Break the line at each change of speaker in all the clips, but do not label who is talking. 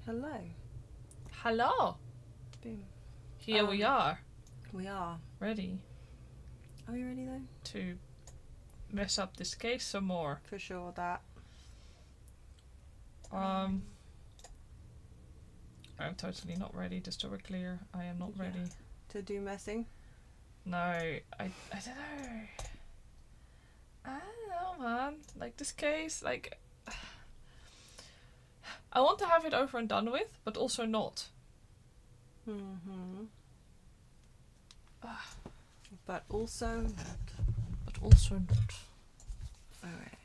Hello.
Hello.
Boom.
Here we are.
We are.
Ready
Are we ready though?
to mess up this case some more.
For sure that.
I'm totally not ready, just so we're clear. I am not ready.
To do messing?
No, I don't know. I don't know, man. Like, this case, like... I want to have it over and done with, but also not.
Mm-hmm. But also not.
But also not.
Alright.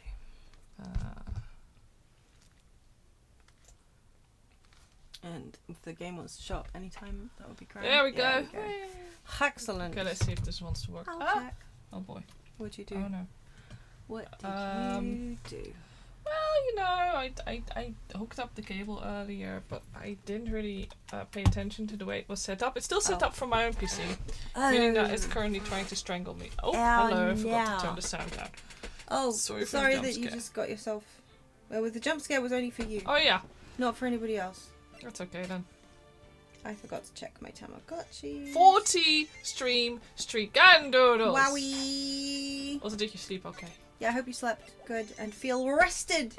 And if the game wants to show up anytime, that would be great.
There we go.
There we go. Excellent.
Okay, let's see if this wants to work.
I'll check.
Oh boy.
What'd you do?
Oh no.
What did you do?
Well, you know, I hooked up the cable earlier, but I didn't really pay attention to the way it was set up. It's still set up from my own PC, meaning that it's currently trying to strangle me. Oh, hello, I forgot to turn the sound down.
Oh,
sorry
that you just got yourself... Well, the jump scare was only for you.
Oh yeah.
Not for anybody else.
That's okay then.
I forgot to check my Tamagotchi.
40 streak and doodles.
Wowie!
Also, did you sleep okay?
Yeah, I hope you slept good and feel rested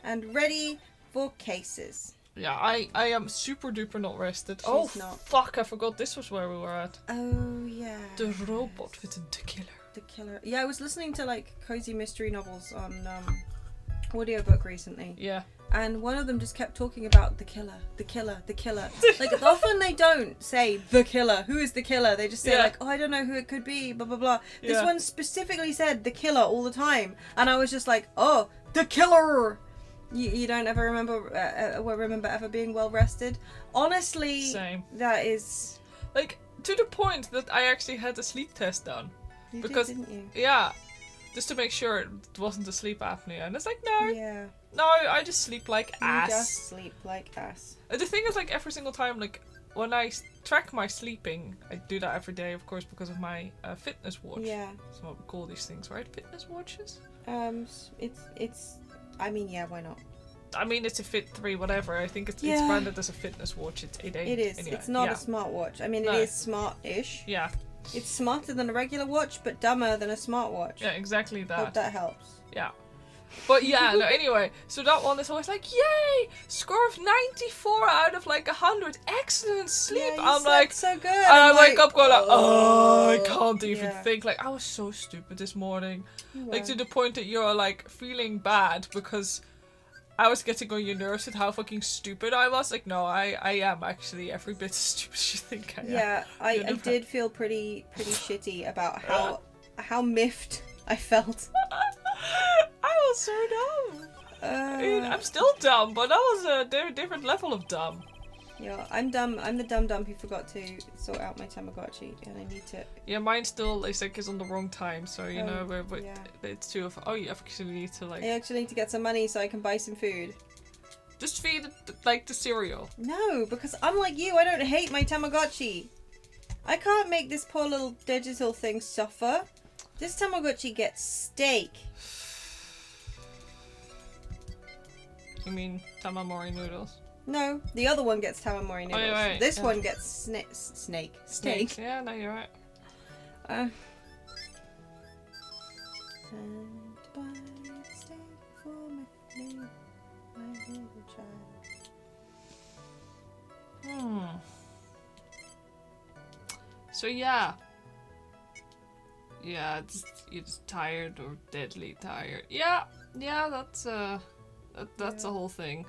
and ready for cases.
Yeah, I am super duper not rested.
She's not.
Fuck, I forgot this was where we were at.
Oh, yeah.
The robot with the killer.
The killer. Yeah, I was listening to, like, cozy mystery novels on audiobook recently.
Yeah.
And one of them just kept talking about the killer, the killer, the killer. Like, often they don't say the killer. Who is the killer? They just say, like, oh, I don't know who it could be, blah, blah, blah.
Yeah.
This one specifically said the killer all the time. And I was just like, oh, the killer! You don't ever remember ever being well rested? Honestly,
Same.
that is...
Like, to the point that I actually had a sleep test done.
You
Because,
did, didn't you?
Yeah. Just to make sure it wasn't a sleep apnea. And it's like, no.
Yeah.
No, I just sleep like ass.
You just sleep like ass.
The thing is, like, every single time, like, when I track my sleeping, I do that every day, of course, because of my fitness watch.
Yeah.
That's what we call these things, right? Fitness watches?
It's... I mean, yeah, why not?
I mean, it's a Fit 3, whatever. I think it's branded as a fitness watch. It ain't.
It is.
Anyway.
It's not a smartwatch. I mean, it is smart-ish.
Yeah.
It's smarter than a regular watch, but dumber than a smartwatch.
Yeah, exactly that.
Hope that helps.
Yeah. But yeah, no, anyway, so that one is always like, yay! Score of 94 out of like 100. Excellent sleep.
Yeah,
I'm like,
so good.
and I wake up going like, oh, I can't even think. Like, I was so stupid this morning. Like, to the point that you're like feeling bad because I was getting on your nerves with how fucking stupid I was. Like, no, I am actually every bit as stupid as you think I am.
Yeah, I did feel pretty shitty about how miffed I felt.
I was so dumb. I mean, I'm still dumb, but that was a different level of dumb.
Yeah, I'm dumb. I'm the dumb who forgot to sort out my Tamagotchi, and I need to...
Yeah, mine still is on the wrong time, so you know, it's two of... Oh, you actually need to like...
I actually need to get some money so I can buy some food.
Just feed it, like, the cereal.
No, because unlike you, I don't hate my Tamagotchi. I can't make this poor little digital thing suffer. This Tamagotchi gets steak.
You mean Tamamori noodles?
No, the other one gets Tamamori noodles.
Oh, you're right.
This one gets snake. Steak.
Yeah, no, you're right.
And buy steak for me, my little child.
So yeah. Yeah, you're just tired or deadly tired. Yeah, that's the whole thing.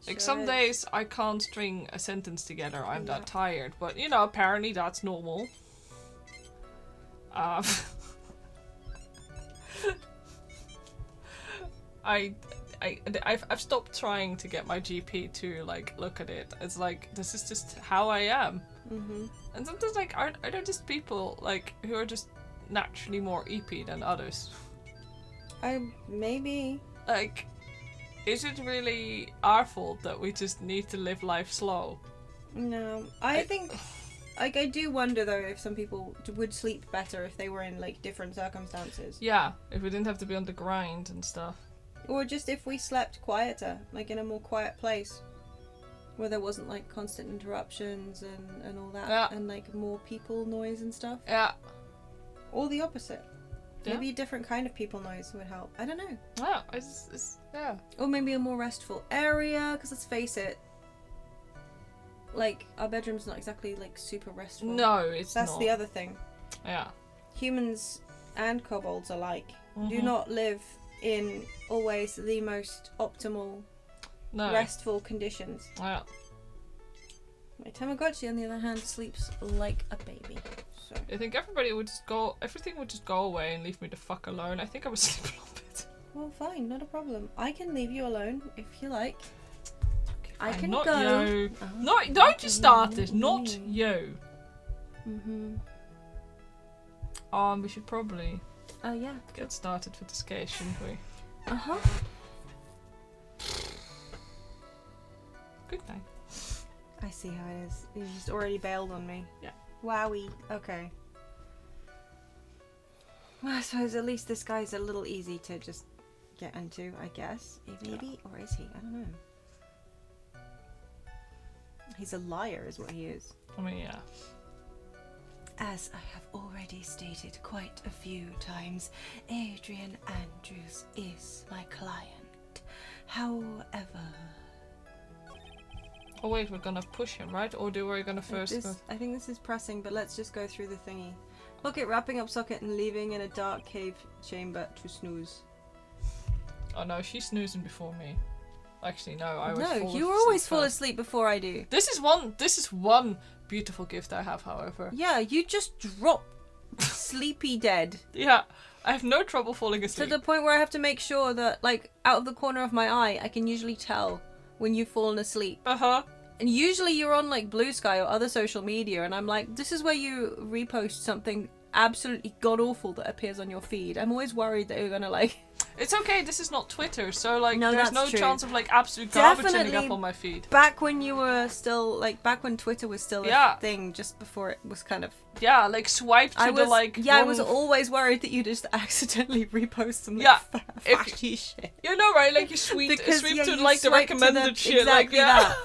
Like, some days I can't string a sentence together, I'm that tired, but you know, apparently that's normal. I've stopped trying to get my GP to like look at it. It's like, this is just how I am.
Mm-hmm.
And sometimes, like, are there just people like who are just naturally more EP than others?
Maybe.
Like, is it really our fault that we just need to live life slow?
No, I think... Like, I do wonder, though, if some people would sleep better if they were in, like, different circumstances.
Yeah, if we didn't have to be on the grind and stuff.
Or just if we slept quieter, like in a more quiet place. Where there wasn't like constant interruptions and all that, and like more people noise and stuff.
Yeah.
Or the opposite.
Yeah.
Maybe a different kind of people noise would help. I don't know.
Yeah, it's yeah.
Or maybe a more restful area, because let's face it, like, our bedroom's not exactly like super restful.
No, it's
That's
not.
the other thing.
Yeah.
Humans and kobolds alike
Mm-hmm.
do not live in always the most optimal, restful conditions.
Yeah.
My Tamagotchi, on the other hand, sleeps like a baby. So
I think everything would just go away and leave me the fuck alone. I think I would sleep a little bit.
well, fine, not a problem. I can leave you alone if you like.
Okay,
I can
not
go.
you. Not, don't you start this. Not you. We should probably
Oh yeah.
get started with this case, shouldn't we? Good night.
I see how it is. You just already bailed on me.
Yeah.
Wowie. Okay. Well, I suppose at least this guy's a little easy to just get into, I guess. Maybe? Or is he? I don't know. He's a liar is what he is.
I mean, yeah.
As I have already stated quite a few times, Adrian Andrews is my client. However...
Oh wait, we're gonna push him, right? Or do we gonna first go...
I think this is pressing, but let's just go through the thingy. Look at wrapping up socket and leaving in a dark cave chamber to snooze.
Oh no, she's snoozing before me. Actually, no, I was
No, you always fall
first.
asleep before I do.
This is one beautiful gift I have, however.
Yeah, you just drop sleepy dead.
Yeah, I have no trouble falling
To
asleep.
the point where I have to make sure that, like, out of the corner of my eye, I can usually tell when you've fallen asleep.
Uh-huh.
And usually you're on, like, Blue Sky or other social media, and I'm like, this is where you repost something absolutely god-awful that appears on your feed. I'm always worried that you're gonna, like...
It's okay, this is not Twitter, so, like,
No,
there's
that's
no
true.
chance of, like, absolute garbage ending
Definitely
up on my feed.
Back when you were still, like, back when Twitter was still a thing, just before it was kind of...
Yeah, like, swipe to the, like...
I was always worried that you just accidentally repost some, like,
Yeah,
fashy shit.
You know, right? Like, you sweep to,
you
like, the
swipe to
recommended shit,
exactly
like, yeah.
that.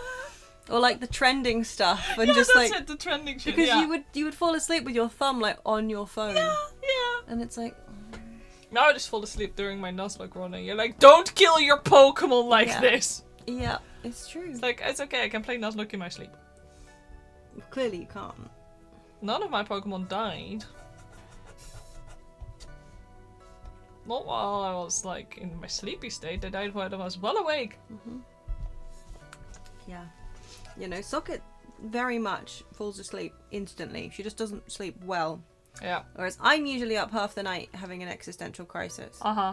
Or, like, the trending stuff, and
Yeah,
just,
that's
like...
it, the trending shit,
Because
yeah.
you would fall asleep with your thumb, like, on your phone.
Yeah.
And it's like...
Now I just fall asleep during my Nuzlocke running. You're like, don't kill your Pokemon like this!
Yeah, it's true.
It's like, it's okay, I can play Nuzlocke in my sleep.
Clearly you can't.
None of my Pokemon died. Not while I was, like, in my sleepy state. They died while I was well awake.
Yeah. You know, Socket very much falls asleep instantly. She just doesn't sleep well.
Yeah.
Whereas I'm usually up half the night having an existential crisis.
Uh-huh.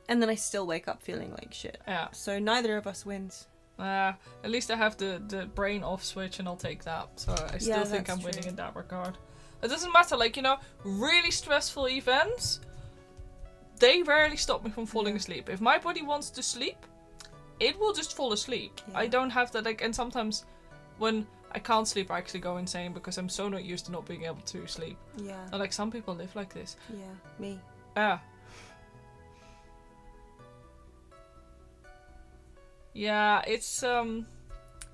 And then I still wake up feeling like shit.
Yeah.
So neither of us wins.
At least I have the brain off switch and I'll take that. So I still think I'm winning in that regard. It doesn't matter, like, you know, really stressful events, they rarely stop me from falling asleep. If my body wants to sleep, it will just fall asleep.
Yeah.
I don't have that, like, and sometimes when I can't sleep, I actually go insane because I'm so not used to not being able to sleep.
Yeah.
And, like, some people live like this.
Yeah, me.
Yeah, it's an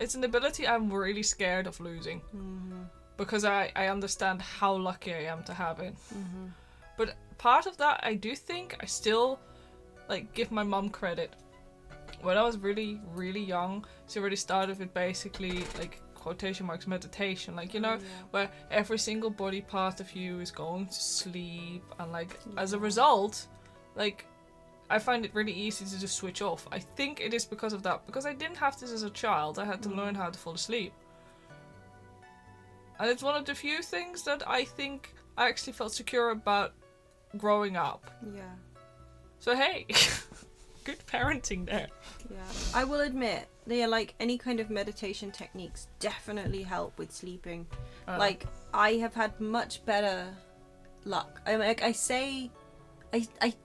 ability I'm really scared of losing. Because I understand how lucky I am to have it. But part of that, I do think I still, like, give my mum credit. When I was really, really young, she already started with basically, like, quotation marks meditation, like, you know, where every single body part of you is going to sleep, and, like, as a result, like, I find it really easy to just switch off. I think it is because of that, because I didn't have this as a child. I had to learn how to fall asleep, and it's one of the few things that I think I actually felt secure about growing up.
Yeah.
So hey, good parenting there.
Yeah. I will admit, like, any kind of meditation techniques definitely help with sleeping. Like, I have had much better luck. I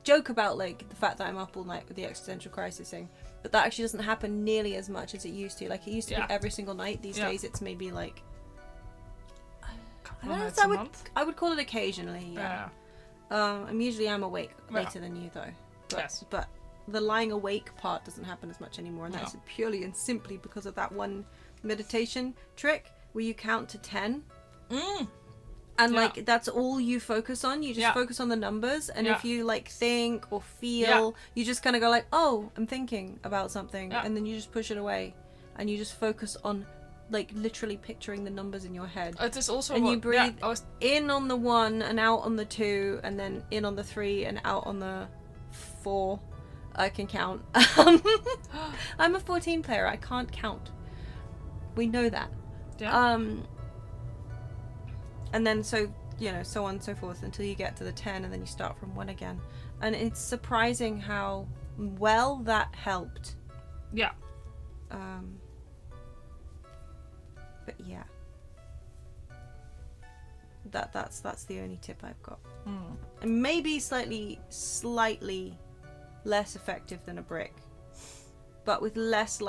joke about, like, the fact that I'm up all night with the existential crisis thing, but that actually doesn't happen nearly as much as it used to. Like, it used to be every single night. These days it's maybe like I would call it occasionally. I'm awake later than you though. But the lying awake part doesn't happen as much anymore, and that's purely and simply because of that one meditation trick where you count to 10. And like that's all you focus on. You just focus on the numbers, and if you like think or feel, you just kind of go like, "Oh, I'm thinking about something," and then you just push it away, and you just focus on like literally picturing the numbers in your head.
It is also
and you breathe in on the 1 and out on the 2, and then in on the 3 and out on the 4. I can count. I'm a 14 player. I can't count. We know that.
Yeah.
And then so so on and so forth until you get to the 10, and then you start from 1 again. And it's surprising how well that helped.
Yeah.
But yeah. That's the only tip I've got. And maybe slightly less effective than a brick, but with less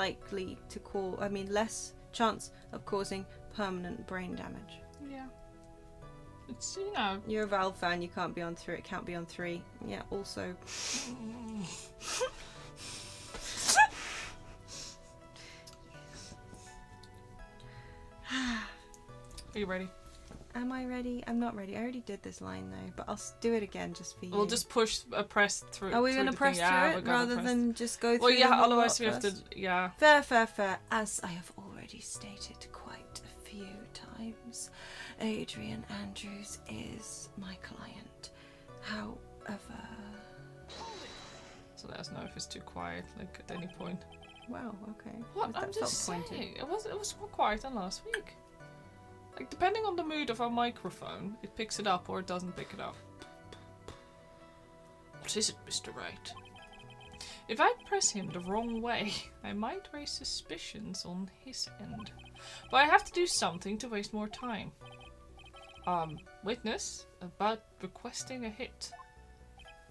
chance of causing permanent brain damage.
Yeah. It's,
You're a Valve fan, you can't be on 3. It can't be on 3. Yeah, also.
Are you ready?
Am I ready? I'm not ready. I already did this line though, but I'll do it again just for you.
We'll just press through.
Are we going to press through it rather than just go through?
Well, yeah.
the whole
Otherwise,
lot
we have to.
first?
Yeah.
Fair. As I have already stated quite a few times, Adrian Andrews is my client. However,
So let us know if it's too quiet, like at any point.
wow. Okay.
What? I'm just saying. It was more quiet than last week. Like, depending on the mood of our microphone, it picks it up or it doesn't pick it up. What is it, Mr. Wright? If I press him the wrong way, I might raise suspicions on his end. But I have to do something to waste more time. Witness about requesting a hit.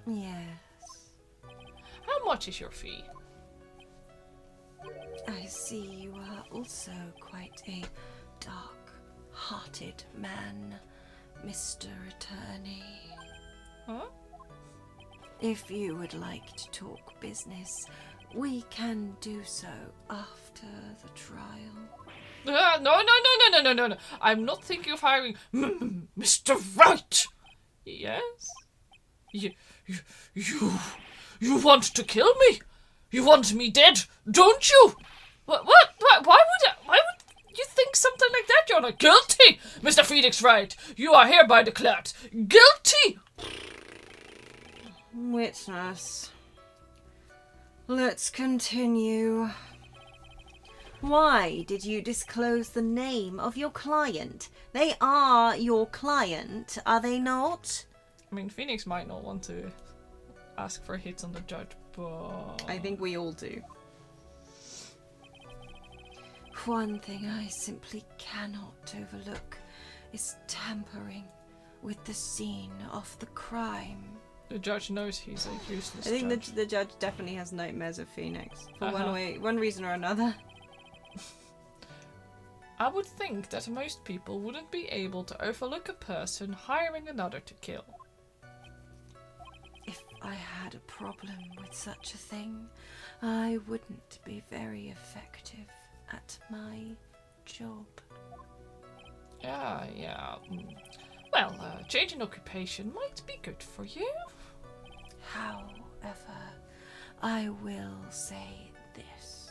Yes.
How much is your fee?
I see you are also quite a dark-hearted man, Mr. Attorney.
Huh?
If you would like to talk business, we can do so after the trial.
No. I'm not thinking of hiring Mr. Wright. Yes? You want to kill me? You want me dead, don't you? What? Why would you think something like that? You're not guilty, Mr. Phoenix Wright. You are hereby declared guilty.
Witness. Let's continue. Why did you disclose the name of your client? They are your client, are they not?
I mean, Phoenix might not want to ask for hits on the judge, but...
I think we all do. One thing I simply cannot overlook is tampering with the scene of the crime.
The judge knows he's a useless
I think
judge.
the judge definitely has nightmares of Phoenix for one reason or another.
I would think that most people wouldn't be able to overlook a person hiring another to kill.
If I had a problem with such a thing, I wouldn't be very effective at my job.
Yeah. Well, changing occupation might be good for you.
However, I will say this.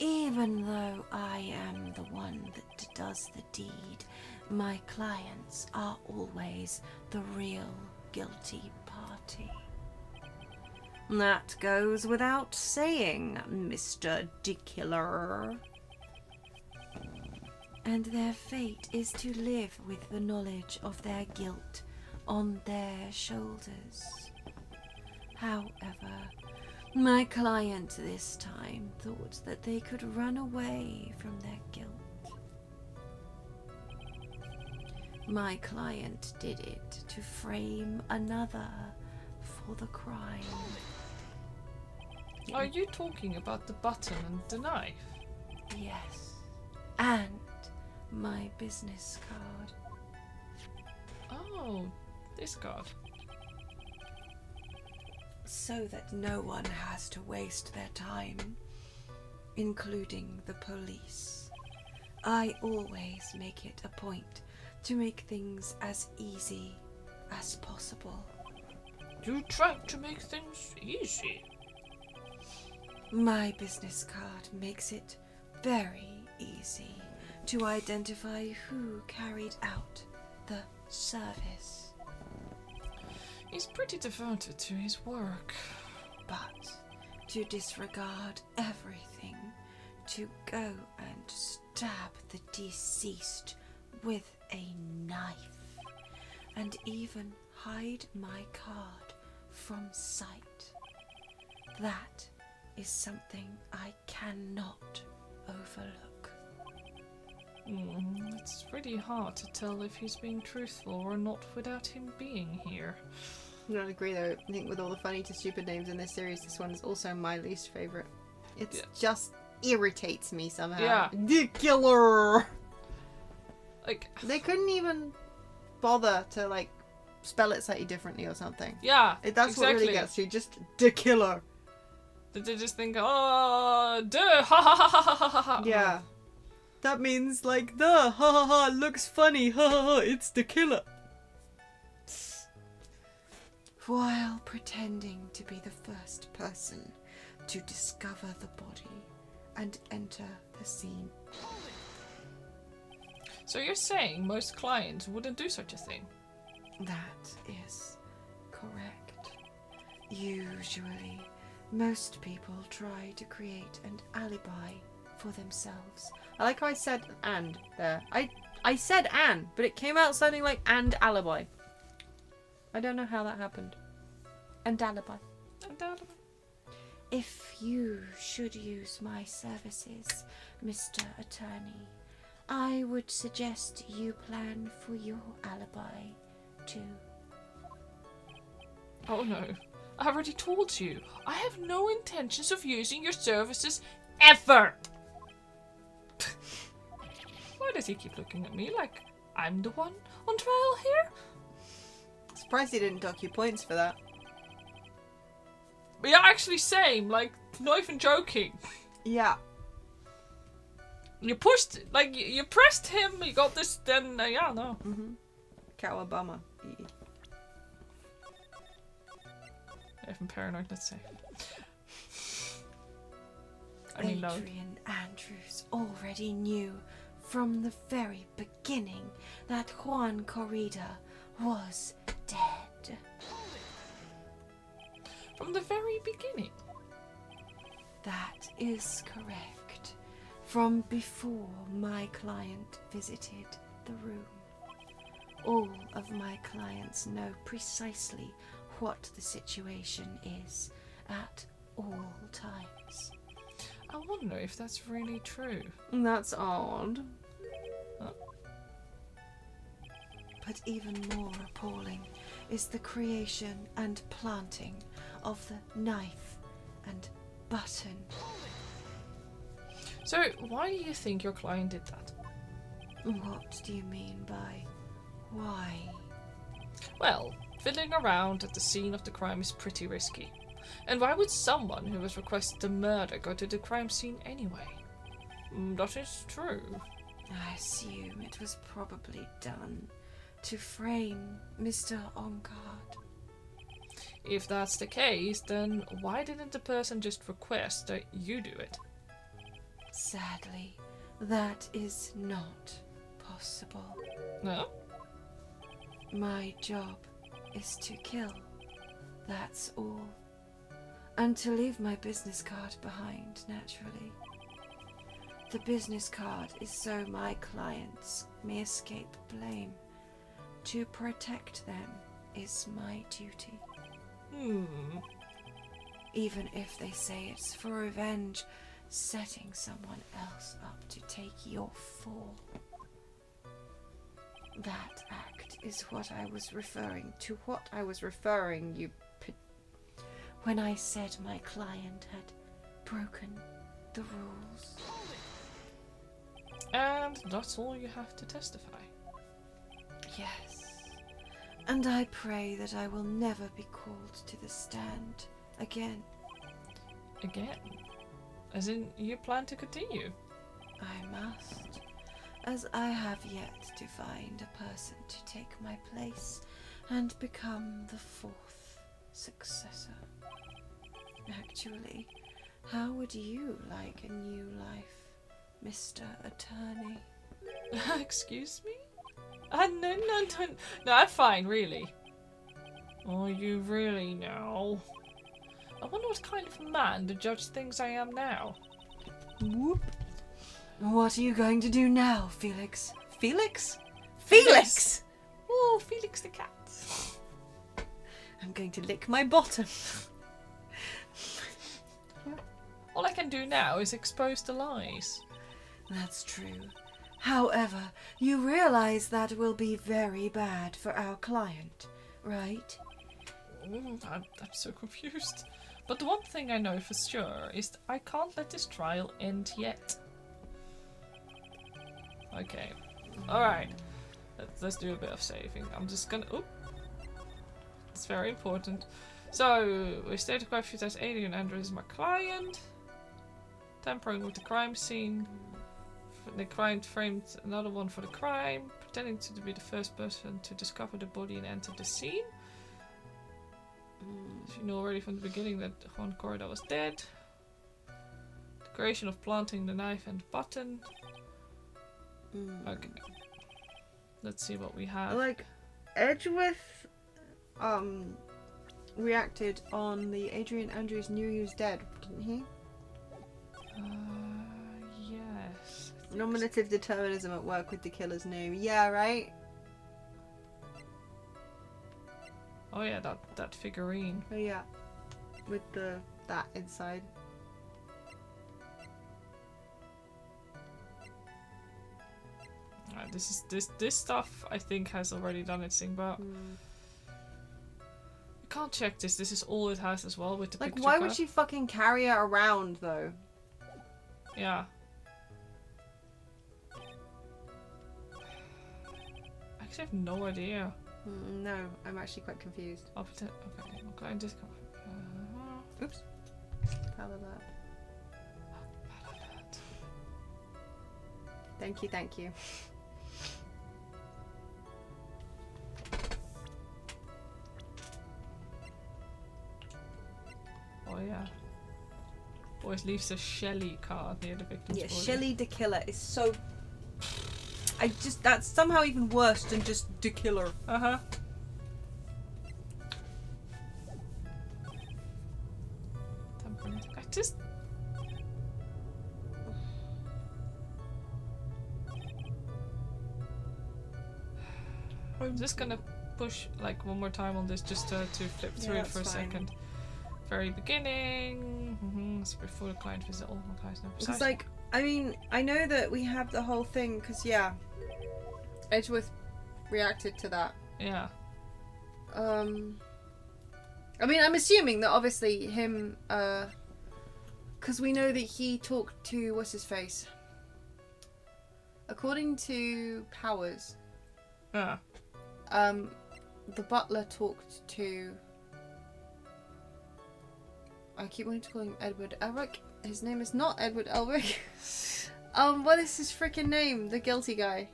Even though I am the one that does the deed, my clients are always the real guilty party. That goes without saying, Mr. Dickiller. And their fate is to live with the knowledge of their guilt on their shoulders. However, my client this time thought that they could run away from their guilt. My client did it to frame another for the crime.
Are you talking about the button and the knife?
Yes. And my business card.
Oh, this card.
so that no one has to waste their time, including the police. I always make it a point to make things as easy as possible.
You try to make things easy.
My business card makes it very easy to identify who carried out the service.
He's pretty devoted to his work.
But to disregard everything, to go and stab the deceased with a knife, and even hide my card from sight, that is something I cannot overlook.
It's pretty hard to tell if he's being truthful or not without him being here.
I don't agree though. I think with all the funny to stupid names in this series, this one is also my least favourite. It just irritates me somehow.
Yeah.
The killer!
Like,
they couldn't even bother to, like, spell it slightly differently or something.
Yeah,
That's
exactly.
what really gets you. Just the killer.
Did they just think, oh, duh, ha ha ha ha ha ha ha?
Yeah. That means, like, the ha ha ha looks funny, ha ha ha, it's the killer. While pretending to be the first person to discover the body and enter the scene.
So you're saying most clients wouldn't do such a thing?
That is correct. Usually, most people try to create an alibi for themselves. I like how I said and there. I said and, but it came out sounding like and alibi. I don't know how that happened. And alibi.
And alibi.
If you should use my services, Mr. Attorney, I would suggest you plan for your alibi too.
Oh no, I already told you. I have no intentions of using your services ever. Why does he keep looking at me like I'm the one on trial here?
Surprised he didn't dock you points for that.
Yeah, actually same, like, not even joking.
Yeah.
You pushed, like, you pressed him, you got this, then, yeah, no.
Kawabama.
Even paranoid, let's say. I mean, no.
Adrian Andrews already knew from the very beginning that Juan Corrida was dead.
From the very beginning?
That is correct. From before my client visited the room. All of my clients know precisely what the situation is at all times.
I wonder if that's really true.
That's odd.
Oh.
But even more appalling is the creation and planting of the knife and button.
So, why do you think your client did that?
What do you mean by why?
Well, fiddling around at the scene of the crime is pretty risky. And why would someone who has requested the murder go to the crime scene anyway? That is true.
I assume it was probably done to frame Mr. Ongard.
If that's the case, then why didn't the person just request that you do it?
Sadly, that is not possible.
No?
My job is to kill. That's all. And to leave my business card behind, naturally. The business card is so my clients may escape blame. To protect them is my duty. Even if they say it's for revenge, setting someone else up to take your fall. That act is what I was referring to. When I said my client had broken the rules.
And that's all you have to testify.
Yes. And I pray that I will never be called to the stand Again.
Again? As in, you plan to continue?
I must, as I have yet to find a person to take my place and become the 4th successor. Actually, how would you like a new life, Mr. Attorney?
Excuse me? No, I'm fine, really. Oh, you really know? I wonder what kind of man the judge thinks I am now.
Whoop. What are you going to do now, Felix? Felix? Felix!
Oh, Felix the cat.
I'm going to lick my bottom.
All I can do now is expose the lies.
That's true. However, you realize that will be very bad for our client, right?
I'm so confused. But the one thing I know for sure is that I can't let this trial end yet. Okay. Alright. Let's do a bit of saving. I'm just gonna... Oh! It's very important. So, we stated quite a few times Adrian Andrews is my client. Tampering with the crime scene. The client framed another one for the crime. Pretending to be the first person to discover the body and enter the scene. So you know already from the beginning that Juan Corrida was dead. The creation of planting the knife and button. Okay. Let's see what we have.
Like, Edgeworth reacted on the Adrian Andrews knew he was dead, didn't he?
Yes.
Nominative determinism at work with the killer's name. Yeah, right?
Oh yeah, that figurine.
Oh yeah. With that inside.
This stuff I think has already done its thing, but you can't check this. This is all it has as well with the picture.
Like, why
card.
would she fucking carry it around though?
Yeah. I actually have no idea.
No, I'm actually quite confused.
I'll pretend. Okay, okay, and just
Oops. Paladin. Thank you, thank you.
Oh yeah. Always leaves a Shelly card near the victim's body.
Shelly the Killer is so... that's somehow even worse than just the Killer.
Uh-huh. I just... I'm just gonna push like one more time on this just to flip through it for a second. Very beginning. It's before the client visit. All my clients know
Because, like, I mean, I know that we have the whole thing because, yeah, Edgeworth reacted to that.
Yeah.
I mean, I'm assuming that obviously him, because we know that he talked to what's his face. According to Powers,
Yeah.
the butler talked to. I keep wanting to call him Edward Elric. His name is not Edward Elric. What is his freaking name? The guilty guy.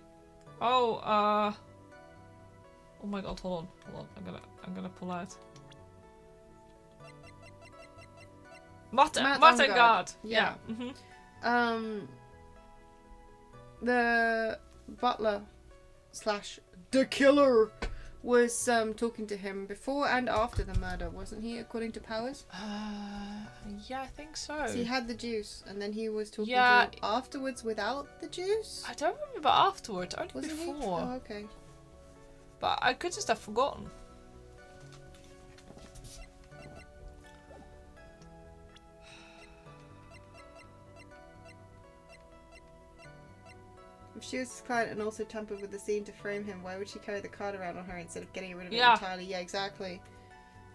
Oh, oh my god, hold on. I'm gonna pull out. Martin Guard. Yeah.
The butler / the killer was talking to him before and after the murder, wasn't he? According to Powers.
Yeah, I think so.
So he had the juice, and then he was talking to him afterwards without the juice.
I don't remember afterwards. Only
Wasn't
before.
he? Oh, okay.
But I could just have forgotten.
If she was his client and also tampered with the scene to frame him, why would she carry the card around on her instead of getting rid of it entirely? Yeah, exactly.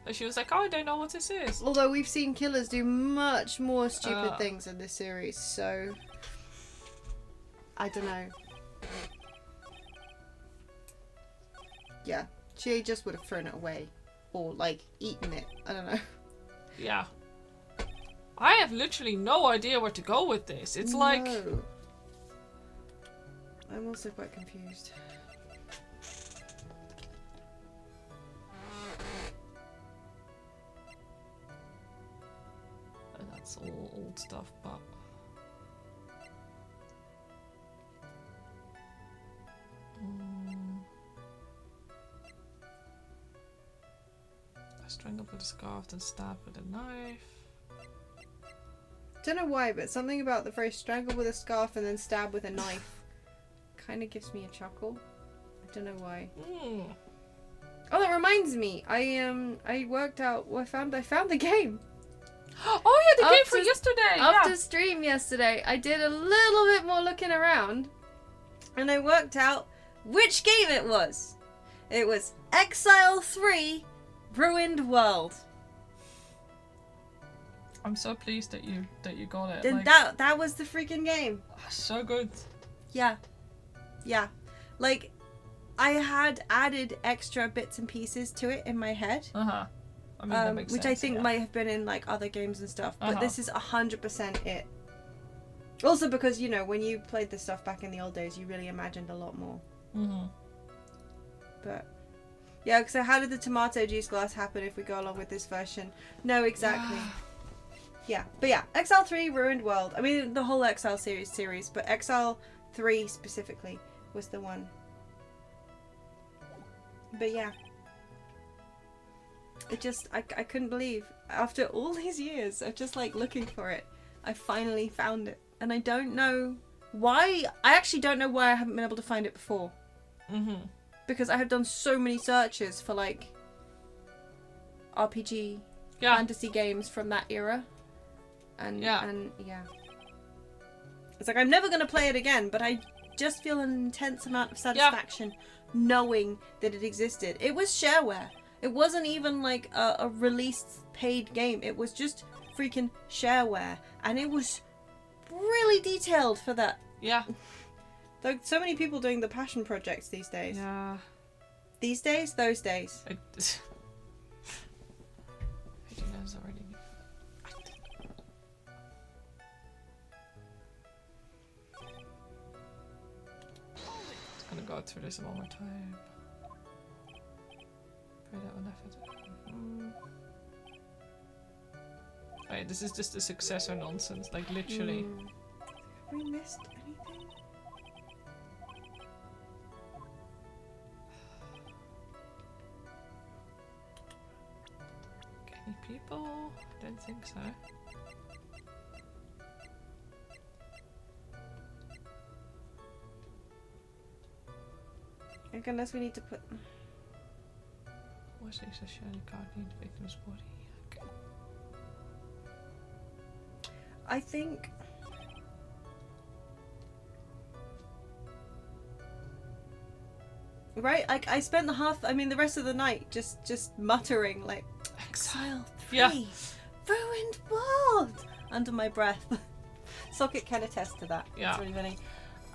And she was like, oh, I don't know what this is.
Although we've seen killers do much more stupid things in this series, so... I don't know. Yeah, she just would have thrown it away. Or, like, eaten it. I don't know.
Yeah. I have literally no idea where to go with this. It's like...
I'm also quite confused.
That's all old stuff, but... I strangled with a scarf, then stabbed with a knife.
Don't know why, but something about the phrase strangle with a scarf and then stab with a knife kind of gives me a chuckle. I don't know why. Oh, that reminds me. I worked out. Well, I found the game.
Oh yeah, the game for yesterday.
After stream yesterday, I did a little bit more looking around, and I worked out which game it was. It was Exile 3: Ruined World.
I'm so pleased that you got it.
Then
like,
that was the freaking game.
So good.
Yeah. Like, I had added extra bits and pieces to it in my head.
I mean, that makes
which
sense,
I think might have been in like other games and stuff, but this is 100% it. Also because, you know, when you played this stuff back in the old days, you really imagined a lot more. But yeah, because how did the tomato juice glass happen if we go along with this version? No, exactly. Yeah, but yeah, Exile 3 Ruined World. I mean, the whole Exile series, but Exile 3 specifically was the one. But yeah. It just, I couldn't believe, after all these years of just like looking for it, I finally found it. And I don't know why, I actually don't know why I haven't been able to find it before. Because I have done so many searches for like RPG fantasy games from that era. And yeah. It's like I'm never going to play it again, but I just feel an intense amount of satisfaction knowing that it existed. It was shareware. It wasn't even like a released paid game. It was just freaking shareware. And it was really detailed for that.
Yeah.
Like so many people doing the passion projects these days.
Yeah.
These days? Those days.
I do know it's already... Just gonna go through this one more time. Pray that one effort. Right, this is just a successor nonsense, like literally.
Have we missed anything?
Any people? I don't think so.
Like, unless we need to put...
What's this? A shiny card near the victim's body. Okay.
I think... Right? Like, I spent the rest of the night just muttering, like, Exile 3, Ruined World, under my breath. Socket can attest to that.
Yeah.
It's really funny.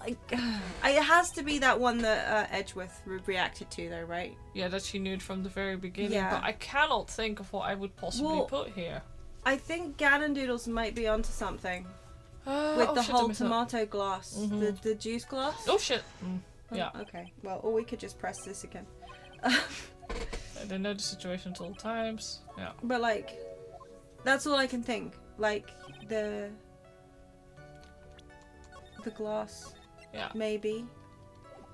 It has to be that one that Edgeworth reacted to, though, right?
Yeah, that she knew it from the very beginning,
Yeah.
but I cannot think of what I would possibly put here.
I think Ganondoodles might be onto something. With the whole tomato glass. The juice glass?
Oh shit! Yeah.
Okay, well, or we could just press this again.
I don't know the situation at all times. Yeah.
But, like, that's all I can think. Like, the glass.
Yeah.
Maybe.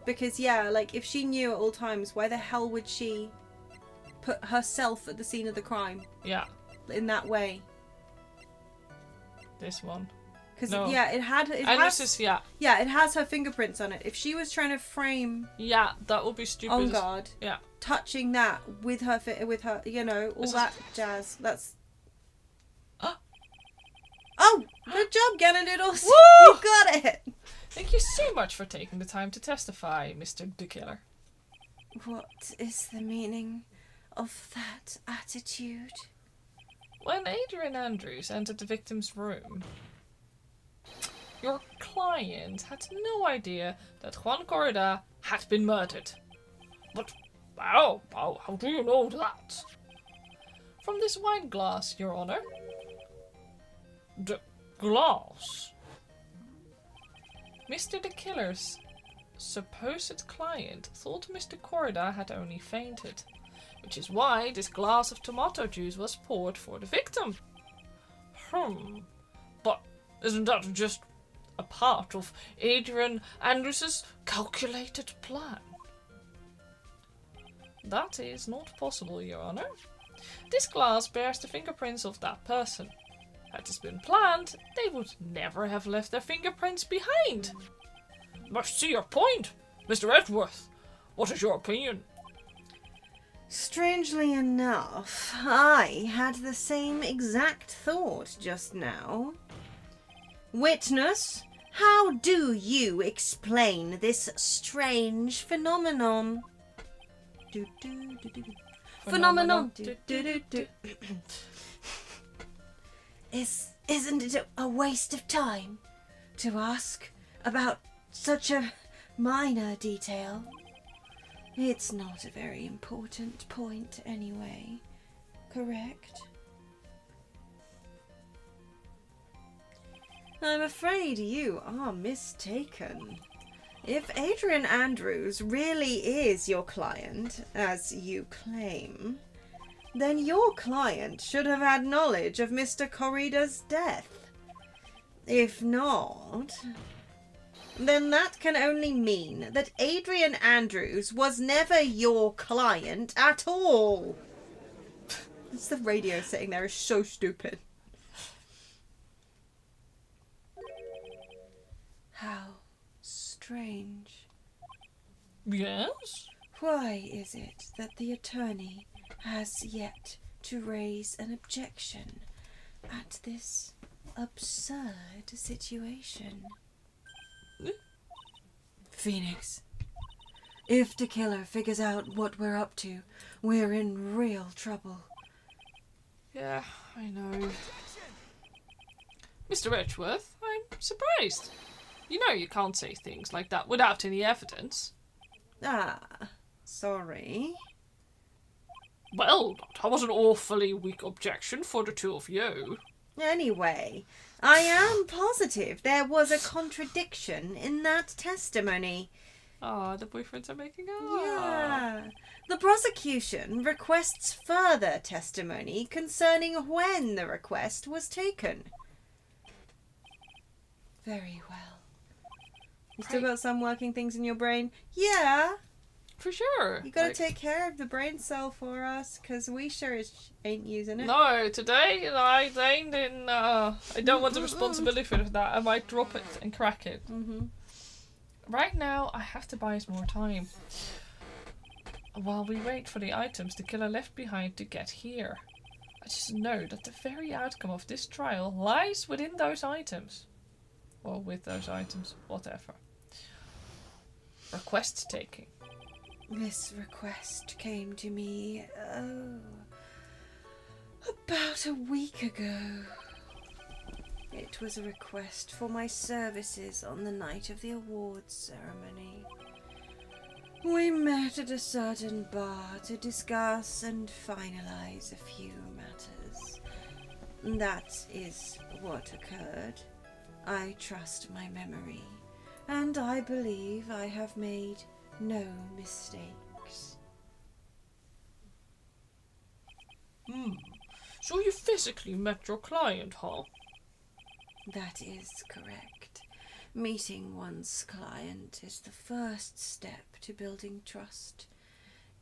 Because, yeah, like, if she knew at all times, why the hell would she put herself at the scene of the crime?
Yeah.
In that way.
This one.
Because,
no.
yeah, it has her fingerprints on it. If she was trying to frame...
Yeah, that would be stupid.
On guard.
Yeah.
Touching that with her, you know, all that jazz. That's... Oh! Good job, Ganondoodles!
Woo!
You got it!
Thank you so much for taking the time to testify, Mr. the Killer.
What is the meaning of that attitude?
When Adrian Andrews entered the victim's room, your client had no idea that Juan Corrida had been murdered. But how do you know that? from this wine glass, Your Honor. The glass? Mr. the Killer's supposed client thought Mr. Corda had only fainted, which is why this glass of tomato juice was poured for the victim. But isn't that just a part of Adrian Andrews's calculated plan? That is not possible, Your Honor. This glass bears the fingerprints of that person. Had this been planned, they would never have left their fingerprints behind. Must see your point, Mr. Edgeworth. What is your opinion?
Strangely enough, I had the same exact thought just now. Witness, how do you explain this strange phenomenon? Phenomenon. Isn't it a waste of time to ask about such a minor detail? It's not a very important point anyway, correct? I'm afraid you are mistaken. If Adrian Andrews really is your client, as you claim, then your client should have had knowledge of Mr. Corrida's death. If not, then that can only mean that Adrian Andrews was never your client at all. It's the radio sitting there is so stupid. How strange.
Yes?
Why is it that the attorney has yet to raise an objection at this absurd situation? Phoenix, if the killer figures out what we're up to, we're in real trouble.
Yeah, I know. Mr. Edgeworth, I'm surprised. You know you can't say things like that without any evidence.
Ah, sorry.
Well, that was an awfully weak objection for the two of you.
Anyway, I am positive there was a contradiction in that testimony.
Ah, the boyfriends are making out.
Yeah. The prosecution requests further testimony concerning when the request was taken. Very well. You still got some working things in your brain? Yeah.
For sure.
You gotta take care of the brain cell for us, because we sure ain't using it.
No, today I don't want the responsibility for that. I might drop it and crack it. Right now, I have to buy us more time. While we wait for the items the killer left behind to get here. I just know that the very outcome of this trial lies within those items. Or with those items, whatever. Request taking.
This request came to me, about a week ago. It was a request for my services on the night of the awards ceremony. We met at a certain bar to discuss and finalize a few matters. That is what occurred. I trust my memory, and I believe I have made no mistakes.
So you physically met your client, huh?
That is correct. Meeting one's client is the first step to building trust,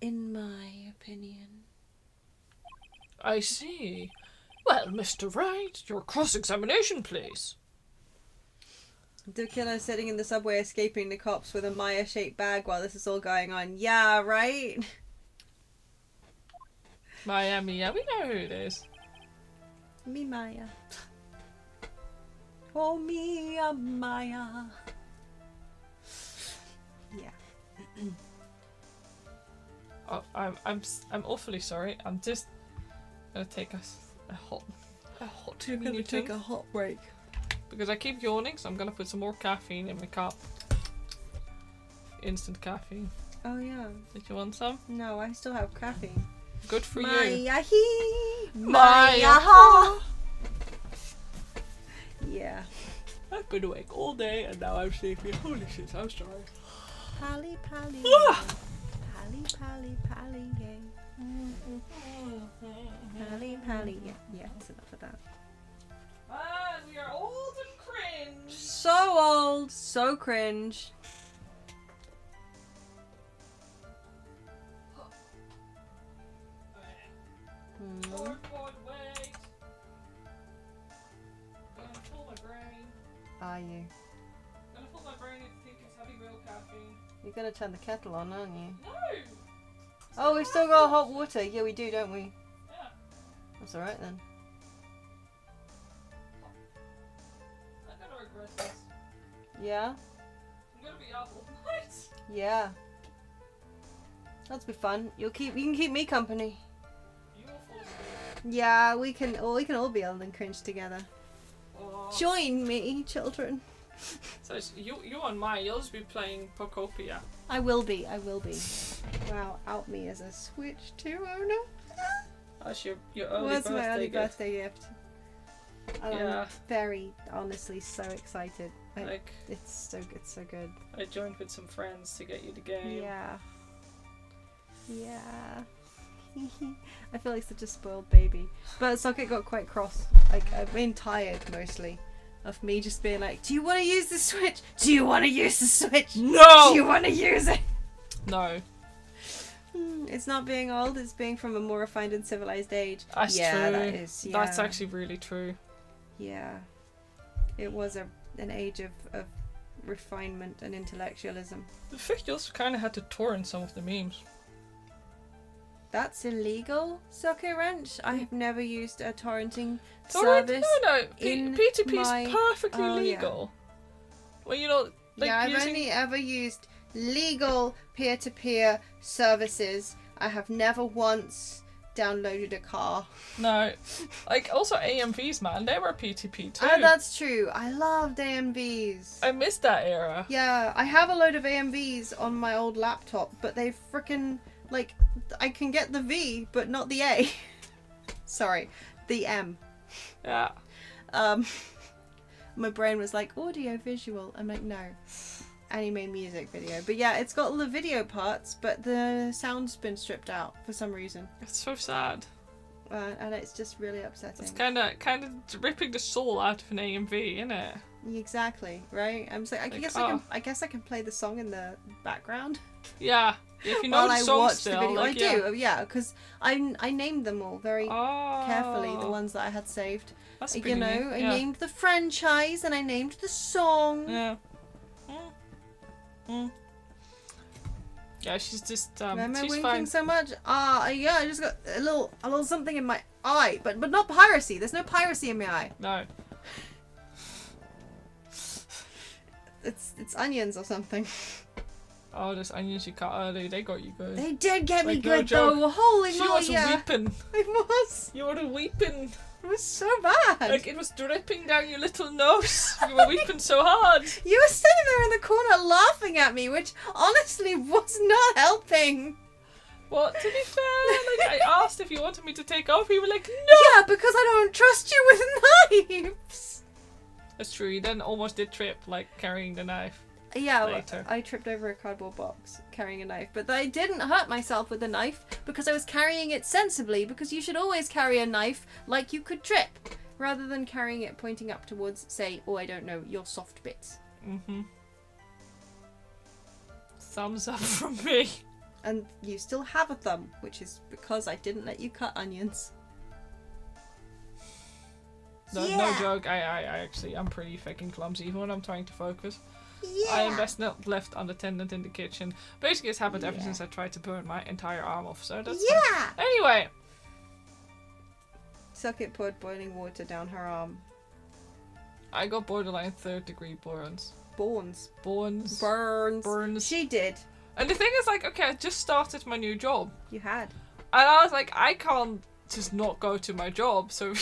in my opinion.
I see. Well, Mr. Wright, your cross-examination, please.
The killer sitting in the subway escaping the cops with a Maya-shaped bag while this is all going on. Yeah, right?
Miami, yeah, we know who it is.
Me Maya. Oh, me a Maya. Yeah.
Oh, I'm awfully sorry. I'm just gonna take a hot
You're gonna take a hot break.
Because I keep yawning, so I'm gonna put some more caffeine in my cup. Instant caffeine.
Oh yeah.
Did you want some?
No, I still have caffeine.
Good for you.
Maya-hee,
Maya-ha.
Yeah.
I've been awake all day and now I'm sleepy. Holy shit, I'm sorry.
Pally, pally, pally, pally, pally, yeah. Pally, pally, yeah. Yeah, that's enough of that.
Man, we are old and cringe.
So old, so cringe.
Wait. I'm gonna pull my brain.
Are you?
I'm gonna pull my brain into thinking it's heavy real caffeine.
You're gonna turn the kettle on, aren't you?
No!
Oh, we've still got hot water. Yeah, we do, don't we?
Yeah.
That's alright then.
I'm gonna regret this.
Yeah?
I'm gonna be up all night.
Yeah. That'll be fun. You can keep me company.
You will fall asleep.
Yeah, we can all be old and cringe together.
Oh.
Join me, children.
So it's you and mine, you'll just be playing Pocopia.
I will be. Wow, out me as a Switch 2 owner.
That's your early
What's
birthday
my early
gift.
birthday gift?
Yeah.
I'm very, honestly, so excited.
Like,
It's so good.
I joined with some friends to get you the game.
Yeah. I feel like such a spoiled baby. But Socket got quite cross. Like, I've been tired mostly of me just being like, do you want to use the Switch? Do you want to use the Switch?
No!
Do you want to use it?
No.
It's not being old, it's being from a more refined and civilized age.
That's
yeah,
true.
that is. Yeah.
That's actually really true.
Yeah. It was an age of refinement and intellectualism.
The fact you also kind of had to torrent some of the memes.
That's illegal, Socket Wrench. I have never used a torrenting
Torrent?
service.
No.
in
P2P
my-
is perfectly
Oh, yeah.
legal. Well, you know, like
yeah, I've
using...
only ever used legal peer-to-peer services. I have never once downloaded a car.
No. Like, also AMVs, man. They were P2P too.
Oh, that's true. I loved AMVs.
I missed that era.
Yeah, I have a load of AMVs on my old laptop, but they frickin' like, I can get the V, but not the A. Sorry, the M.
Yeah.
My brain was like, audio visual. I'm like, no. Anime music video. But yeah, it's got all the video parts, but the sound's been stripped out for some reason.
It's so sad.
And it's just really upsetting.
It's kind of ripping the soul out of an AMV, isn't it?
Exactly, right? I'm just like, I guess I can play the song in the background.
Yeah. If you know
while
the
I
song
watch
still,
the video.
like,
I do, yeah, because I named them all very carefully, the
Oh,
ones that I had saved.
that's
You
pretty
know,
neat.
I
Yeah.
named the franchise and I named the song.
Yeah. Yeah, she's just
Why am I
she's
winking
fine.
so much? Yeah, I just got a little something in my eye, but not piracy. There's no piracy in my eye.
No.
It's onions or something.
Oh, those onions you cut early, they got you good.
They did get me
Like, no
good
joke.
though. Holy
She
moly,
was
yeah.
weeping.
I was.
You were weeping.
It was so bad.
Like, it was dripping down your little nose. You were weeping so hard.
You were standing there in the corner laughing at me, which honestly was not helping.
Well, to be fair, like, I asked if you wanted me to take off. You were like, no.
Yeah, because I don't trust you with knives.
That's true. You then almost did trip, like, carrying the knife.
Yeah,
Later.
I tripped over a cardboard box carrying a knife, but I didn't hurt myself with the knife because I was carrying it sensibly, because you should always carry a knife like you could trip, rather than carrying it pointing up towards, say, oh, I don't know, your soft bits.
Mm-hmm. Thumbs up from me.
And you still have a thumb, which is because I didn't let you cut onions.
No,
Yeah.
no joke. I'm pretty fucking clumsy even when I'm trying to focus.
Yeah.
I am best not left unattended in the kitchen. Basically, it's happened ever
Yeah.
since I tried to burn my entire arm off. So that's
Yeah.
fine. Anyway,
Socket poured boiling water down her arm.
I got borderline 3rd-degree burns.
Burns.
Burns.
She did.
And the thing is, like, okay, I just started my new job,
You had.
and I was like, I can't just not go to my job. So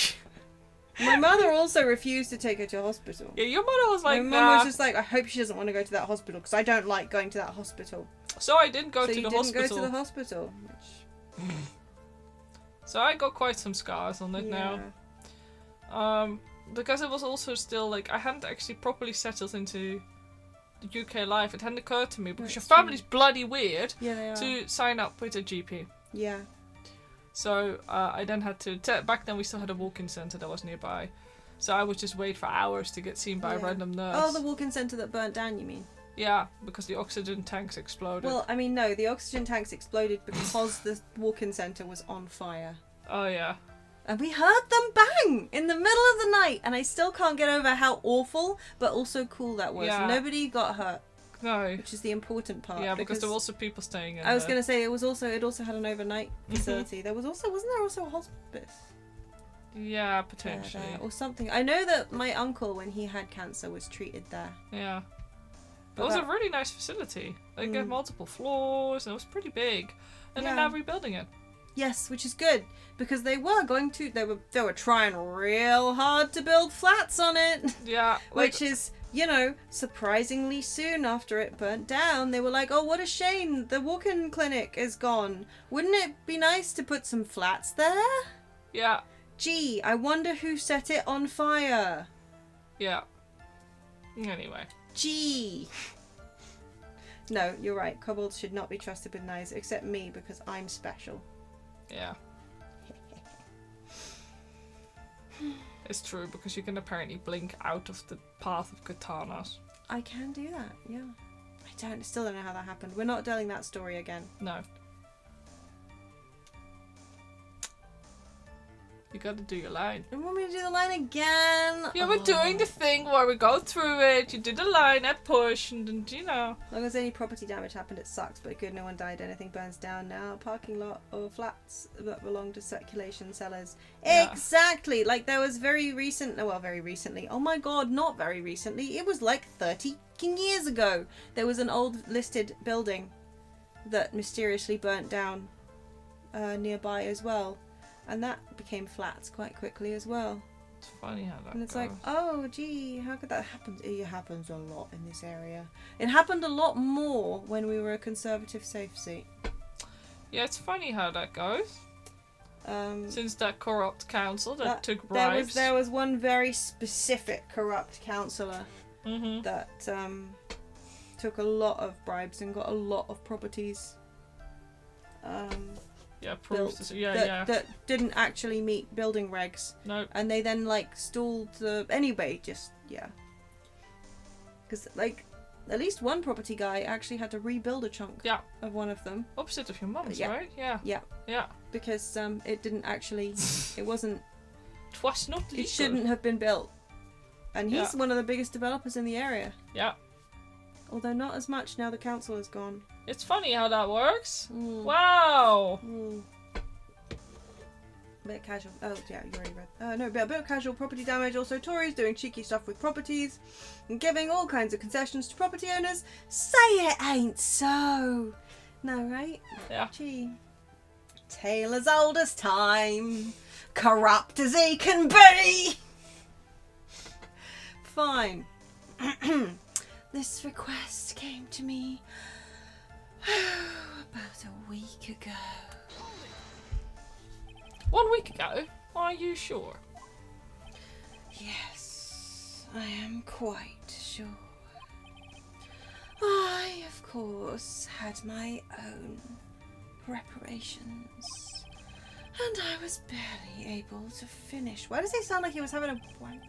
My mother also refused to take her to hospital.
yeah, your mother was like,
My mum
nah.
was just like, I hope she doesn't want to go to that hospital because I don't like going to that hospital.
So I didn't go
so
to
you
the
didn't
hospital.
go to the hospital.
So I got quite some scars on it now. Because it was also still like I hadn't actually properly settled into the UK life. It hadn't occurred to me because your family's bloody weird to sign up with a GP.
Yeah.
So I then had to. Back then we still had a walk-in centre that was nearby, so I would just wait for hours to get seen by a random nurse.
Oh, the walk-in centre that burnt down, you mean?
Yeah, because the oxygen tanks exploded.
Well, I mean, no, the oxygen tanks exploded because the walk-in centre was on fire.
Oh yeah.
And we heard them bang in the middle of the night, and I still can't get over how awful but also cool that was.
Yeah.
Nobody got hurt.
No.
Which is the important part.
Yeah, because there were also people staying in
I was going to say it also had an overnight facility. Wasn't there also a hospice?
Yeah, potentially.
Or something. I know that my uncle, when he had cancer, was treated there.
Yeah. It was a really nice facility. They had multiple floors, and it was pretty big. And they're now rebuilding it.
Yes, which is good, because they were trying real hard to build flats on it.
Yeah.
Which is, surprisingly soon after it burnt down, they were like, oh, what a shame, the walk-in clinic is gone. Wouldn't it be nice to put some flats there?
Yeah.
Gee, I wonder who set it on fire.
Yeah. Anyway.
Gee. No, you're right. Kobolds should not be trusted with knives, except me, because I'm special.
Yeah. It's true, because you can apparently blink out of the path of katanas.
I can do that, yeah. I still don't know how that happened. We're not telling that story again.
No. You gotta do your line.
You want me to do the line again?
Yeah, we're doing the thing where we go through it. You do the line at push, and
As long as any property damage happened, it sucks, but good, no one died. Anything burns down now. Parking lot or flats that belong to circulation sellers. Yeah. Exactly! Like, there was very recently. Oh my god, not very recently. It was like 30 years ago. There was an old listed building that mysteriously burnt down nearby as well. And that became flats quite quickly as well.
It's funny how that
And it's
goes.
like, oh, gee, how could that happen? It happens a lot in this area. It happened a lot more when we were a conservative safe seat.
Yeah, it's funny how that goes. Since that corrupt council that took bribes.
There was one very specific corrupt councillor that took a lot of bribes and got a lot of properties. That didn't actually meet building regs.
Nope.
And they then stalled the because at least one property guy actually had to rebuild a chunk of one of them.
Opposite of your mum's, right?
Yeah.
Yeah.
Because it didn't actually it wasn't
Twas not legal.
It shouldn't have been built. And he's one of the biggest developers in the area.
Yeah.
Although not as much now the council is gone.
It's funny how that works. Wow.
Bit casual. Oh, yeah, you already read. No, a bit of casual property damage. Also, Tories doing cheeky stuff with properties and giving all kinds of concessions to property owners. Say it ain't so. No, right?
Yeah.
Gee. Tale as old as time. Corrupt as he can be. Fine. This request came to me about a week ago.
1 week ago? Are you sure?
Yes, I am quite sure. I, of course, had my own preparations, and I was barely able to finish. Why does he sound like he was having a wank?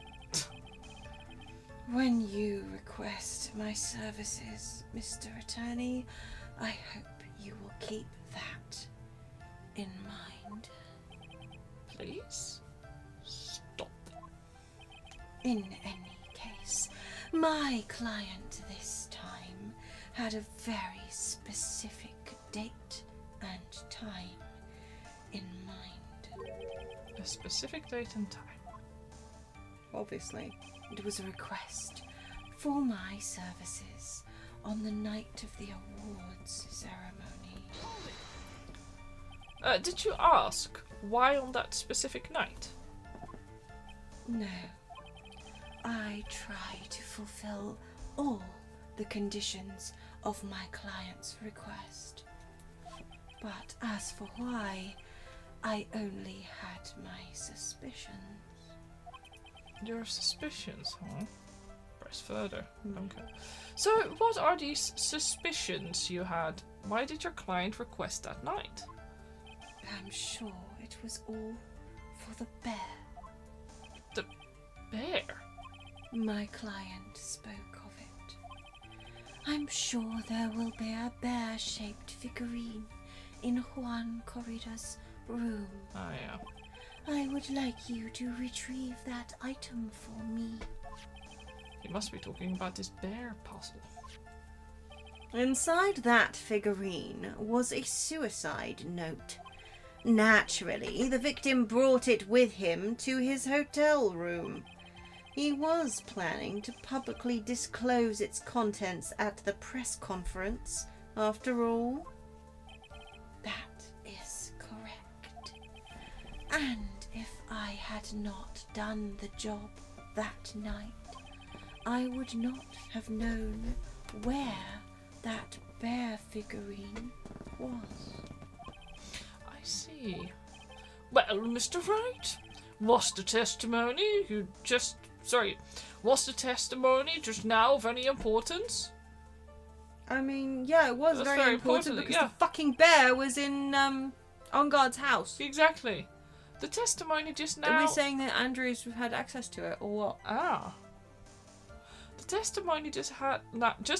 When you request my services, Mr. Attorney, I hope you will keep that in mind.
Please? Stop.
In any case, my client this time had a very specific date and time in mind.
A specific date and time?
Obviously. It was a request for my services on the night of the awards ceremony.
Did you ask why on that specific night?
No. I try to fulfill all the conditions of my client's request. But as for why, I only had my suspicions.
Your suspicions, huh? Press further. Okay. So, what are these suspicions you had? Why did your client request that night?
I'm sure it was all for the bear.
The bear?
My client spoke of it. I'm sure there will be a bear-shaped figurine in Juan Corrida's room.
Oh, yeah.
I would like you to retrieve that item for me.
You must be talking about this bear puzzle.
Inside that figurine was a suicide note. Naturally, the victim brought it with him to his hotel room. He was planning to publicly disclose its contents at the press conference, after all. That is correct. And if I had not done the job that night, I would not have known where that bear figurine was.
I see. Well, Mr. Wright, was the testimony just now of any importance?
I mean, yeah, it was
That's
very important because
yeah.
the fucking bear was in On Guard's house.
Exactly. The testimony just now...
Are we saying that Andrews had access to it, or what?
Ah. The testimony just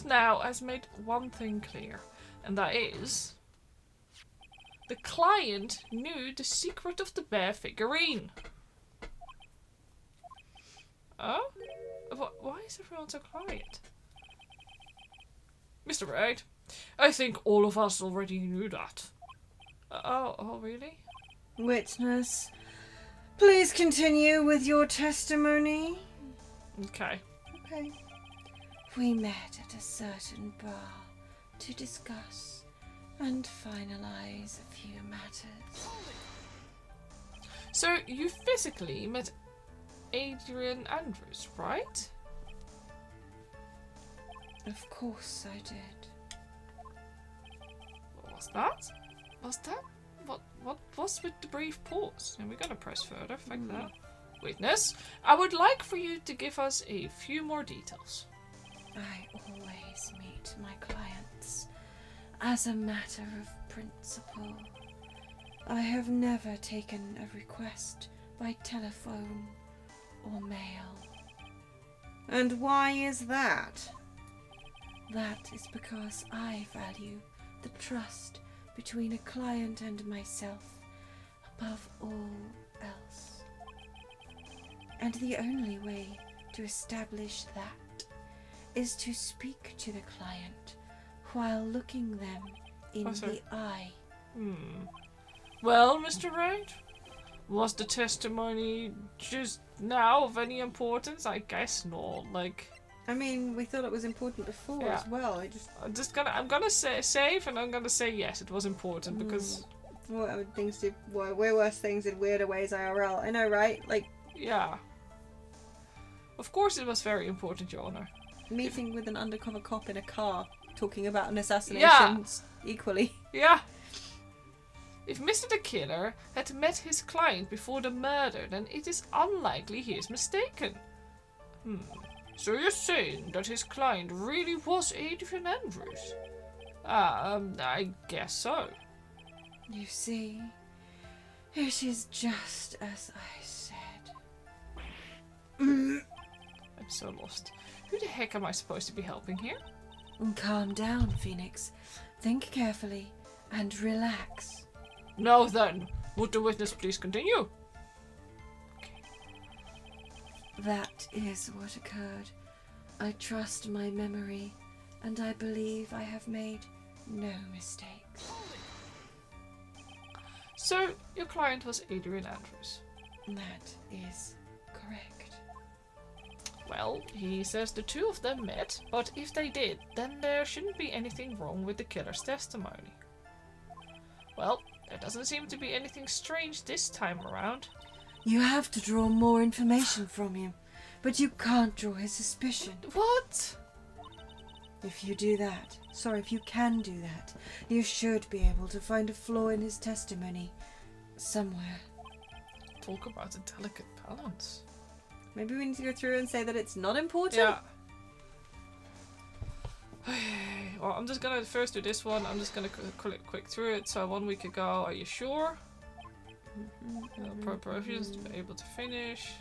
now has made one thing clear, and that is... the client knew the secret of the bear figurine. Oh? Why is everyone so quiet? Mr. Wright, I think all of us already knew that. Oh, really?
Witness, please continue with your testimony.
Okay.
Okay. We met at a certain bar to discuss and finalize a few matters.
So, you physically met Adrian Andrews, right?
Of course I did.
What was that? What was with the brief pause? And we're gonna press further, fuck that. Witness, I would like for you to give us a few more details.
I always meet my clients as a matter of principle. I have never taken a request by telephone or mail. And why is that? That is because I value the trust between a client and myself above all else. And the only way to establish that is to speak to the client while looking them in the eye.
Well, Mr. Wright, was the testimony just now of any importance? I guess not.
I mean, we thought it was important before as well.
I'm gonna say save, and I'm gonna say yes, it was important because.
What other things did? Way worse things in weirder ways IRL. I know, right?
Yeah. Of course, it was very important, Your Honor.
Meeting with an undercover cop in a car, talking about an assassination equally.
Yeah. If Mr. the Killer had met his client before the murder, then it is unlikely he is mistaken. So you're saying that his client really was Adrian Andrews? I guess so.
You see, it is just as I said.
I'm so lost. Who the heck am I supposed to be helping here?
Calm down, Phoenix. Think carefully and relax.
Now then, would the witness please continue?
That is what occurred. I trust my memory, and I believe I have made no mistakes.
So, your client was Adrian Andrews?
That is correct.
Well, he says the two of them met, but if they did, then there shouldn't be anything wrong with the killer's testimony. Well, there doesn't seem to be anything strange this time around.
You have to draw more information from him, but you can't draw his suspicion.
What?
If you can do that, you should be able to find a flaw in his testimony. somewhere.
Talk about a delicate balance.
Maybe we need to go through and say that it's not important?
Yeah. Well, I'm just gonna first do this one. I'm just gonna quick through it. So 1 week ago, are you sure? Preparations to be able to finish.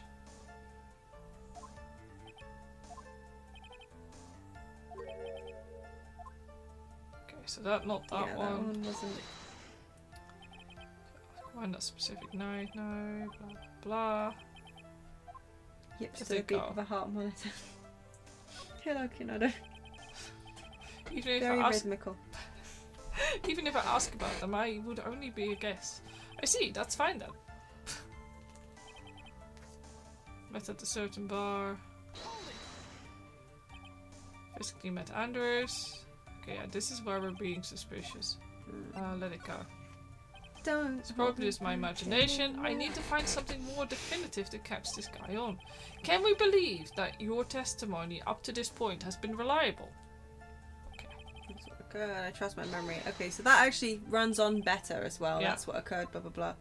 Okay, so not that
yeah,
one.
That one wasn't.
Find that specific night, no, blah blah.
Yep, just
There
a
you
beat
go.
of a heart monitor. Hello, Kinado.
Even if
Very
I ask,
rhythmical.
even if I ask about them, I would only be a guess. I see, that's fine then. Met at a certain bar. Physically met Anders. Okay, yeah, this is where we're being suspicious. Let it go.
Don't.
It's probably just my imagination. I need to find something more definitive to catch this guy on. Can we believe that your testimony up to this point has been reliable? Okay.
That's what occurred. I trust my memory. Okay, so that actually runs on better as well.
Yeah.
That's what occurred, blah blah blah.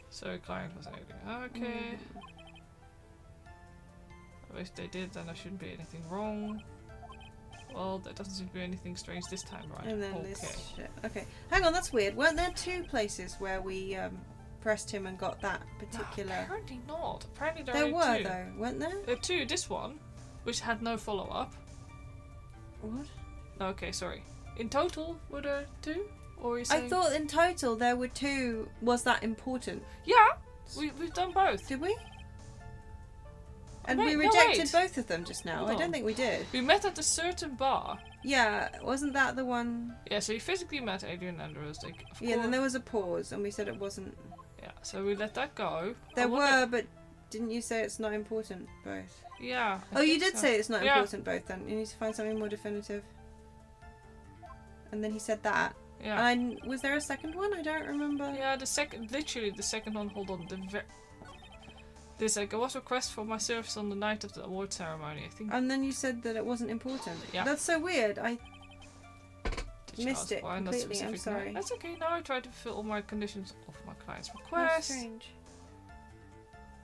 So client was alien. Okay. If they did, then there shouldn't be anything wrong. Well, there doesn't seem to be anything strange this time around.
And then this shit. Okay. Hang on, that's weird. Weren't there 2 places where we pressed him and got that particular...
No, apparently not. Apparently there
There
are
were
2.
though, weren't there?
There are 2. This one, which had no follow-up.
What?
Okay, sorry. In total, were there 2? Or are you saying...
I thought in total there were 2. Was that important?
Yeah! We've done both.
Did we? And
Wait,
we
no,
rejected
wait.
both of them just now.
Hold
I
on.
don't think we did.
We met at a certain bar.
Yeah, wasn't that the one?
Yeah, so you physically met Adrian Andrews. Like, of
Yeah,
course.
then there was a pause and we said it wasn't.
Yeah, so we let that go.
There
I wonder-
were, but didn't you say it's not important both?
Yeah. I
Oh, you
think
did
so.
say it's not
Yeah.
important both then. You need to find something more definitive. And then he said that.
Yeah.
And was there a second one? I don't remember.
Yeah, literally the second one, hold on. There's like, it was a request for my service on the night of the award ceremony, I think.
And then you said that it wasn't important.
Yeah.
That's so weird. I
Did you
missed
ask
it
why on that
completely, I'm
specific
sorry.
night? That's okay, now I try to fulfill all my conditions of my client's
How
request.
strange.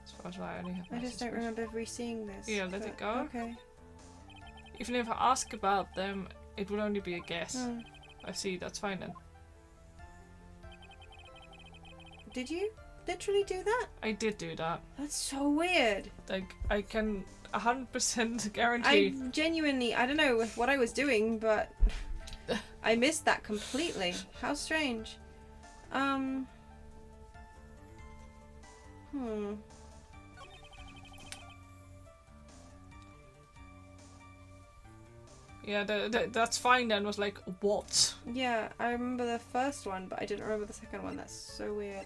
As far as I only have
I
my
just don't
suspicions.
remember re-seeing this.
Yeah, let
but
it go.
Okay.
Even if I ask about them, it would only be a guess.
Oh.
I see, that's fine then.
Did you literally do that?
I did do that.
That's so weird.
Like, I can 100%
I
guarantee.
genuinely, I don't know what I was doing, but I missed that completely. How strange.
Yeah, that's fine then, was like, what?
Yeah, I remember the first one, but I didn't remember the second one. That's so weird.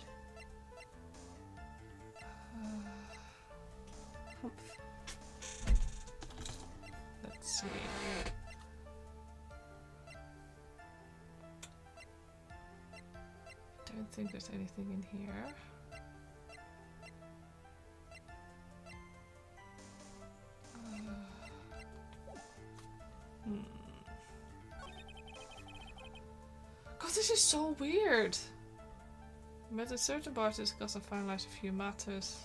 Let's see. I don't think there's anything in here. God, this is so weird. Met a certain bar to discuss and finalize a few matters.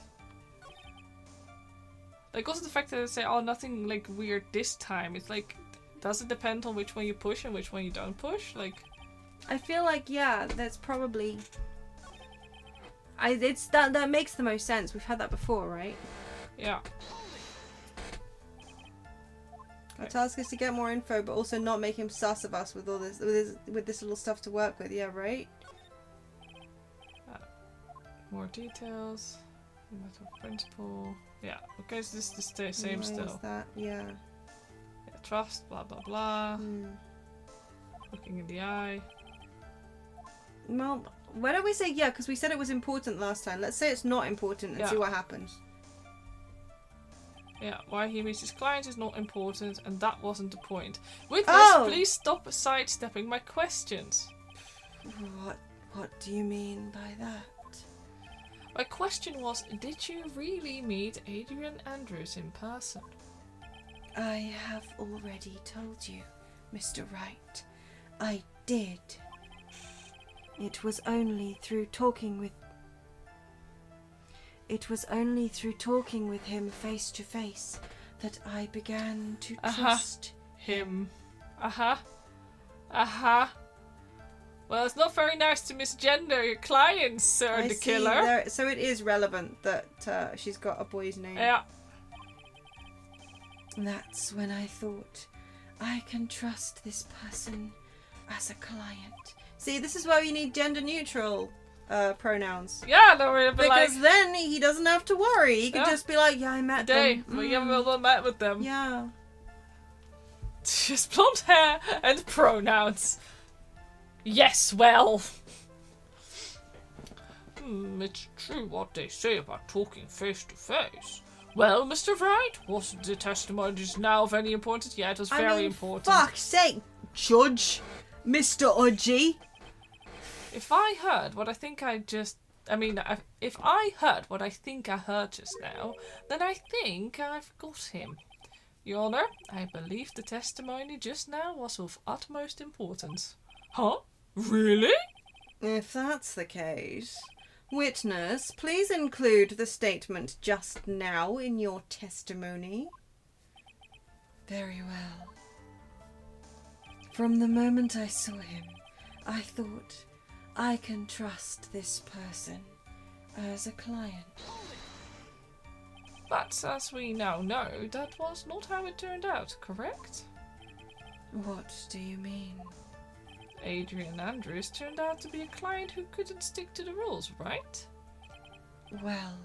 Like, also the fact that they say, oh, nothing like weird this time. It's like, does it depend on which one you push and which one you don't push? Like,
I feel like, yeah, that's probably... It's that makes the most sense. We've had that before, right?
yeah.
Our task is to get more info, but also not make him sus of us with all this, with this little stuff to work with. Yeah, right.
More details. Matter of principle. Yeah. Okay, so this is the same
Why
still.
is that? Yeah.
Yeah, trust. Blah blah blah.
Hmm.
Looking in the eye.
Well, why don't we say yeah? Because we said it was important last time. Let's say it's not important and
Yeah.
see what happens.
Yeah, why he meets his clients is not important, and that wasn't the point. Witness,
Oh!
please stop sidestepping my questions.
What do you mean by that?
My question was, did you really meet Adrian Andrews in person?
I have already told you, Mr. Wright. I did. It was only through talking with it was only through talking with him face to face that I began to trust
him. Well, it's not very nice to misgender your clients, sir, the killer.
So it is relevant that she's got a boy's name.
Yeah.
That's when I thought, I can trust this person as a client. See, this is why you need gender neutral pronouns.
Yeah, no,
because then he doesn't have to worry. He can just be like, yeah, I met them.
We haven't met with them.
Yeah.
Just blonde hair and pronouns. Yes, well. It's true what they say about talking face to face. Well, Mr. Wright, wasn't the testimony just now of any importance? Yeah, it was very important.
Fuck's sake, Judge, Mr. Udgy.
If I heard what I think I just... if I heard what I think I heard just now, then I think I've got him. Your Honour, I believe the testimony just now was of utmost importance. Huh? Really?
If that's the case, witness, please include the statement just now in your testimony. Very well. From the moment I saw him, I thought, I can trust this person as a client.
But as we now know, that was not how it turned out, correct?
What do you mean?
Adrian Andrews turned out to be a client who couldn't stick to the rules, right?
Well,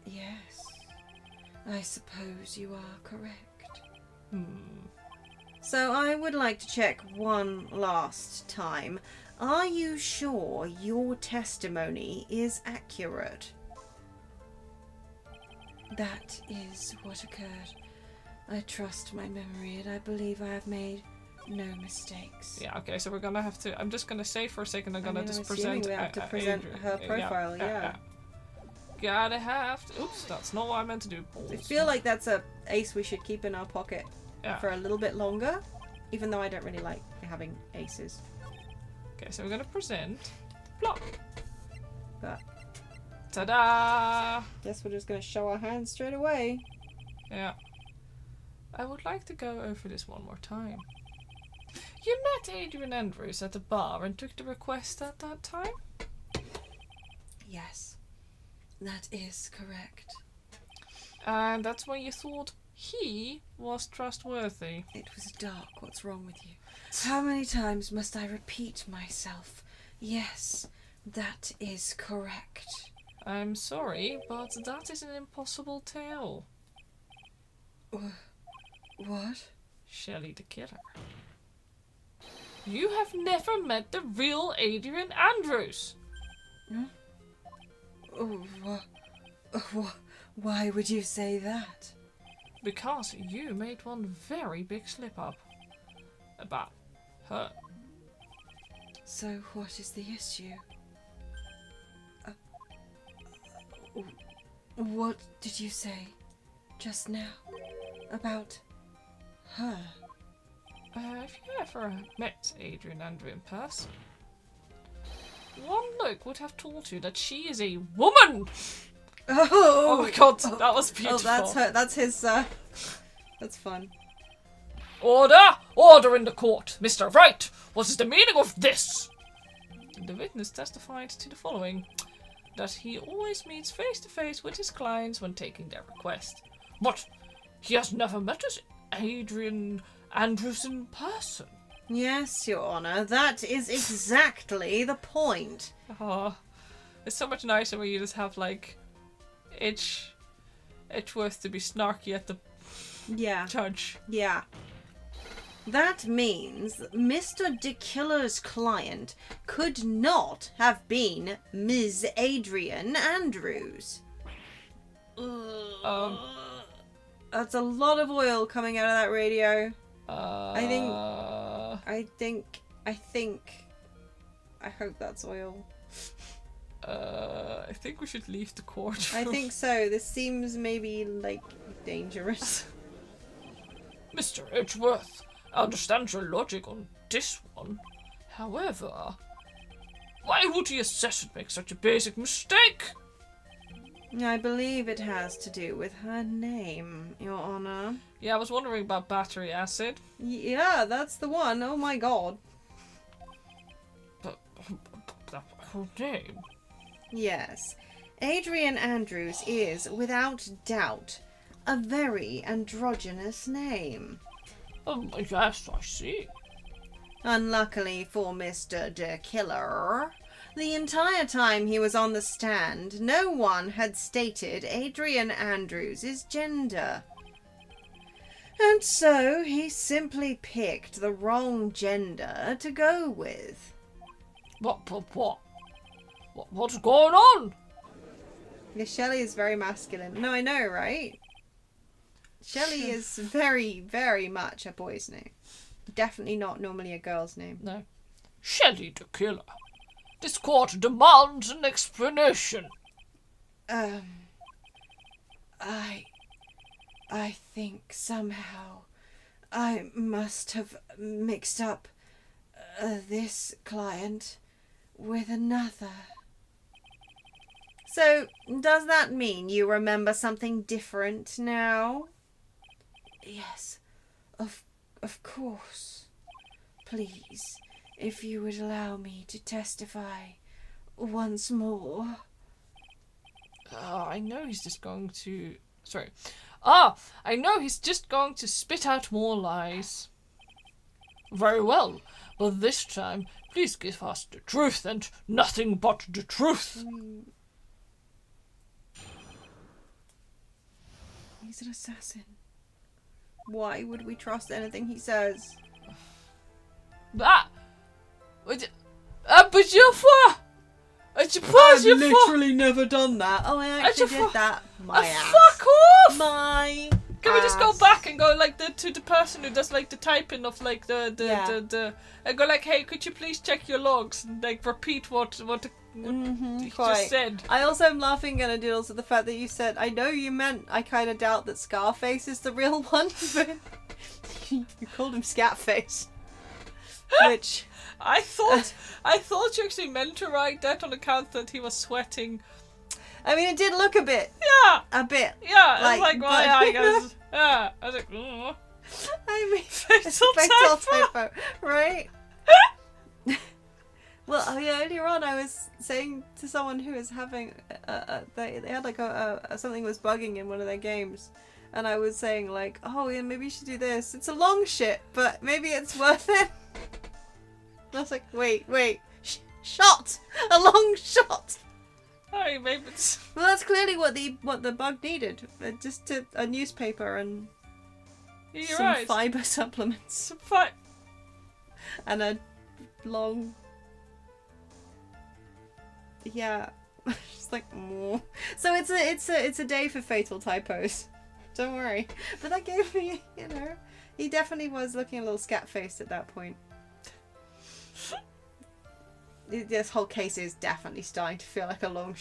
yes. I suppose you are correct. So I would like to check one last time. Are you sure your testimony is accurate? That is what occurred. I trust my memory and I believe I have made no mistakes.
Yeah, okay, so we're gonna have to... I'm just gonna say for a second, I'm gonna just present...
we have to present her profile, yeah.
Gotta have to... Oops, that's not what I meant to do.
I feel like that's a ace we should keep in our pocket for a little bit longer, even though I don't really like having aces.
Okay, so we're gonna present block.
But
ta-da!
Guess we're just gonna show our hands straight away.
Yeah. I would like to go over this one more time. You met Adrian Andrews at the bar and took the request at that time?
Yes, that is correct.
And that's when you thought he was trustworthy?
It was dark. What's wrong with you? How many times must I repeat myself? Yes, that is correct.
I'm sorry, but that is an impossible tale.
What?
Shelley the killer. You have never met the real Adrian Andrews.
Why would you say that?
Because you made one very big slip up. About her.
So what is the issue? What did you say just now about her?
Have you ever met Adrian Andrew in person? One look would have told you that she is a woman! Oh my god, that was beautiful.
Oh, that's her. That's his, that's fun.
Order! Order in the court! Mr. Wright, what is the meaning of this? The witness testified to the following. That he always meets face to face with his clients when taking their request. But he has never met us Adrian Andrews in person.
Yes, Your Honour, that is exactly the point.
Oh, it's so much nicer when you just have, like, Edgeworth to be snarky at the judge.
Yeah. That means that Mr. De Killer's client could not have been Ms. Adrian Andrews. That's a lot of oil coming out of that radio. I hope that's oil.
I think we should leave the court.
I think so. This seems maybe, like, dangerous.
Mr. Edgeworth, I understand your logic on this one. However, why would the assassin make such a basic mistake?
I believe it has to do with her name, Your Honor.
Yeah, I was wondering about battery acid.
Yeah, that's the one. Oh my god.
But her name?
Yes. Adrian Andrews is, without doubt, a very androgynous name.
Yes, I see.
Unluckily for Mr. De Killer, the entire time he was on the stand, no one had stated Adrian Andrews' gender. And so he simply picked the wrong gender to go with.
What's going on?
Yeah, Shelley is very masculine. No, I know, right? Shelley is very, very much a boy's name. Definitely not normally a girl's name.
No. Shelley the Killer. This court demands an explanation.
I think somehow I must have mixed up this client with another. So, does that mean you remember something different now? Yes, of course. Please, if you would allow me to testify once more.
I know he's just going to... Sorry. I know he's just going to spit out more lies. Very well, but this time, please give us the truth and nothing but the truth.
He's an assassin. Why would we trust anything he says?
But you're for...
I've literally never done that. Oh, I actually did that. My ass.
Fuck off!
My
Can we just go back and go like to the person who does like the typing of like the and go like, hey, could you please check your logs and like repeat what you just said.
I also am laughing at also the fact that you said, I know you meant I kind of doubt that Scarface is the real one, but you called him Scatface. Which
I thought you actually meant to write that on account that he was sweating.
I mean, it did look a bit.
Yeah.
A bit.
Yeah. Like, well, yeah, I guess. Yeah. I was like,
I mean,
fatal
typo, right? Well, earlier on I was saying to someone who was having, they had like something was bugging in one of their games, and I was saying like, oh yeah, maybe you should do this. It's a long shit, but maybe it's worth it. I was like, wait, shot! A long shot!
Oh, maybe it's...
Well, that's clearly what the bug needed. Just a newspaper and some fibre supplements. And a long... Yeah. Just like, oh. So it's a day for fatal typos. Don't worry. But that gave me, he definitely was looking a little scat-faced at that point. This whole case is definitely starting to feel like a long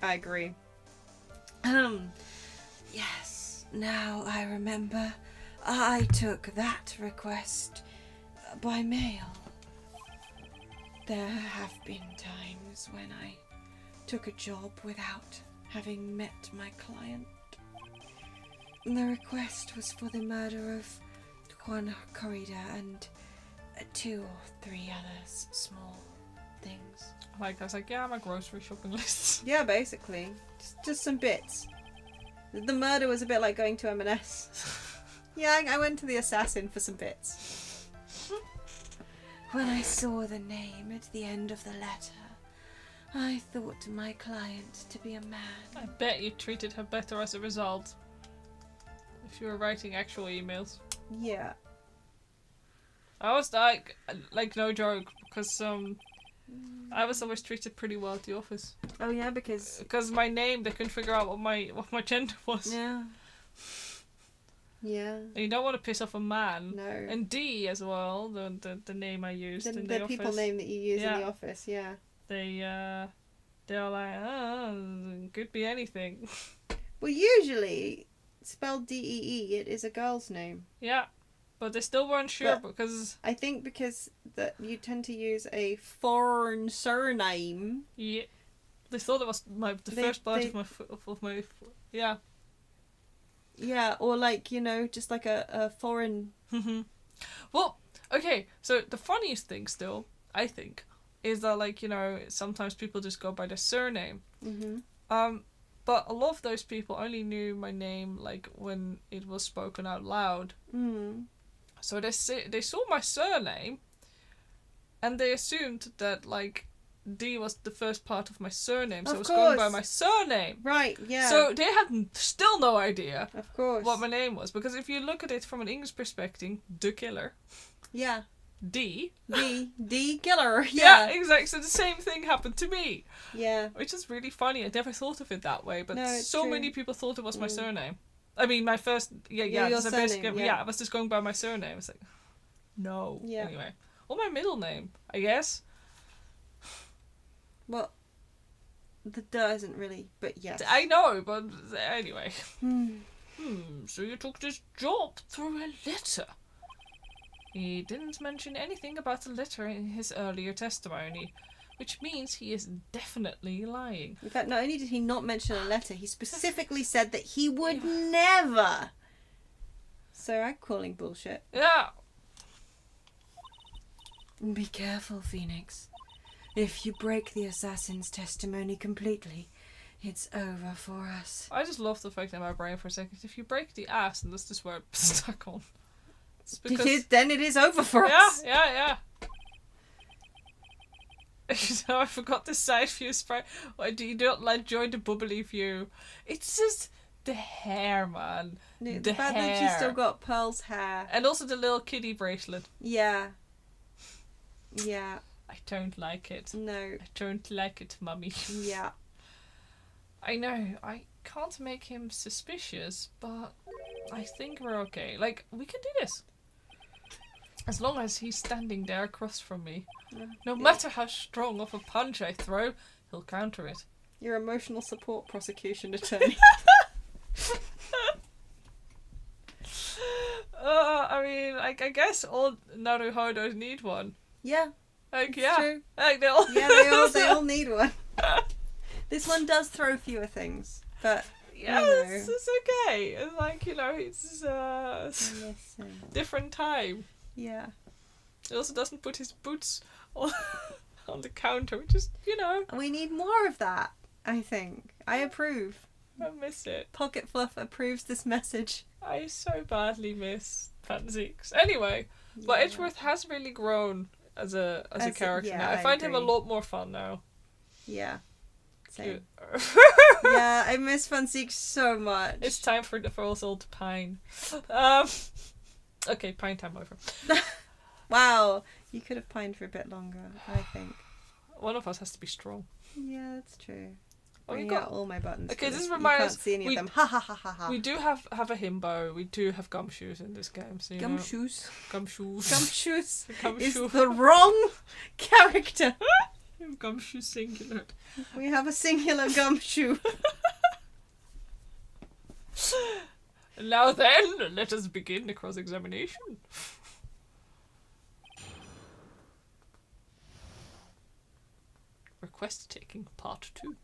I agree. Yes, now I remember. I took that request by mail. There have been times when I took a job without having met my client. The request was for the murder of Juan Corrida and 2 or 3 others, small things.
Like, I was like, yeah, my grocery shopping list.
Yeah, basically. Just some bits. The murder was a bit like going to M&S. Yeah, I went to the assassin for some bits. When I saw the name at the end of the letter, I thought my client to be a man.
I bet you treated her better as a result. If you were writing actual emails.
Yeah.
I was like no joke, because I was always treated pretty well at the office.
Oh yeah, because
my name, they couldn't figure out what my gender was.
Yeah. Yeah.
And you don't want to piss off a man.
No.
And D as well, the name I used in the office.
The people name that you use in the office, yeah.
They're like, oh, could be anything.
Well, usually spelled D-E-E, it is a girl's name.
Yeah. But they still weren't sure because...
I think because that you tend to use a foreign surname.
Yeah. They thought it was the first part of my yeah.
Yeah, or like, you know, just like a foreign.
Well, okay, so the funniest thing still, I think, is that, like, you know, sometimes people just go by their surname. But a lot of those people only knew my name, like, when it was spoken out loud. So they saw my surname, and they assumed that, like, D was the first part of my surname, so it was going by my surname.
Right, yeah.
So they had still no idea
of course.
what my name was, because if you look at it from an English perspective, the killer.
Yeah.
D
killer.
Yeah, exactly. So the same thing happened to me.
Yeah.
Which is really funny. I never thought of it that way, but
so
many people thought it was my surname. I mean, my first
your
so
surname,
I was just going by my surname. It's like, no.
Yeah.
Anyway, or my middle name, I guess.
Well, the duh isn't really, but yes.
I know, but anyway. So you took this job through a letter. He didn't mention anything about the letter in his earlier testimony, which means he is definitely lying.
In fact, not only did he not mention a letter, he specifically said that he would never. So I'm calling bullshit.
Yeah.
Be careful, Phoenix. If you break the assassin's testimony completely, it's over for us.
I just love the fact in my brain for a second. If you break the ass, and that's just where it's stuck on. It's because...
then it is over for us.
Yeah. So I forgot the side view sprite. Why do you not like join the bubbly view? It's just the hair, man.
The fact that she's still got Pearl's hair.
And also the little kitty bracelet.
Yeah.
I don't like it.
No.
I don't like it, mummy.
Yeah.
I know. I can't make him suspicious, but I think we're okay. Like, we can do this. As long as he's standing there across from me. No matter how strong of a punch I throw, he'll counter it.
Your emotional support prosecution attorney.
I mean, like, I guess all Naruhodos need one.
Yeah.
Like,
true.
Like, they all...
they all need one. This one does throw fewer things, but...
Yes, it's okay. It's like, you know, it's different time.
Yeah.
He also doesn't put his boots on the counter, which is, you know.
We need more of that, I think. I approve.
I miss it.
Pocket Fluff approves this message.
I so badly miss Fanzeeks. Anyway, but Edgeworth has really grown as a character now. I find him a lot more fun now.
Yeah. Same. Yeah, I miss Fanzeek so much.
It's time for us all to pine. Okay, pine time over.
Wow, you could have pined for a bit longer, I think.
One of us has to be strong.
Yeah, that's true.
Oh,
I got all my buttons.
Okay, this reminds us.
You can't see any of them. Ha ha ha ha ha.
We do have a himbo. We do have gumshoes in this game. So
Gumshoes.
Gumshoes.
Gumshoes
Gumshoe.
is the wrong character.
Gumshoe singular.
We have a singular gumshoe.
Now then, let us begin the cross-examination. Request taking part 2.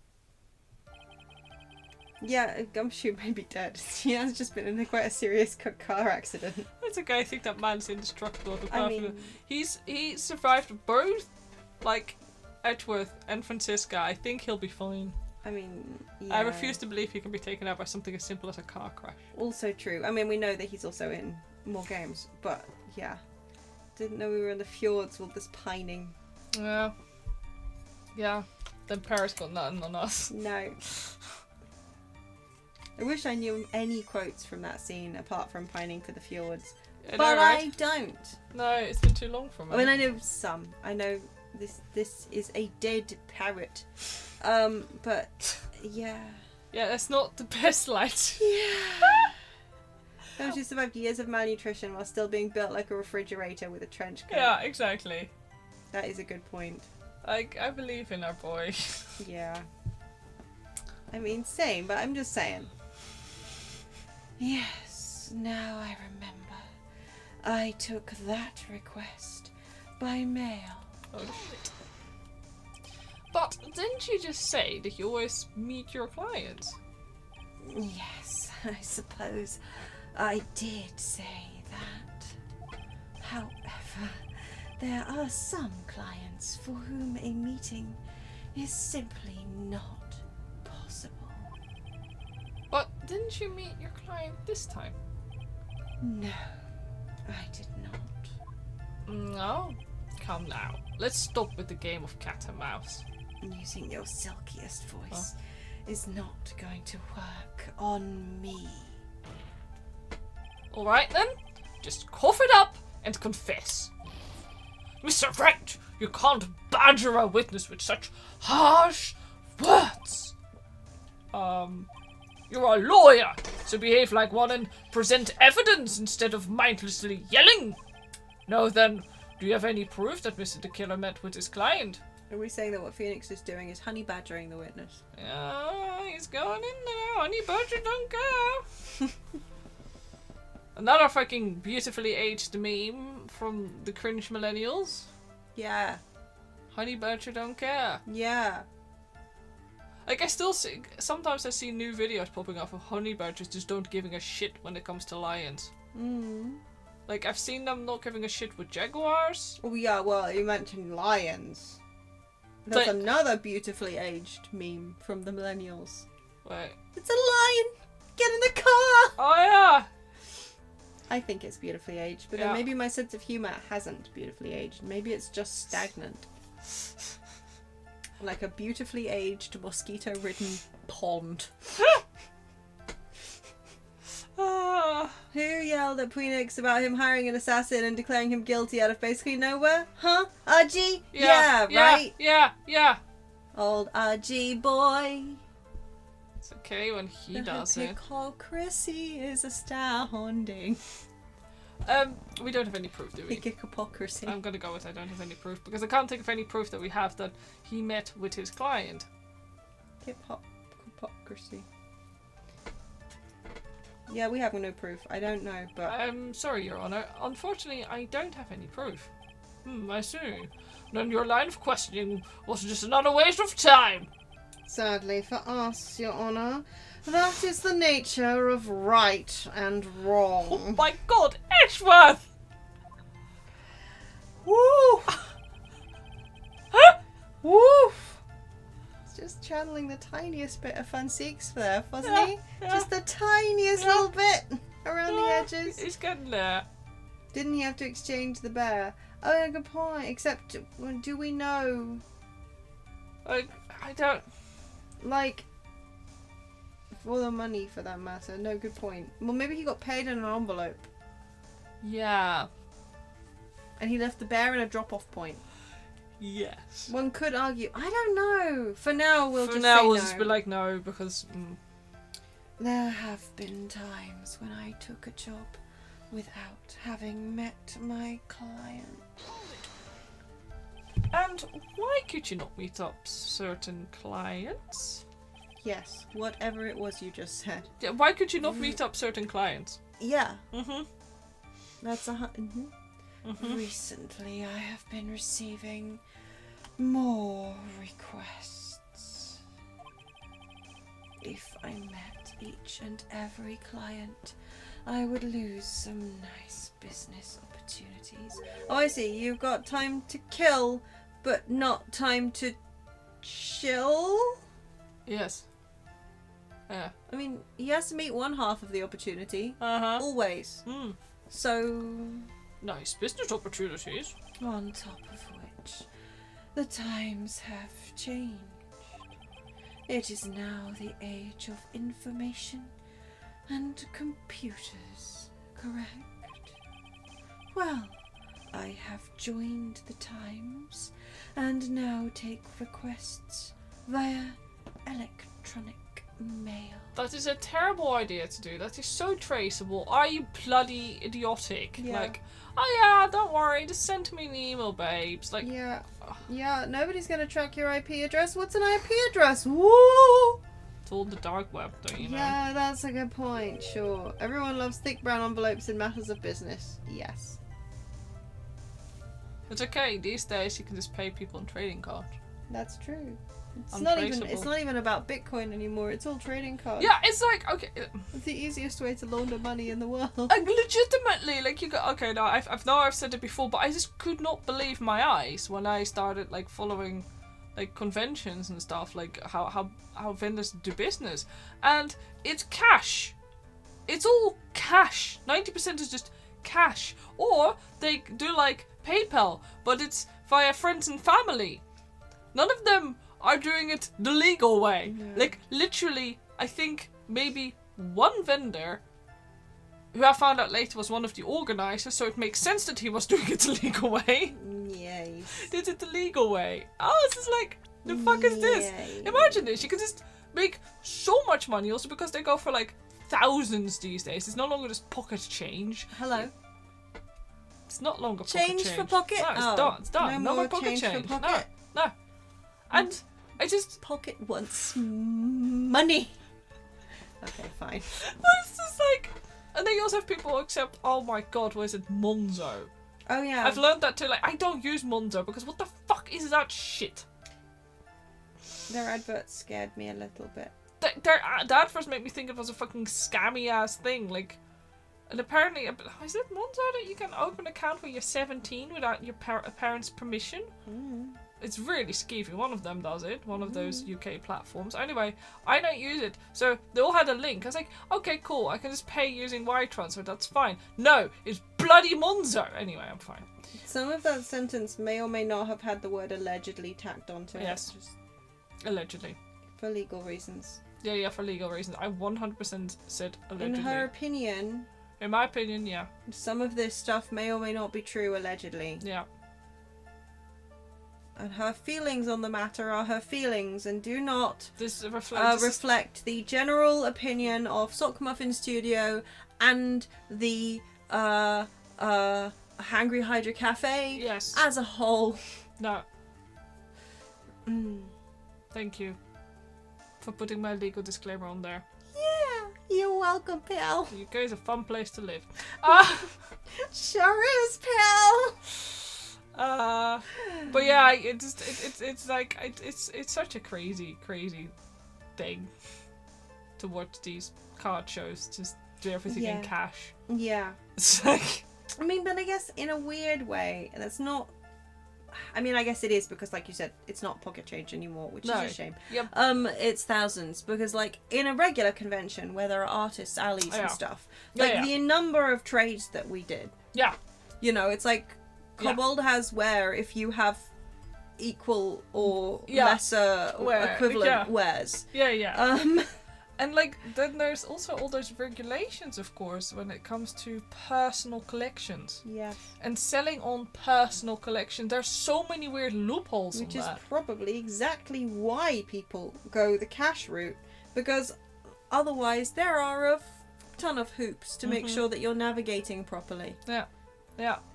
Yeah, Gumshoe may be dead. He has just been in quite a serious car accident.
It's okay, I think that man's indestructible.
I mean...
He survived both, like, Edgeworth and Francisca. I think he'll be fine.
I mean, yeah.
I refuse to believe he can be taken out by something as simple as a car crash.
Also true. I mean, we know that he's also in more games, but yeah. Didn't know we were in the fjords with this pining.
Yeah. Yeah. Then Paris got nothing on us.
No. I wish I knew any quotes from that scene apart from pining for the fjords. I don't.
No, it's been too long for me.
I mean, I know some. I know this is a dead parrot. But yeah.
Yeah, that's not the best light.
Yeah. She survived years of malnutrition while still being built like a refrigerator with a trench coat.
Yeah, exactly.
That is a good point.
I believe in our boy.
Yeah. I mean, same, but I'm just saying. Yes, now I remember. I took that request by mail.
Oh shit. But didn't you just say that you always meet your clients?
Yes, I suppose I did say that. However, there are some clients for whom a meeting is simply not possible.
But didn't you meet your client this time?
No, I did not.
No? Come now. Let's stop with the game of cat and mouse.
Using your silkiest voice is not going to work on me.
Alright then, just cough it up and confess. Mr. Wright, you can't badger a witness with such harsh words. You're a lawyer, so behave like one and present evidence instead of mindlessly yelling. No then, do you have any proof that Mr. the Killer met with his client?
Are we saying that what Phoenix is doing is honey badgering the witness?
Yeah, he's going in there. Honey badger don't care. Another fucking beautifully aged meme from the cringe millennials.
Yeah.
Honey badger don't care.
Yeah.
Like, I still see, sometimes I see new videos popping up of honey badgers just don't giving a shit when it comes to lions. Like, I've seen them not giving a shit with jaguars.
Oh yeah, well, you mentioned lions. There's
But-
another beautifully aged meme from the millennials.
Wait.
It's a lion! Get in the car!
Oh yeah!
I think it's beautifully aged, but
Yeah.
then maybe my sense of humour hasn't beautifully aged. Maybe it's just stagnant. Like a beautifully aged, mosquito-ridden pond. Who yelled at Phoenix about him hiring an assassin and declaring him guilty out of basically nowhere? Huh? RG? Yeah, right?
Yeah.
Old RG boy.
It's okay when he
The
does it.
hypocrisy is astounding.
We don't have any proof, do we?
Hypocrisy.
I'm gonna go with I don't have any proof because I can't think of any proof that we have that he met with his client.
Hypocrisy. Yeah, we have no proof. I don't know, but...
I'm sorry, Your Honor. Unfortunately, I don't have any proof. I see. Then your line of questioning was just another waste of time.
Sadly for us, Your Honour, that is the nature of right and wrong.
Oh my god, Edgeworth!
Woo! Woof! Just channeling the tiniest bit of fun seeks there, wasn't he?
Yeah.
Just the tiniest little bit around the edges.
He's getting there.
Didn't he have to exchange the bear? Oh, yeah, good point. Except, do we know,
I don't...
like, for the money for that matter? No, good point. Well, maybe he got paid in an envelope.
Yeah.
And he left the bear in a drop-off point.
Yes.
One could argue. I don't know. For now, we'll just
now
say
we'll
no.
just be like no because...
There have been times when I took a job without having met my client.
And why could you not meet up certain clients?
Yes, whatever it was you just said.
Yeah, why could you not meet up certain clients?
Yeah,
Mm-hmm.
that's a...
Mm-hmm.
Recently, I have been receiving more requests. If I met each and every client, I would lose some nice business opportunities. Oh, I see. You've got time to kill, but not time to chill?
Yes. Yeah.
I mean, he has to meet one half of the opportunity.
Uh-huh.
Always.
Mm.
So...
Nice business opportunities.
on top of which, the times have changed. It is now the age of information and computers, correct? Well, I have joined the times and now take requests via electronic mail.
That is a terrible idea to do. That is so traceable. Are you bloody idiotic?
Yeah.
Like, oh yeah, don't worry, just send me an email, babes. Like,
Yeah, nobody's gonna track your IP address. What's an IP address? Woo!
it's all the dark web, don't you know?
Yeah, that's a good point, sure. Everyone loves thick brown envelopes in matters of business. Yes.
It's okay. These days you can just pay people on trading cards.
That's true. It's not even about Bitcoin anymore. It's all trading cards.
Yeah, it's like, okay.
It's the easiest way to launder money in the world.
Like, legitimately, like, you go, okay, no, I've said it before, but I just could not believe my eyes when I started, like, following, like, conventions and stuff, like, how vendors do business. And it's cash. It's all cash. 90% is just cash. Or they do, like, PayPal, but it's via friends and family. None of them are doing it the legal way. Yeah. Like, literally, I think maybe one vendor, who I found out later was one of the organizers, so it makes sense that he was doing it the legal way.
Yes.
Did it the legal way. Oh, it's just like, the fuck is this? Imagine this. You can just make so much money, also because they go for, like, thousands these days. It's no longer just pocket change.
Hello?
It's not longer
change
pocket change.
For pocket?
No, it's done. It's done.
No more
pocket change.
For pocket?
No. And I just...
Pocket wants money. Okay, fine.
But it's just like... And then you also have people who accept, oh my god, what is it, Monzo?
Oh yeah.
I've learned that too. Like, I don't use Monzo because what the fuck is that shit?
Their adverts scared me a little bit.
The adverts made me think it was a fucking scammy ass thing. Like, and apparently, is it Monzo that you can open an account when you're 17 without your parents' permission?
Mm.
It's really skeevy. One of them does it. One of those UK platforms. Anyway, I don't use it. So they all had a link. I was like, okay, cool. I can just pay using wire transfer. That's fine. No, it's bloody Monzo. Anyway, I'm fine.
Some of that sentence may or may not have had the word allegedly tacked onto it.
Yes. Allegedly.
For legal reasons.
Yeah, for legal reasons. I 100% said allegedly.
In her opinion.
In my opinion, yeah.
Some of this stuff may or may not be true, allegedly.
Yeah.
And her feelings on the matter are her feelings and do not reflect the general opinion of Sock Muffin Studio and the Hangry Hydra Cafe as a whole.
No. Thank you for putting my legal disclaimer on there.
Yeah, you're welcome, pal.
UK is a fun place to live.
Sure is, pal.
But yeah, it's like it's such a crazy thing to watch these card shows just do everything in cash.
Yeah.
It's like,
I mean, but I guess in a weird way, and it's not. I mean, I guess it is because, like you said, it's not pocket change anymore, which is a shame.
Yep.
It's thousands because, like, in a regular convention where there are artists' alleys and stuff, like the number of trades that we did.
Yeah.
You know, it's like. Kobold has where if you have equal or lesser equivalent wares.
Yeah. And like then there's also all those regulations, of course, when it comes to personal collections.
Yeah.
And selling on personal collections. There's so many weird loopholes.
Which is probably exactly why people go the cash route, because otherwise there are a ton of hoops to make sure that you're navigating properly.
Yeah.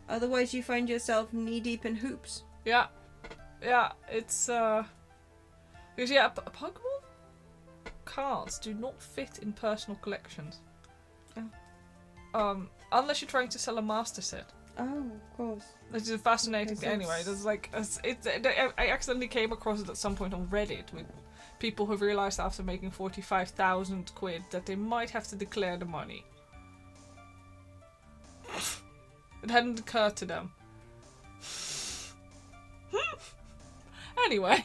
Otherwise, you find yourself knee-deep in hoops.
Yeah, it's, because, Pokemon cards do not fit in personal collections.
Oh.
Unless you're trying to sell a master set.
Oh, of course.
Which is a fascinating thing. Anyway, there's like, I accidentally came across it at some point on Reddit with people who realised after making 45,000 quid that they might have to declare the money. It hadn't occurred to them. Anyway.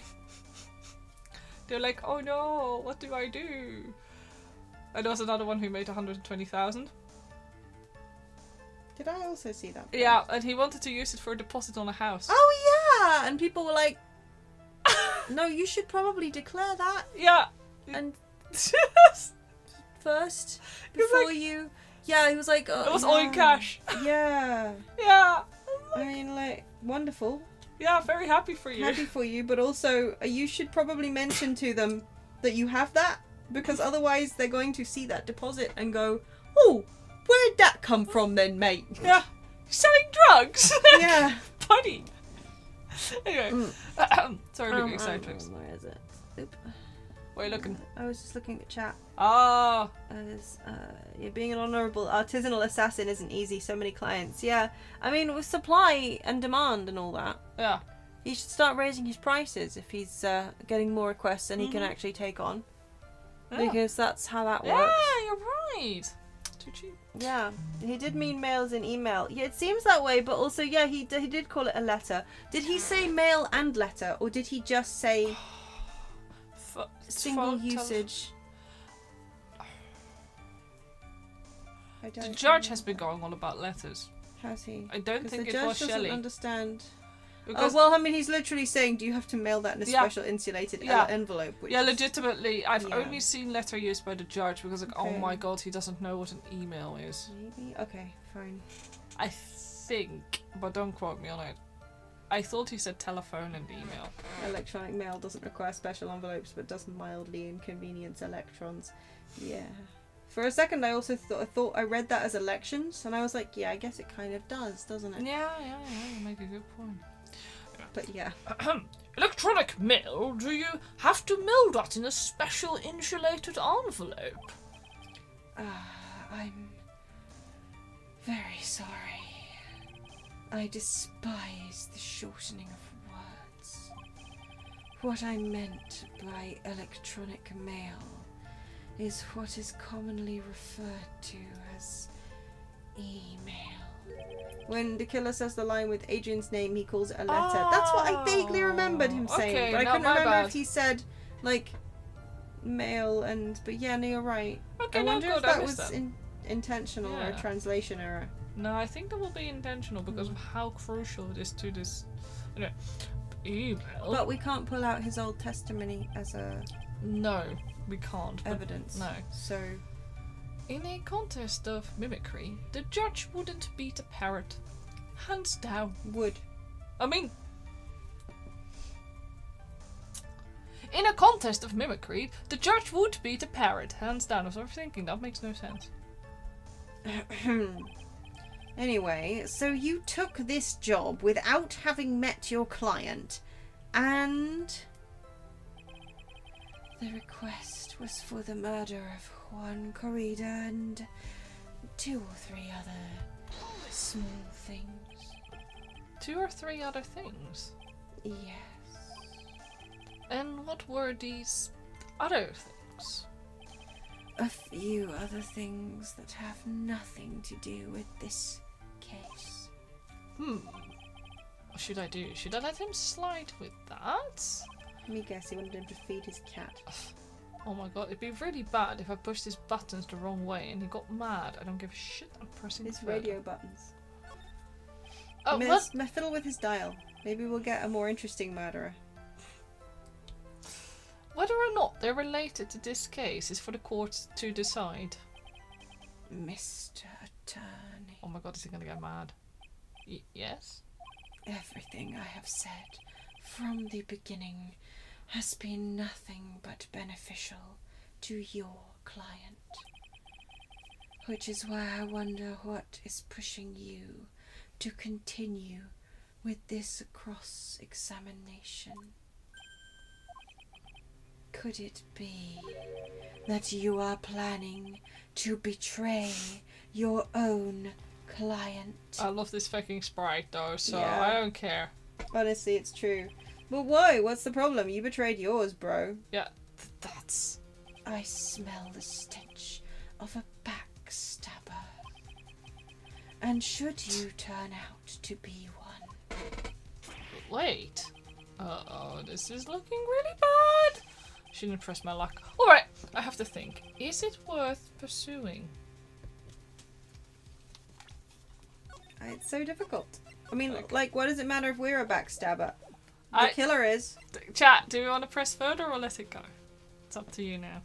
They're like, oh no, what do I do? And there was another one who made 120,000.
Did I also see that?
Yeah, and he wanted to use it for a deposit on a house.
Oh yeah! And people were like, no, you should probably declare that.
Yeah.
And first, before you... Yeah, he was like... Oh,
it was all in cash.
Yeah.
Yeah.
I mean, like, wonderful.
Yeah, very happy for you.
Happy for you, but also you should probably mention to them that you have that, because otherwise they're going to see that deposit and go, oh, where'd that come from then, mate?
Yeah. You're selling drugs?
Yeah.
Buddy. Anyway. Sorry, we're getting sidetracked.
Where is it? Oop.
Where are you looking?
I was just looking at chat.
Ah.
Being an honourable artisanal assassin isn't easy. So many clients. Yeah. I mean, with supply and demand and all that.
Yeah.
He should start raising his prices if he's getting more requests than he can actually take on. Yeah. Because that's how that works.
Yeah, you're right. Too cheap.
Yeah, he did mean mails in email. Yeah, it seems that way, but also, yeah, he did call it a letter. Did he say mail and letter, or did he just say single usage?
The judge has been going on about letters.
Has he?
I don't think
it was Shelley. The judge doesn't understand.
Because
well, I mean, he's literally saying, do you have to mail that in a special insulated envelope? Which
legitimately, I've only seen letter used by the judge because, like, oh my god, he doesn't know what an email is.
Maybe? Okay, fine.
I think, but don't quote me on it. I thought he said telephone and email.
Electronic mail doesn't require special envelopes, but does mildly inconvenience electrons. Yeah. For a second, I also thought I read that as elections, and I was like, yeah, I guess it kind of does, doesn't it?
Yeah, you make a good point.
But yeah.
Electronic mail? Do you have to mail that in a special insulated envelope?
I'm very sorry. I despise the shortening of words. What I meant by electronic mail is what is commonly referred to as email. When the killer says the line with Adrian's name, he calls it a letter. That's what I vaguely remembered him saying,
okay,
but I couldn't remember if he said, like, mail and... But yeah, no, you're right.
Okay,
I wonder if that was intentional or a
Yeah.
translation error.
No, I think that will be intentional because of how crucial it is to this email.
But we can't pull out his old testimony as a
No, we can't.
evidence.
No.
So
In a contest of mimicry, the judge wouldn't beat a parrot. Hands down.
would.
I mean... In a contest of mimicry, the judge would beat a parrot. Hands down. I was thinking, that makes no sense.
Anyway, so you took this job without having met your client, and the request was for the murder of Juan Corrida and 2 or 3 other small things.
2 or 3 other things?
Yes.
And what were these other things?
A few other things that have nothing to do with this case.
What should I do? Should I let him slide with that?
Let me guess, he wanted him to feed his cat.
Oh my god, it'd be really bad if I pushed his buttons the wrong way and he got mad. I don't give a shit, I'm pressing
His
further.
radio buttons.
Oh,
let's fiddle with his dial. Maybe we'll get a more interesting murderer.
Whether or not they're related to this case is for the court to decide.
Mr. Attorney.
Oh my god, is he gonna get mad? Yes?
Everything I have said from the beginning has been nothing but beneficial to your client. Which is why I wonder what is pushing you to continue with this cross-examination. Could it be that you are planning to betray your own client?
I love this fucking sprite though, so
Yeah.
I don't care.
Honestly, it's true. But why? What's the problem? You betrayed yours, bro.
Yeah, that's...
I smell the stench of a backstabber. And should you turn out to be one...
Wait. Uh-oh, this is looking really bad. Shouldn't press my luck. Alright, I have to think. Is it worth pursuing?
It's so difficult. I mean, like, what does it matter if we're a backstabber? The killer is.
Chat, do we want to press further or let it go? It's up to you now.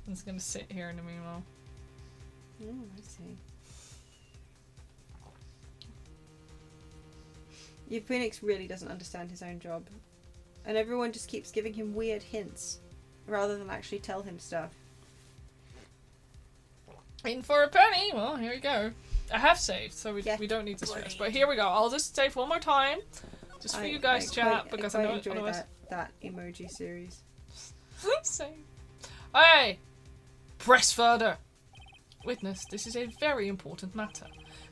I'm just going to sit here in the meanwhile.
Oh, I see. Your Phoenix really doesn't understand his own job. And everyone just keeps giving him weird hints rather than actually tell him stuff.
In for a penny. Well, here we go. I have saved, so we don't need to stress. But here we go. I'll just save one more time. Just for you guys, chat, because I know
enjoy
otherwise...
that emoji series.
Same. Hey! Press further! Witness, this is a very important matter.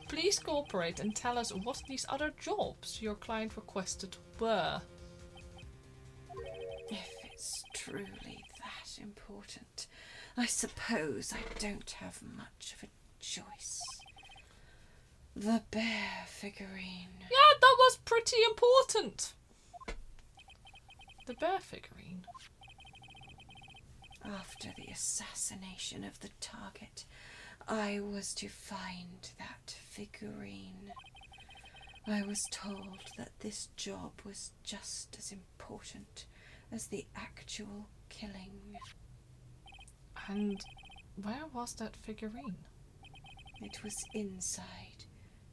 please cooperate and tell us what these other jobs your client requested were.
If it's truly that important, I suppose I don't have much of a choice. The bear figurine.
Yeah, that was pretty important. The bear figurine.
After the assassination of the target, I was to find that figurine. I was told that this job was just as important as the actual killing.
And where was that figurine?
It was inside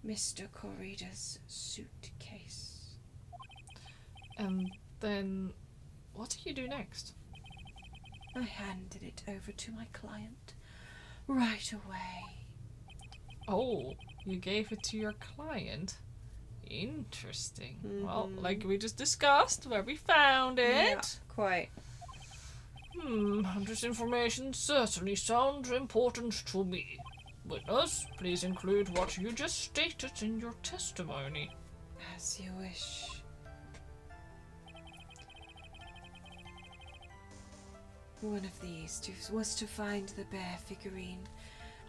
Mr. Corrida's suitcase.
And then, what did you do next?
I handed it over to my client right away.
Oh, you gave it to your client? Interesting. Well, like we just discussed, where we found it.
Yeah, quite.
This information certainly sounds important to me. Witness, please include what you just stated in your testimony.
As you wish. One of these was to find the bear figurine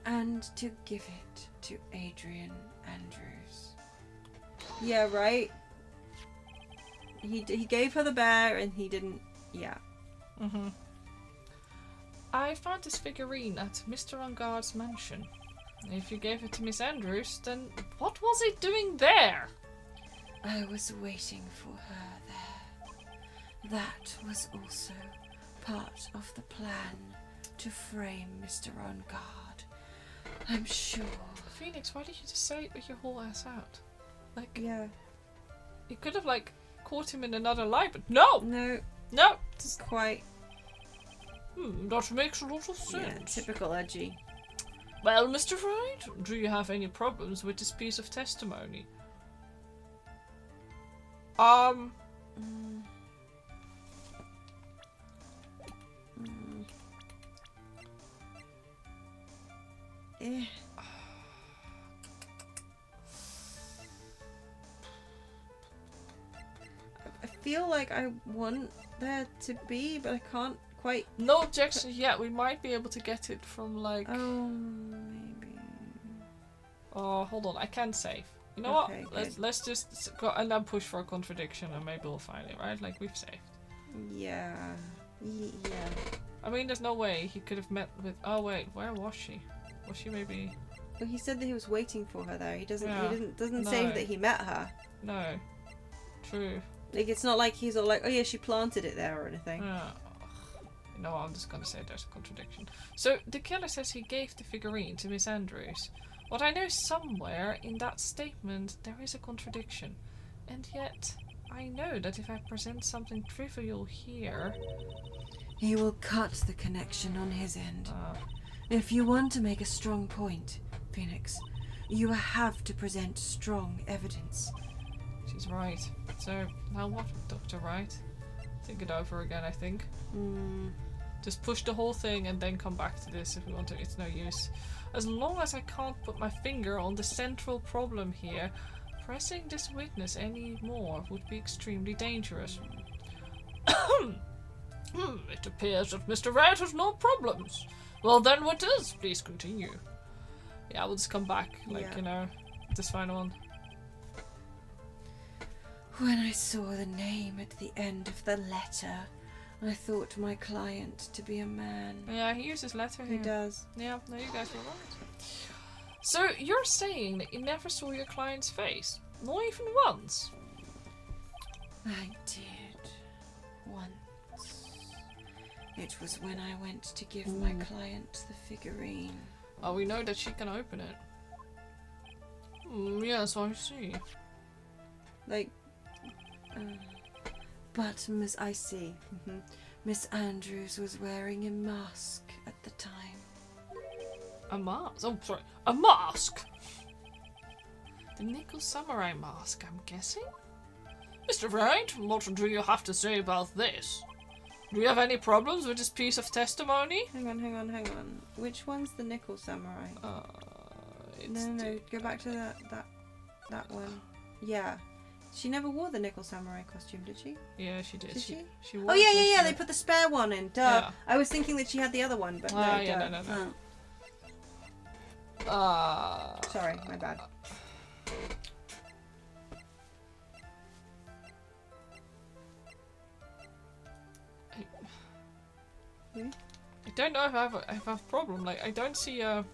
and to give it to Adrian Andrews. Yeah, right? He gave her the bear and he didn't... Yeah.
I found this figurine at Mr. Ungard's mansion. If you gave it to Miss Andrews, then what was it doing there?
I was waiting for her there. That was also part of the plan to frame Mr. Ungard. I'm sure.
Phoenix, why did you just say it with your whole ass out? Like,
yeah.
You could have, like, caught him in another light, but no!
No.
Just
Quite.
That makes a lot of sense.
Yeah, typical edgy.
Well, Mr. Wright, do you have any problems with this piece of testimony?
I feel like I want there to be, but I can't quite.
No objection yet. We might be able to get it from like.
Oh, maybe.
Oh, hold on. I can save. You know
Okay,
what? Let's just go and then push for a contradiction, and maybe we'll find it. Right? Like we've saved.
Yeah. Yeah.
I mean, there's no way he could have met with. Oh wait, where was she? Was she maybe?
Well, he said that he was waiting for her there. He doesn't.
Yeah.
He doesn't say
No.
that he met her.
No. True.
Like it's not like he's all like, oh yeah, she planted it there or anything.
No, I'm just gonna say there's a contradiction. So the killer says he gave the figurine to Miss Andrews. But I know somewhere in that statement there is a contradiction, and yet I know that if I present something trivial here,
He will cut the connection on his end. If you want to make a strong point, Phoenix, you have to present strong evidence.
she's right. So now what, Dr. Wright? Think it over again, I think. Just push the whole thing and then come back to this if we want to. It's no use. As long as I can't put my finger on the central problem here, pressing this witness any more would be extremely dangerous. It appears that Mr. Wright has no problems. Well then, what is? Please continue. Yeah, we'll just come back, like,
Yeah.
you know, this final one.
When I saw the name at the end of the letter, I thought my client to be a man.
Yeah, he uses letter here.
He does.
Yeah, no, you guys were right. So, you're saying that you never saw your client's face? Not even once?
I did. Once. It was when I went to give my client the figurine.
Oh, we know that she can open it. Yes, I see.
Like, but I see. Miss Andrews was wearing a mask at the time.
A mask? Oh, sorry. A mask? The nickel samurai mask, I'm guessing? Mr. Wright, what do you have to say about this? Do you have any problems with this piece of testimony?
Hang on. Which one's the nickel samurai? No. Go back to that one. Yeah. She never wore the nickel samurai costume, did she?
Yeah, she did.
Did she?
She
Oh yeah. They put the spare one in. Duh.
Yeah.
I was thinking that she had the other one, but no.
No.
Sorry, my bad.
I don't know if I have a problem. Like, I don't see a.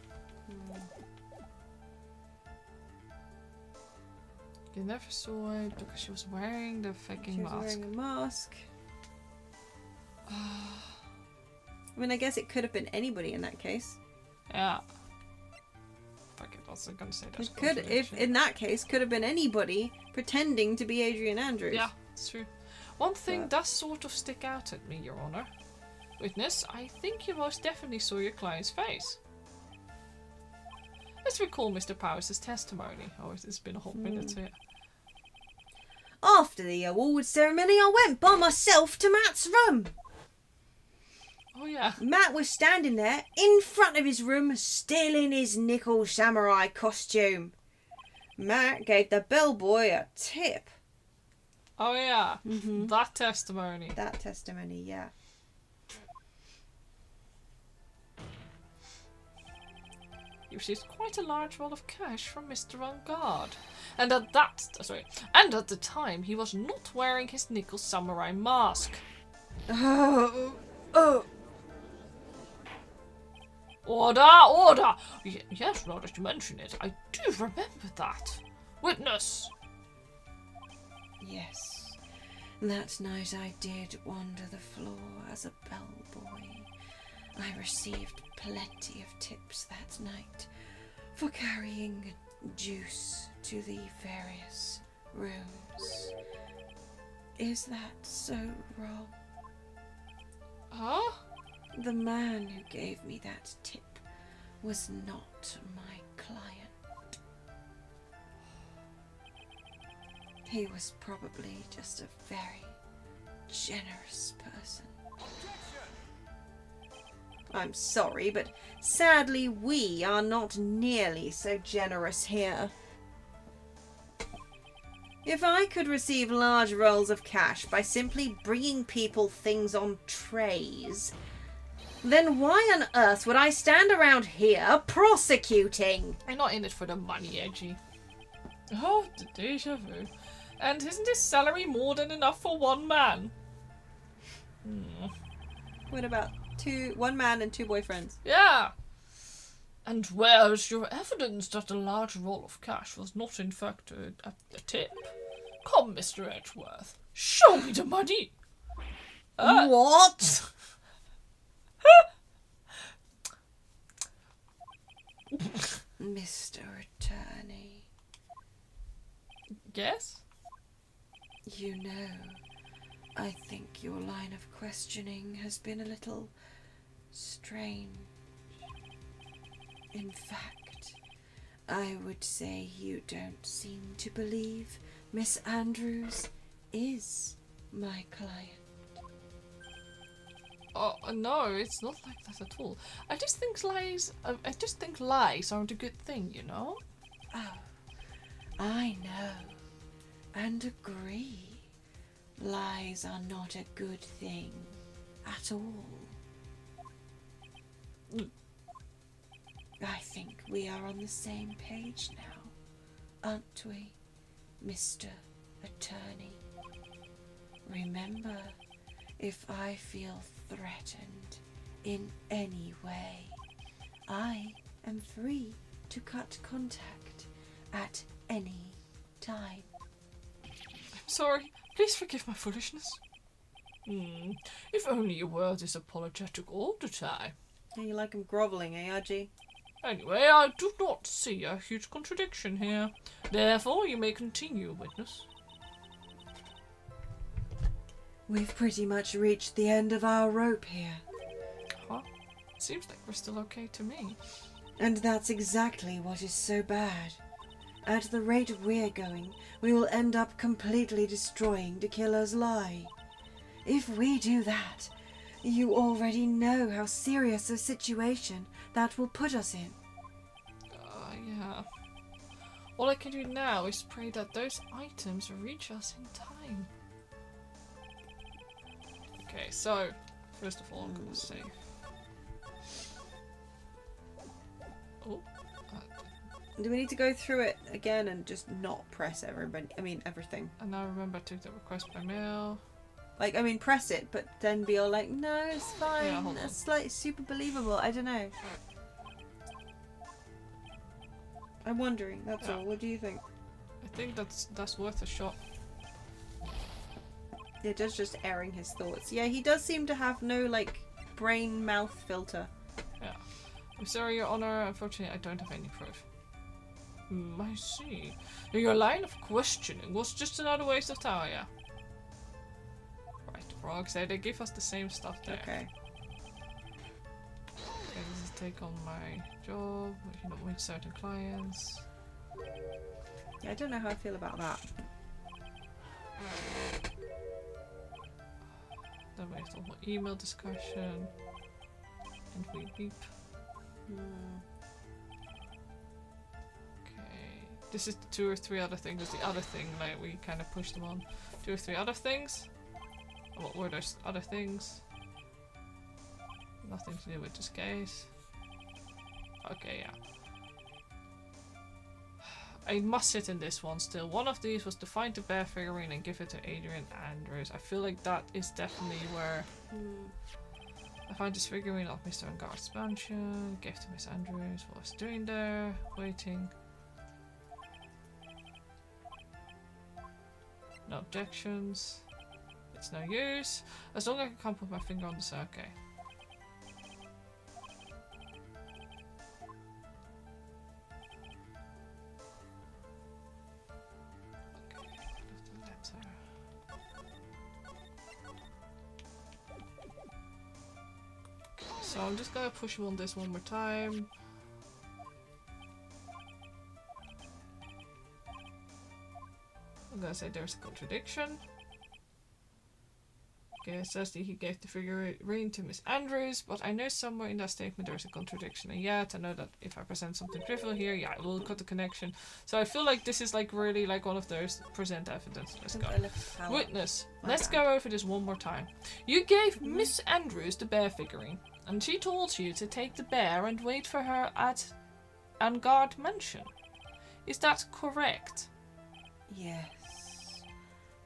You never saw it because she was wearing the fucking mask.
She was wearing a mask. I mean, I guess it could have been anybody in that case.
Yeah. Fuck it, I was gonna say that.
It could, if in that case, could have been anybody pretending to be Adrian Andrews.
Yeah, it's true. One thing does sort of stick out at me, Your Honor. Witness, I think you most definitely saw your client's face. Let's recall Mr. Powers' testimony. Oh, it's been a hot minute here.
After the award ceremony, I went by myself to Matt's room.
Oh, yeah.
Matt was standing there in front of his room, stealing his nickel samurai costume. Matt gave the bellboy a tip.
Oh, yeah. That testimony.
That testimony, yeah.
You received quite a large roll of cash from Mr. On Guard. And at the time, he was not wearing his nickel samurai mask.
Oh.
Order! Yes, now that you mention it, I do remember that. Witness!
Yes. That night I did wander the floor as a bellboy. I received plenty of tips that night for carrying juice to the various rooms. Is that so wrong?
Huh?
The man who gave me that tip was not my client. He was probably just a very generous person. I'm sorry, but sadly we are not nearly so generous here. If I could receive large rolls of cash by simply bringing people things on trays, then why on earth would I stand around here prosecuting?
I'm not in it for the money, Edgy. Oh, the deja vu. And isn't his salary more than enough for one man?
What about one man and two boyfriends?
Yeah. And where's your evidence that the large roll of cash was not in fact a tip? Come, Mr. Edgeworth, show me the money.
What? Mr. Attorney.
Yes?
You know, I think your line of questioning has been a little strange. In fact, I would say you don't seem to believe Miss Andrews is my client.
Oh, no, it's not like that at all. I just think lies aren't a good thing, you know?
Oh, I know and agree. Lies are not a good thing at all. I think we are on the same page now, aren't we, Mr. Attorney? Remember, if I feel threatened in any way, I am free to cut contact at any time.
I'm sorry. Please forgive my foolishness. If only you were this apologetic all the time.
Yeah, you like him grovelling, eh, Archie?
Anyway, I do not see a huge contradiction here. Therefore, you may continue, witness.
We've pretty much reached the end of our rope here.
Huh? Seems like we're still okay to me.
And that's exactly what is so bad. At the rate we're going, we will end up completely destroying the killer's lie. If we do that, you already know how serious a situation that will put us in.
Yeah. All I can do now is pray that those items reach us in time. Okay, so first of all, I'm gonna save. Oh.
Do we need to go through it again and just not press everything?
And now remember to take the request by mail.
Like, I mean, press it, but then be all like, no, it's fine.
Yeah, hold
That's like super believable. I don't know. I'm wondering. That's all. What do you think?
I think that's worth a shot.
Yeah, just airing his thoughts. Yeah, he does seem to have no like brain mouth filter.
Yeah. I'm sorry, Your Honor. Unfortunately, I don't have any proof. I see. Your line of questioning was just another waste of time, yeah. Right, frogs, they give us the same stuff there.
Okay.
Okay, this is take on my job, with certain clients.
Yeah, I don't know how I feel about that.
Then we have the whole email discussion. And we beep. This is the 2 or 3 other things. The other thing, like, we kind of pushed them on. 2 or 3 other things? What were those other things? Nothing to do with this case. Okay, yeah. I must sit in this one still. One of these was to find the bear figurine and give it to Adrian Andrews. I feel like that is definitely where... I find this figurine of Mr. Angard's mansion. Gave to Miss Andrews. What was doing there? Waiting. No objections. It's no use. As long as I can come put my finger on this, okay. So I'm just gonna push him on this one more time. I'm gonna say there's a contradiction. Okay, it says that he gave the figurine to Miss Andrews, but I know somewhere in that statement there's a contradiction. And yet, I know that if I present something trivial here, yeah, it will cut the connection. So I feel like this is like really like one of those present evidence. Let's go. Witness, let's go over this one more time. You gave Miss Andrews the bear figurine, and she told you to take the bear and wait for her at Angard Mansion. Is that correct?
Yes.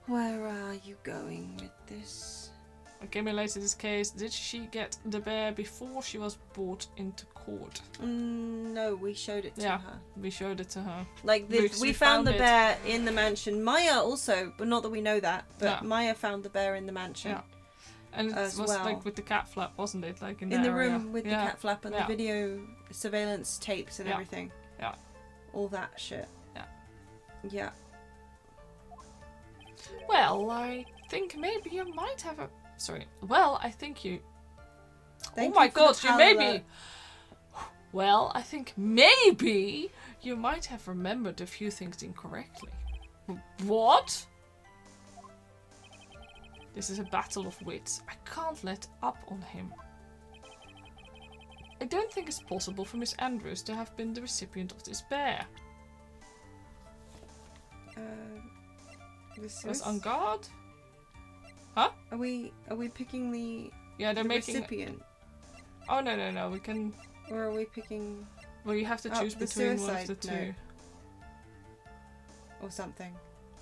Where are you going with this?
Okay, me later this case, did she get the bear before she was brought into court?
No, we showed it to her.
We showed it to her.
Like, we found the bear in the mansion. Maya also, but not that we know that, but Maya found the bear in the mansion.
Yeah. And it was like with the cat flap, wasn't it? Like in
the
area.
room with the cat flap and the video surveillance tapes and everything.
Yeah.
All that shit.
Yeah.
Yeah.
Well, I think maybe you might have a... Sorry. Well, I think you...
Thank
oh my god, you maybe... Well, I think maybe you might have remembered a few things incorrectly. What? This is a battle of wits. I can't let up on him. I don't think it's possible for Miss Andrews to have been the recipient of this bear. Was on guard? Huh?
Are we picking the recipient?
Oh no, we can.
Or are we picking?
Well, you have to choose between one of the two.
Or something.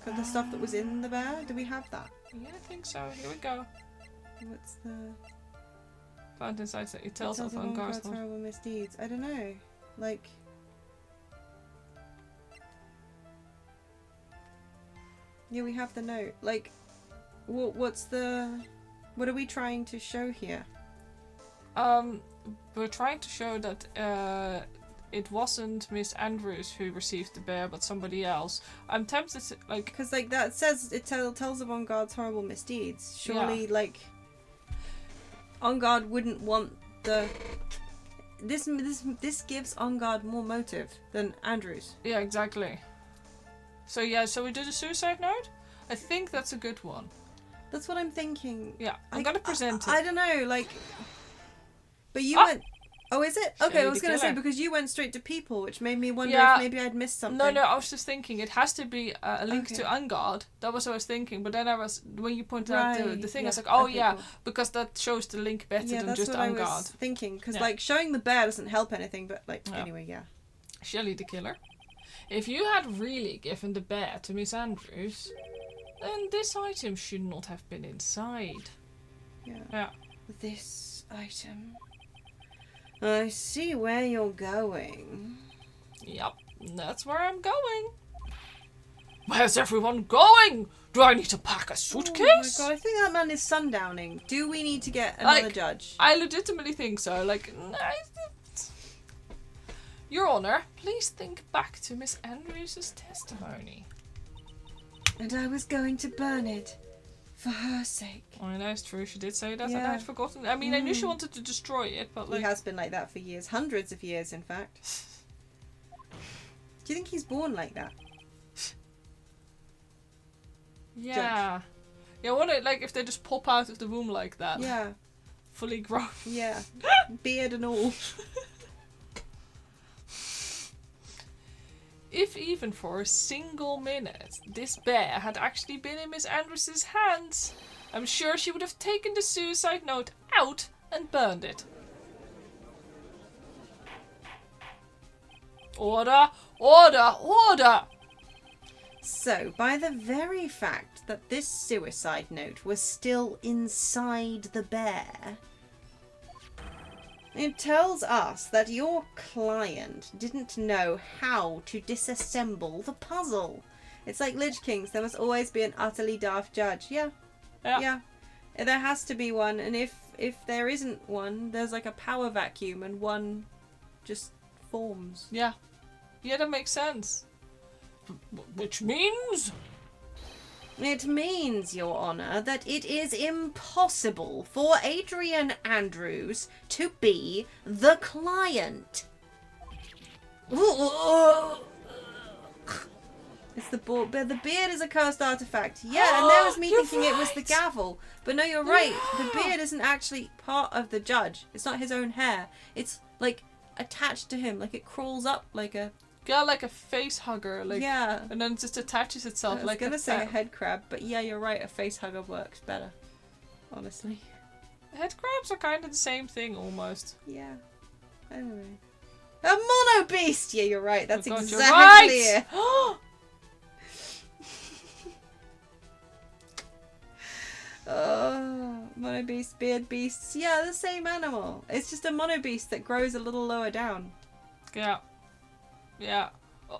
The stuff that was in the bear. Do we have that?
Yeah, I think so. Here we go.
What's the?
Found inside that it tells of Angard's
horrible misdeeds. I don't know. Like. Yeah, we have the note. Like, what are we trying to show here?
We're trying to show that it wasn't Miss Andrews who received the bear, but somebody else. I'm tempted to, like...
Because, like, that says, it tells of Angard's horrible misdeeds. Surely, like, Angard wouldn't want the... This gives Angard more motive than Andrews.
Yeah, exactly. So yeah, so we do the suicide note? I think that's a good one.
That's what I'm thinking.
Yeah, I'm gonna present it.
I don't know, like... But you went... Oh, is it? Okay,
Shelley
I was
the
going to say,
Killer.
because you went straight to people, which made me wonder
Yeah.
if maybe I'd missed something.
No, I was just thinking it has to be a link
Okay.
to Ungard. That was what I was thinking. But then when you pointed out the thing, I was
yeah.
like, oh
Okay,
yeah,
cool.
because that shows the link better
Yeah,
than
that's
just
what I was
Ungard.
thinking. Because,
Yeah.
like, showing the bear doesn't help anything, but, like,
Yeah.
anyway, yeah.
Shelley the Killer. If you had really given the bear to Miss Andrews, then this item should not have been inside. Yeah.
This item. I see where you're going.
Yep, that's where I'm going. Where's everyone going? Do I need to pack a suitcase?
Oh my god, I think that man is sundowning. Do we need to get another judge?
I legitimately think so. Your Honor, please think back to Miss Andrews' testimony.
And I was going to burn it. For her sake.
I know, it's true. She did say that, and
Yeah.
I had forgotten. I mean, I knew she wanted to destroy it, but
He has been like that for years. Hundreds of years, in fact. Do you think he's born like that?
Yeah. Yeah, I wonder, if they just pop out of the womb like that.
Yeah.
Fully grown.
Yeah. Beard and all.
If even for a single minute this bear had actually been in Miss Andrews' hands, I'm sure she would have taken the suicide note out and burned it. Order! Order! Order!
So, by the very fact that this suicide note was still inside the bear, it tells us that your client didn't know how to disassemble the puzzle. It's like Lich Kings. There must always be an utterly daft judge. Yeah. There has to be one, and if there isn't one, there's like a power vacuum and one just forms.
Yeah. Yeah, that makes sense. Which means?
It means, Your Honour, that it is impossible for Adrian Andrews to be the client. It's the board. But the beard is a cursed artifact. Yeah, and there was me thinking it was the gavel. But no, you're right. The beard isn't actually part of the judge. It's not his own hair. It's like attached to him. Like it crawls up like a...
Yeah, like a face hugger.
Yeah.
And then it just attaches itself
I was going to say a head crab, but yeah, you're right. A face hugger works better. Honestly.
Head crabs are kind of the same thing, almost.
Yeah. Anyway. A mono beast! Yeah, you're right. That's
God,
exactly
you're
it.
right.
Oh, mono beast, beard beasts. Yeah, the same animal. It's just a mono beast that grows a little lower down.
Yeah. Yeah.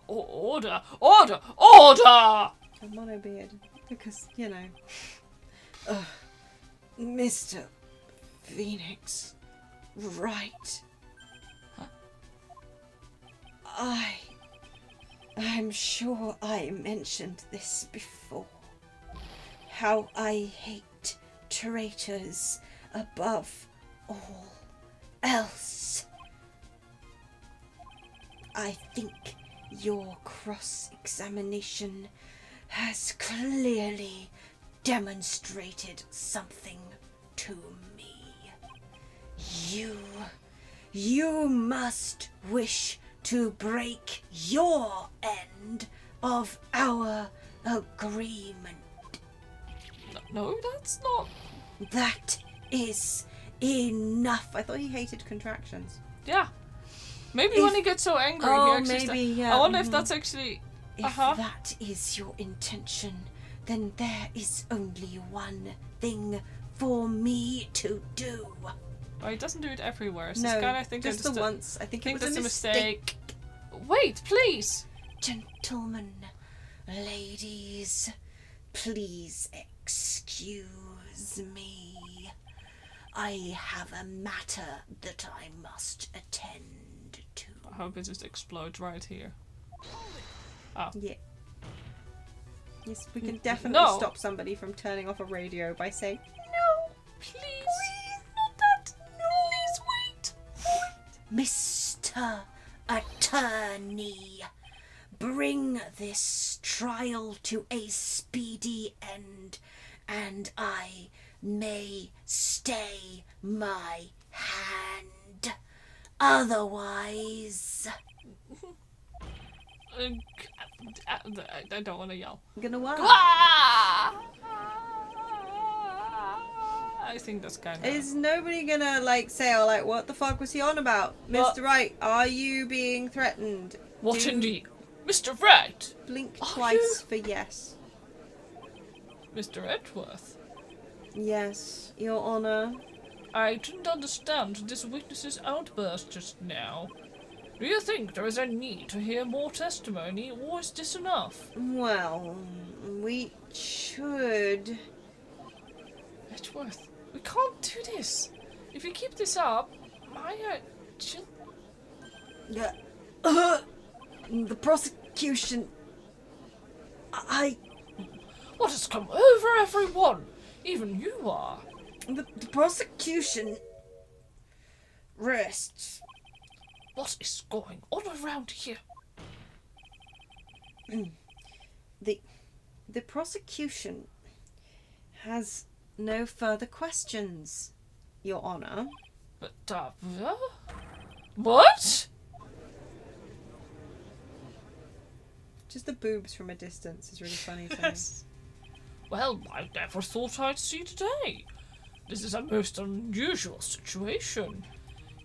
Order! Order! Order!
A mono beard. Because, you know. Mr. Phoenix. Right. Huh? I'm sure I mentioned this before. How I hate traitors above all else. I think your cross-examination has clearly demonstrated something to me. You must wish to break your end of our agreement.
No, that's not...
That is enough. I thought he hated contractions.
Yeah. Maybe when he gets so angry, he actually...
maybe, yeah.
I wonder if that's actually...
If that is your intention, then there is only one thing for me to do.
Oh, he doesn't do it everywhere. So
No,
this guy, I think
just the once. I think it was
that's
a mistake.
Wait, please!
Gentlemen, ladies, please excuse me. I have a matter that I must attend to.
I hope it just explodes right here.
Yeah. Yes, we can definitely stop somebody from turning off a radio by saying, no,
please, not that. No. Please wait.
Mr. Attorney, bring this trial to a speedy end, and I may stay my hand. otherwise.
I don't want to yell.
I'm gonna what?
I think that's kind of...
Is nobody gonna like say, oh, like, what the fuck was he on about? Mr. Wright, are you being threatened?
What indeed? Mr. Wright!
Blink twice for yes.
Mr. Edgeworth?
Yes, Your Honor.
I didn't understand this witness's outburst just now. Do you think there is a need to hear more testimony, or is this enough?
Well, we should...
Edgeworth, we can't do this. If you keep this up, Maya... she'll...
Yeah. The prosecution...
What has come over everyone? Even you are.
The prosecution... rests.
What is going on around here?
The prosecution has no further questions, Your Honor.
But, what?
Just the boobs from a distance is really funny to me.
Well, I never thought I'd see today. This is a most unusual situation.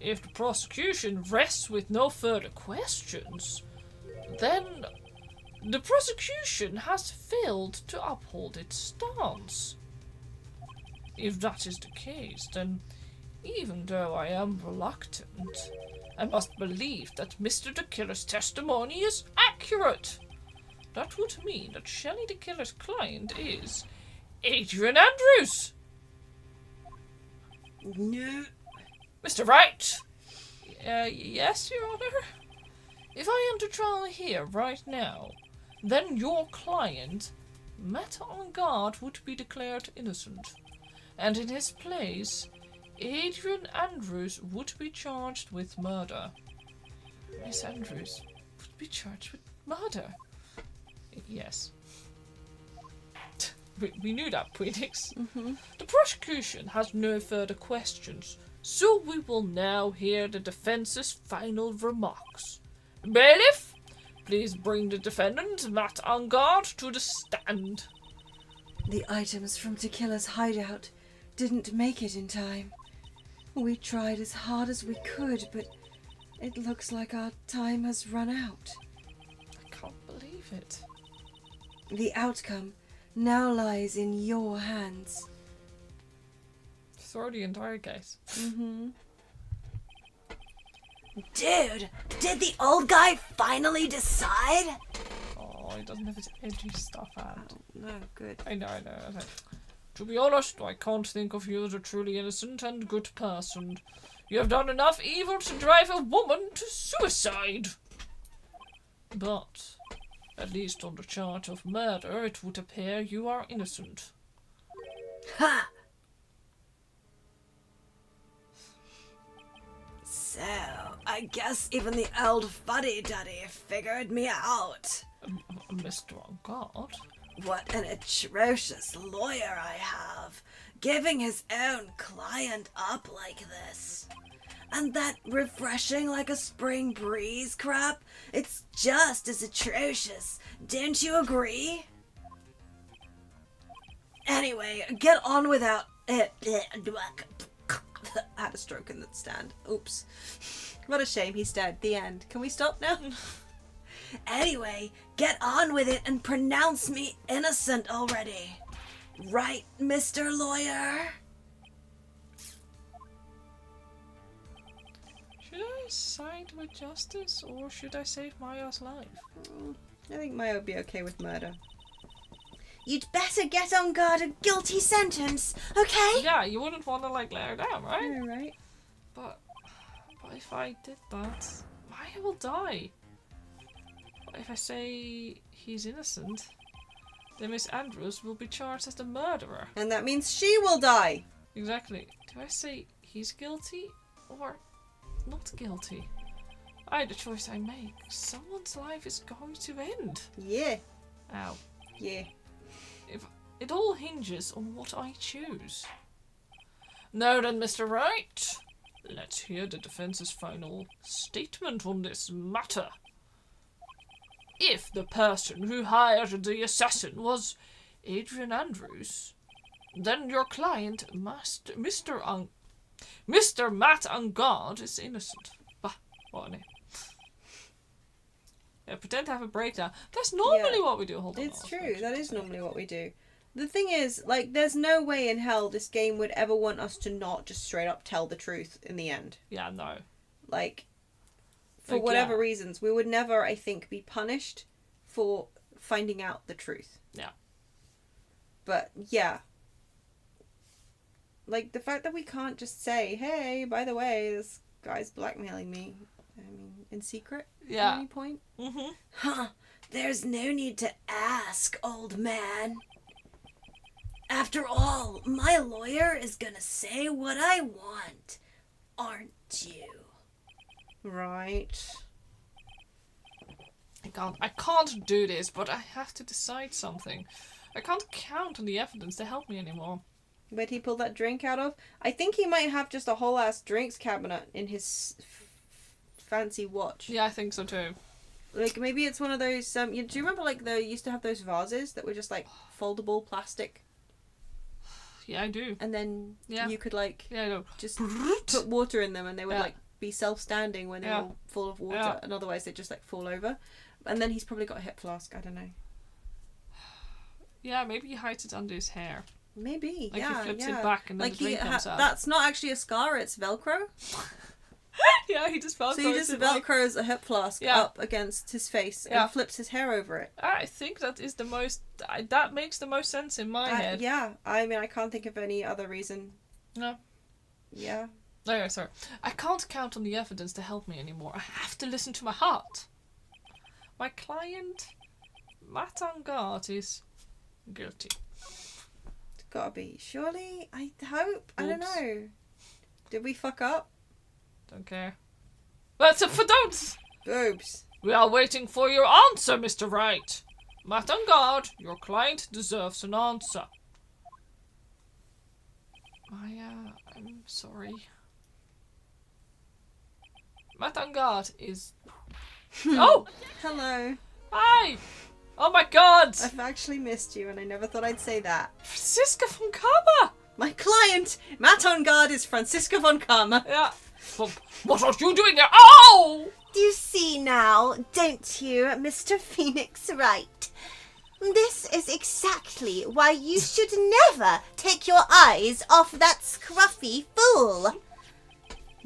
If the prosecution rests with no further questions, then the prosecution has failed to uphold its stance. If that is the case, then even though I am reluctant, I must believe that Mr. the Killer's testimony is accurate. That would mean that Shelley the Killer's client is Adrian Andrews.
No.
Mr. Wright! Yes, Your Honor? If I enter trial here right now, then your client, Matt on guard, would be declared innocent. And in his place, Adrian Andrews would be charged with murder. Miss Andrews would be charged with murder. Yes. We knew that, Phoenix.
Mm-hmm.
The prosecution has no further questions, so we will now hear the defense's final remarks. Bailiff, please bring the defendant, Matt on guard, to the stand.
The items from Tequila's hideout didn't make it in time. We tried as hard as we could, but it looks like our time has run out.
I can't believe it.
The outcome now lies in your hands.
Throw the entire case.
Mm-hmm.
Dude, did the old guy finally decide?
Oh, he doesn't have his edgy stuff out.
No, good.
I know. To be honest, I can't think of you as a truly innocent and good person. You have done enough evil to drive a woman to suicide. But, at least on the charge of murder, it would appear you are innocent.
Ha! So, I guess even the old fuddy-duddy figured me out.
Mr. On guard?
What an atrocious lawyer I have, giving his own client up like this. And that refreshing like a spring breeze crap, it's just as atrocious, don't you agree? Anyway, get on without it.
I had a stroke in the stand. Oops. What a shame, he's dead. The end. Can we stop now?
Anyway, get on with it and pronounce me innocent already. Right, Mr. Lawyer?
Should I side with justice, or should I save Maya's life?
I think Maya would be okay with murder.
You'd better get on guard a guilty sentence, okay?
Yeah, you wouldn't want to, like, let her down, right?
Yeah, right.
But if I did that, Maya will die. But if I say he's innocent, then Miss Andrews will be charged as the murderer.
And that means she will die.
Exactly. Do I say he's guilty or not guilty? The choice I make. Someone's life is going to end.
Yeah.
Ow.
Yeah.
It all hinges on what I choose. Now then, Mr. Wright, Let's hear the defense's final statement on this matter. If the person who hired the assassin was Adrian Andrews, then your client, Mr. Matt Ungard, is innocent. Bah, what a name. Yeah, pretend to have a breakdown. That's normally what we do. Hold on.
It's true. That is normally what we do. The thing is, like, there's no way in hell this game would ever want us to not just straight up tell the truth in the end.
Yeah, no.
Like, for whatever reasons, we would never, I think, be punished for finding out the truth.
Yeah.
But, yeah. Like, the fact that we can't just say, hey, by the way, this guy's blackmailing me. I mean, in secret?
Yeah.
At any point?
Mm-hmm.
Huh. There's no need to ask, old man. After all, my lawyer is gonna say what I want, aren't you?
Right.
I can't do this, but I have to decide something. I can't count on the evidence to help me anymore.
Where'd he pull that drink out of? I think he might have just a whole ass drinks cabinet in his fancy watch.
Yeah, I think so too.
Like, maybe it's one of those, do you remember, like, they used to have those vases that were just, like, foldable plastic?
Yeah, I do.
And then you could, like,
I know.
just put water in them and they would,
Yeah.
like, be self-standing when they were full of water.
Yeah.
And otherwise they'd just, like, fall over. And then he's probably got a hip flask. I don't know.
Yeah, maybe he hides it under his hair.
Maybe,
Like
yeah.
he flips
yeah.
it back and then
like
the drink comes out.
That's not actually a scar, it's Velcro.
Yeah, he just velcros
So he just
it,
Velcros a hip flask up against his face and flips his hair over it.
I think that is the most... that makes the most sense in my head.
Yeah, I mean, I can't think of any other reason.
No.
Yeah.
Okay, sorry. I can't count on the evidence to help me anymore. I have to listen to my heart. My client, Matt Ungard, is guilty.
It's gotta be. Surely? I hope. I don't
Oops.
know. Did we fuck up?
Don't care. That's it for don'ts!
Oops.
We are waiting for your answer, Mr. Wright. Matt Ungard, your client deserves an answer. I'm sorry. Matt Ungard is... Oh!
Hello.
Hi! Oh my god!
I've actually missed you and I never thought I'd say that.
Franziska von Karma!
My client, Matt Ungard, is Franziska von Karma.
Yeah. What are you doing here? Oh!
You see now, don't you, Mr. Phoenix Wright? This is exactly why you should never take your eyes off that scruffy fool.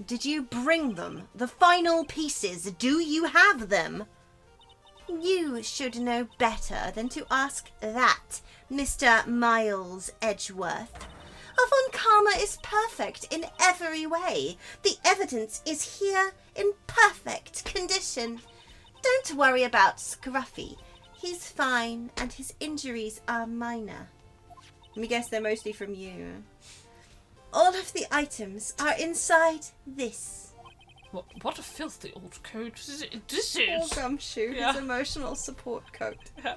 Did you bring them? The final pieces, do you have them? You should know better than to ask that, Mr. Miles Edgeworth. Von Karma is perfect in every way. The evidence is here in perfect condition. Don't worry about Scruffy. He's fine and his injuries are minor.
Let me guess they're mostly from you.
All of the items are inside this.
What a filthy old coat this
Poor
is.
Gumshoe, his emotional support coat.
Yeah,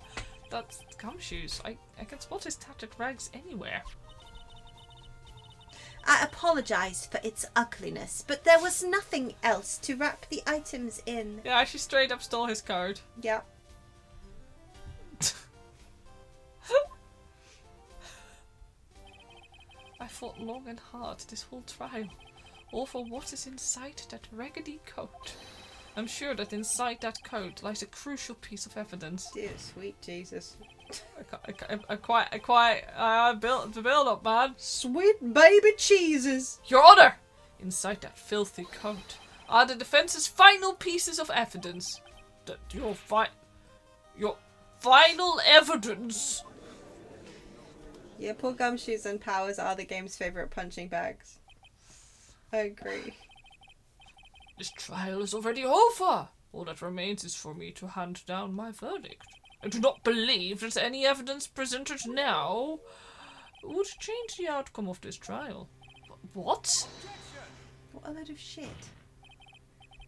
that's Gumshoes. I can spot his tattered rags anywhere.
I apologize for its ugliness, but there was nothing else to wrap the items in.
Yeah, she straight up stole his card.
Yeah.
I fought long and hard this whole trial, all for what is inside that raggedy coat. I'm sure that inside that coat lies a crucial piece of evidence.
Dear sweet Jesus.
I built the build up, man.
Sweet baby cheeses.
Your Honor! Inside that filthy coat are the defense's final pieces of evidence. Your final evidence.
Yeah, poor Gumshoes and Powers are the game's favourite punching bags. I agree.
This trial is already over. All that remains is for me to hand down my verdict. I do not believe that any evidence presented now would change the outcome of this trial. What?
What a load of shit.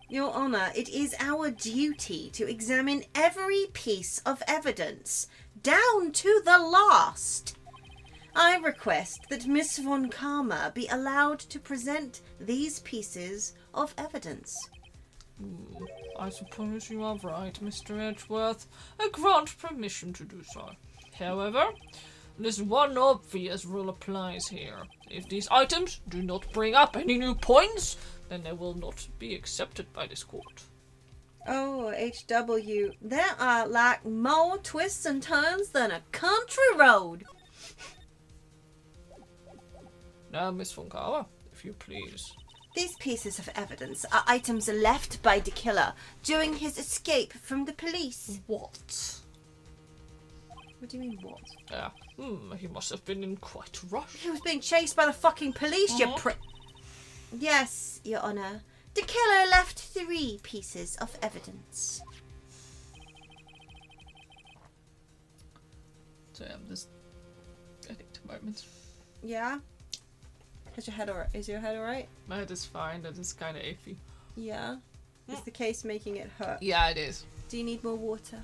Your Honour, it is our duty to examine every piece of evidence, down to the last.
I request that Miss Von Karma be allowed to present these pieces of evidence.
I suppose you are right, Mr. Edgeworth. I grant permission to do so. However, this one obvious rule applies here. If these items do not bring up any new points, then they will not be accepted by this court.
Oh, HW, there are like more twists and turns than a country road.
Now, Miss Von Karma, if you please.
These pieces of evidence are items left by the killer during his escape from the police.
What?
What do you mean, what?
Yeah. He must have been in quite a rush.
He was being chased by the fucking police, you prick. Yes, Your Honour. The killer left 3 pieces of evidence.
So yeah, just I think a moment.
Yeah? Is your head alright?
My head is fine, that is kinda iffy.
Yeah? Is the case making it hurt?
Yeah, it is.
Do you need more water?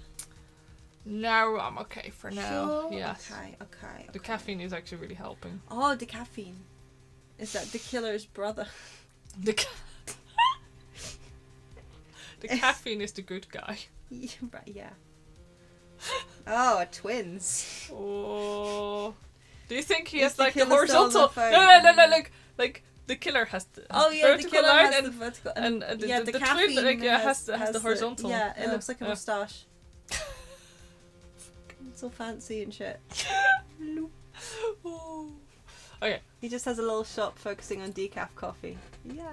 No, I'm okay for now.
Sure?
Yes.
Okay.
The caffeine is actually really helping.
Oh, the caffeine. Is that the killer's brother?
The caffeine is the good guy.
Yeah, right, yeah. Oh, twins.
Oh. Do you think he
Is
has
the
like the
killer still on the
horizontal?
phone?
No, like the killer has the
The
vertical
killer
line
has
and
the vertical.
and the
caffeine
twin like, has the horizontal.
Yeah, it
Yeah,
looks like a
yeah.
moustache. It's all fancy and shit.
Oh. Okay.
He just has a little shop focusing on decaf coffee. Yeah.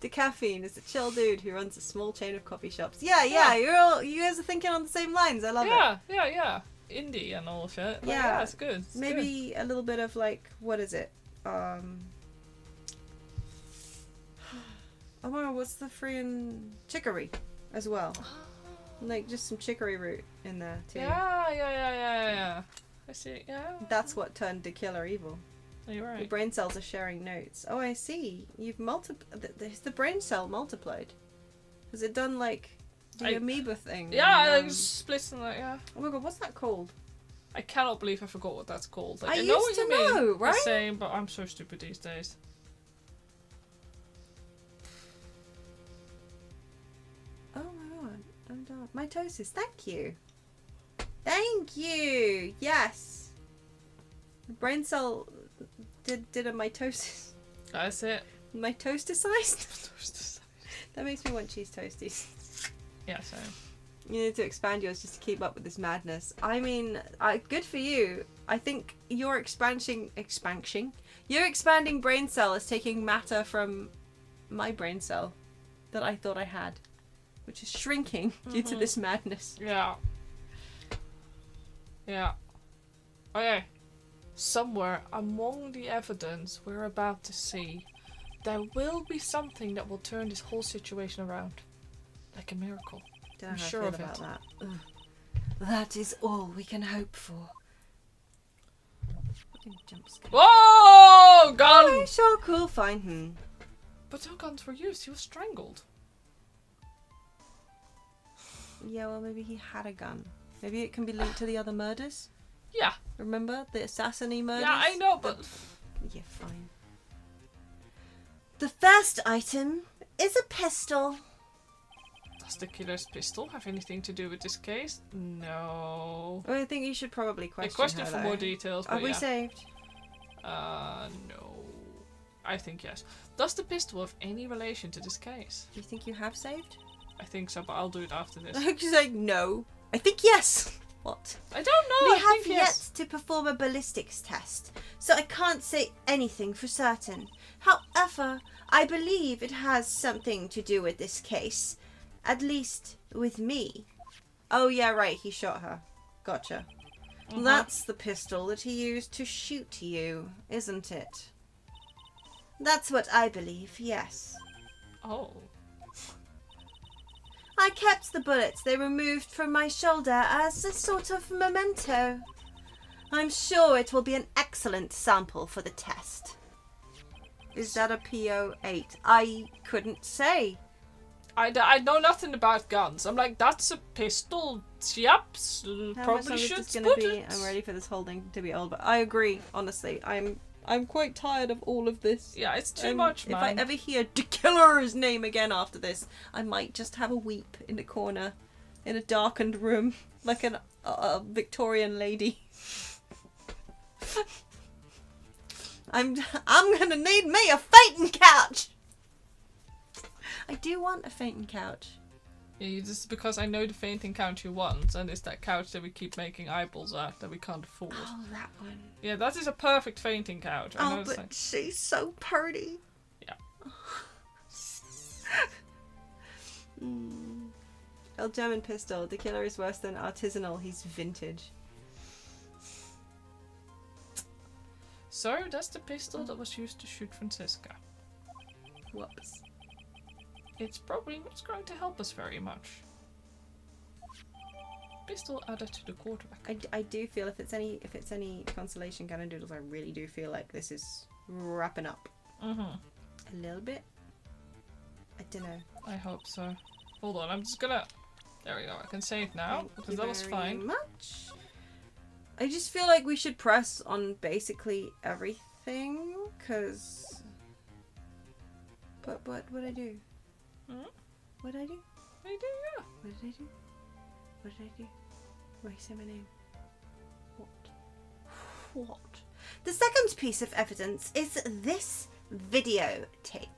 Decaffeine is a chill dude who runs a small chain of coffee shops. Yeah. You guys are thinking on the same lines. I love it.
Yeah. Indie and all shit. Like,
Yeah.
it's good. It's
Maybe a little bit of like, what is it? Oh my god, what's the freaking chicory as well? Like just some chicory root in there
good.
too.
Yeah. I see. Yeah.
That's what turned the killer evil.
Oh, you're
The
right.
brain cells are sharing notes. Oh, I see. You've the brain cell multiplied. Has it done like the amoeba thing?
Yeah,
And,
it splits and like yeah.
oh my god, what's that called?
I cannot believe I forgot what that's called. Like,
I
know
used
what
to
you mean.
know, right?
The same, but I'm so stupid these days.
Oh my god, I'm done. Mitosis. Thank you. Thank you. Yes. The brain cell did a mitosis.
That's it.
Mitosticized? That makes me want cheese toasties.
Yeah, so.
You need to expand yours just to keep up with this madness. I mean, good for you. I think your expanding brain cell is taking matter from my brain cell that I thought I had, which is shrinking due to this madness.
Yeah. Okay. Somewhere among the evidence we're about to see, there will be something that will turn this whole situation around. Like a miracle.
Don't know
I'm
how
sure
I
of
feel about
it.
that. Ugh. That is all we can hope for. Fucking jump scare.
Whoa! Gun!
Oh, sure, cool, fine.
But no guns were used, he was strangled.
Yeah, well, maybe he had a gun. Maybe it can be linked to the other murders.
Yeah.
Remember the assassin murders?
Yeah, I know, but...
Yeah, fine.
The first item is a pistol.
Does the killer's pistol have anything to do with this case? No.
Well, I think you should probably question
I question
her,
for
though.
more details, but
Are we
yeah.
saved?
No. I think yes. Does the pistol have any relation to this case?
Do you think you have saved?
I think so, but I'll do it after this.
She's like, no. I think yes. What?
I don't know.
We
I
have
think
yet
yes.
to perform a ballistics test, so I can't say anything for certain. However, I believe it has something to do with this case. At least with me.
Oh, yeah, right. He shot her. Gotcha.
Mhm.
That's the pistol that he used to shoot you, isn't it?
That's what I believe, yes.
Oh.
I kept the bullets they removed from my shoulder as a sort of memento. I'm sure it will be an excellent sample for the test.
Is that a PO8? I couldn't say.
I know nothing about guns. I'm like, that's a pistol. Yep,
How
probably
much longer is
should
this gonna
put
be?
it.
I'm ready for this whole thing to be old, but I agree. Honestly, I'm quite tired of all of this.
Yeah, it's too much, man.
If I ever hear the killer's name again after this, I might just have a weep in the corner, in a darkened room, like a Victorian lady. I'm gonna need me a fainting couch. I do want a fainting couch.
Yeah, just because I know the fainting couch you want, and it's that couch that we keep making eyeballs at that we can't afford.
Oh, that one.
Yeah, that is a perfect fainting couch. I know
Oh, but she's so pretty.
Yeah.
El German pistol. The killer is worse than artisanal. He's vintage.
So that's the pistol that was used to shoot Francisca.
Whoops.
It's probably not going to help us very much. Pistol added to the quarterback.
I do feel if it's any consolation kind of doodles, I really do feel like this is wrapping up.
Mm-hmm.
A little bit. I don't know.
I hope so. Hold on, I'm just gonna... There we go, I can save now, because that was fine.
Much. I just feel like we should press on basically everything, because... But what did I do?
Hmm?
What did I do?
I do, yeah.
What did I do? What did I do? Why say my name? What? The second piece of evidence is this videotape.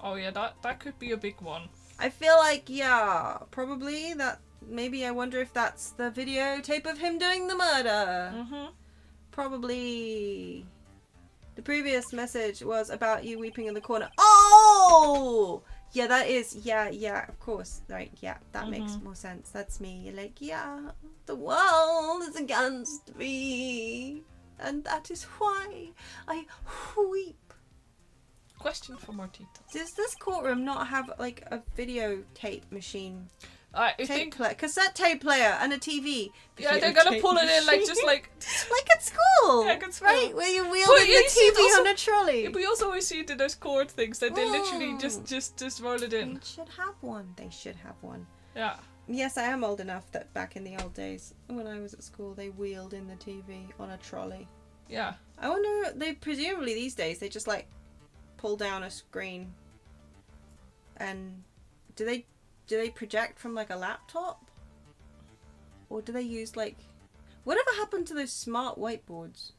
Oh yeah, that could be a big one.
I feel like, yeah, probably that. Maybe I wonder if that's the videotape of him doing the murder.
Mm-hmm.
Probably. The previous message was about you weeping in the corner. Oh! Yeah, that is. Yeah, of course. Right, yeah, that makes more sense. That's me. You're like, yeah, the world is against me. And that is why I weep.
Question for more details.
Does this courtroom not have, like, a videotape machine?
I think...
Cassette tape player and a TV.
Yeah, they're gonna pull it in, like, just like...
like at school!
Yeah, like at school.
Right, where you wheel
But
in
you
the
see it
TV
also-
on a trolley.
Yeah, but you also always see it in those cord things that they literally just roll it in.
They should have one. They should have one.
Yeah.
Yes, I am old enough that back in the old days, when I was at school, they wheeled in the TV on a trolley.
Yeah.
I wonder, they presumably these days, they just, like, pull down a screen and do they project from, like, a laptop? Or do they use, like... Whatever happened to those smart whiteboards?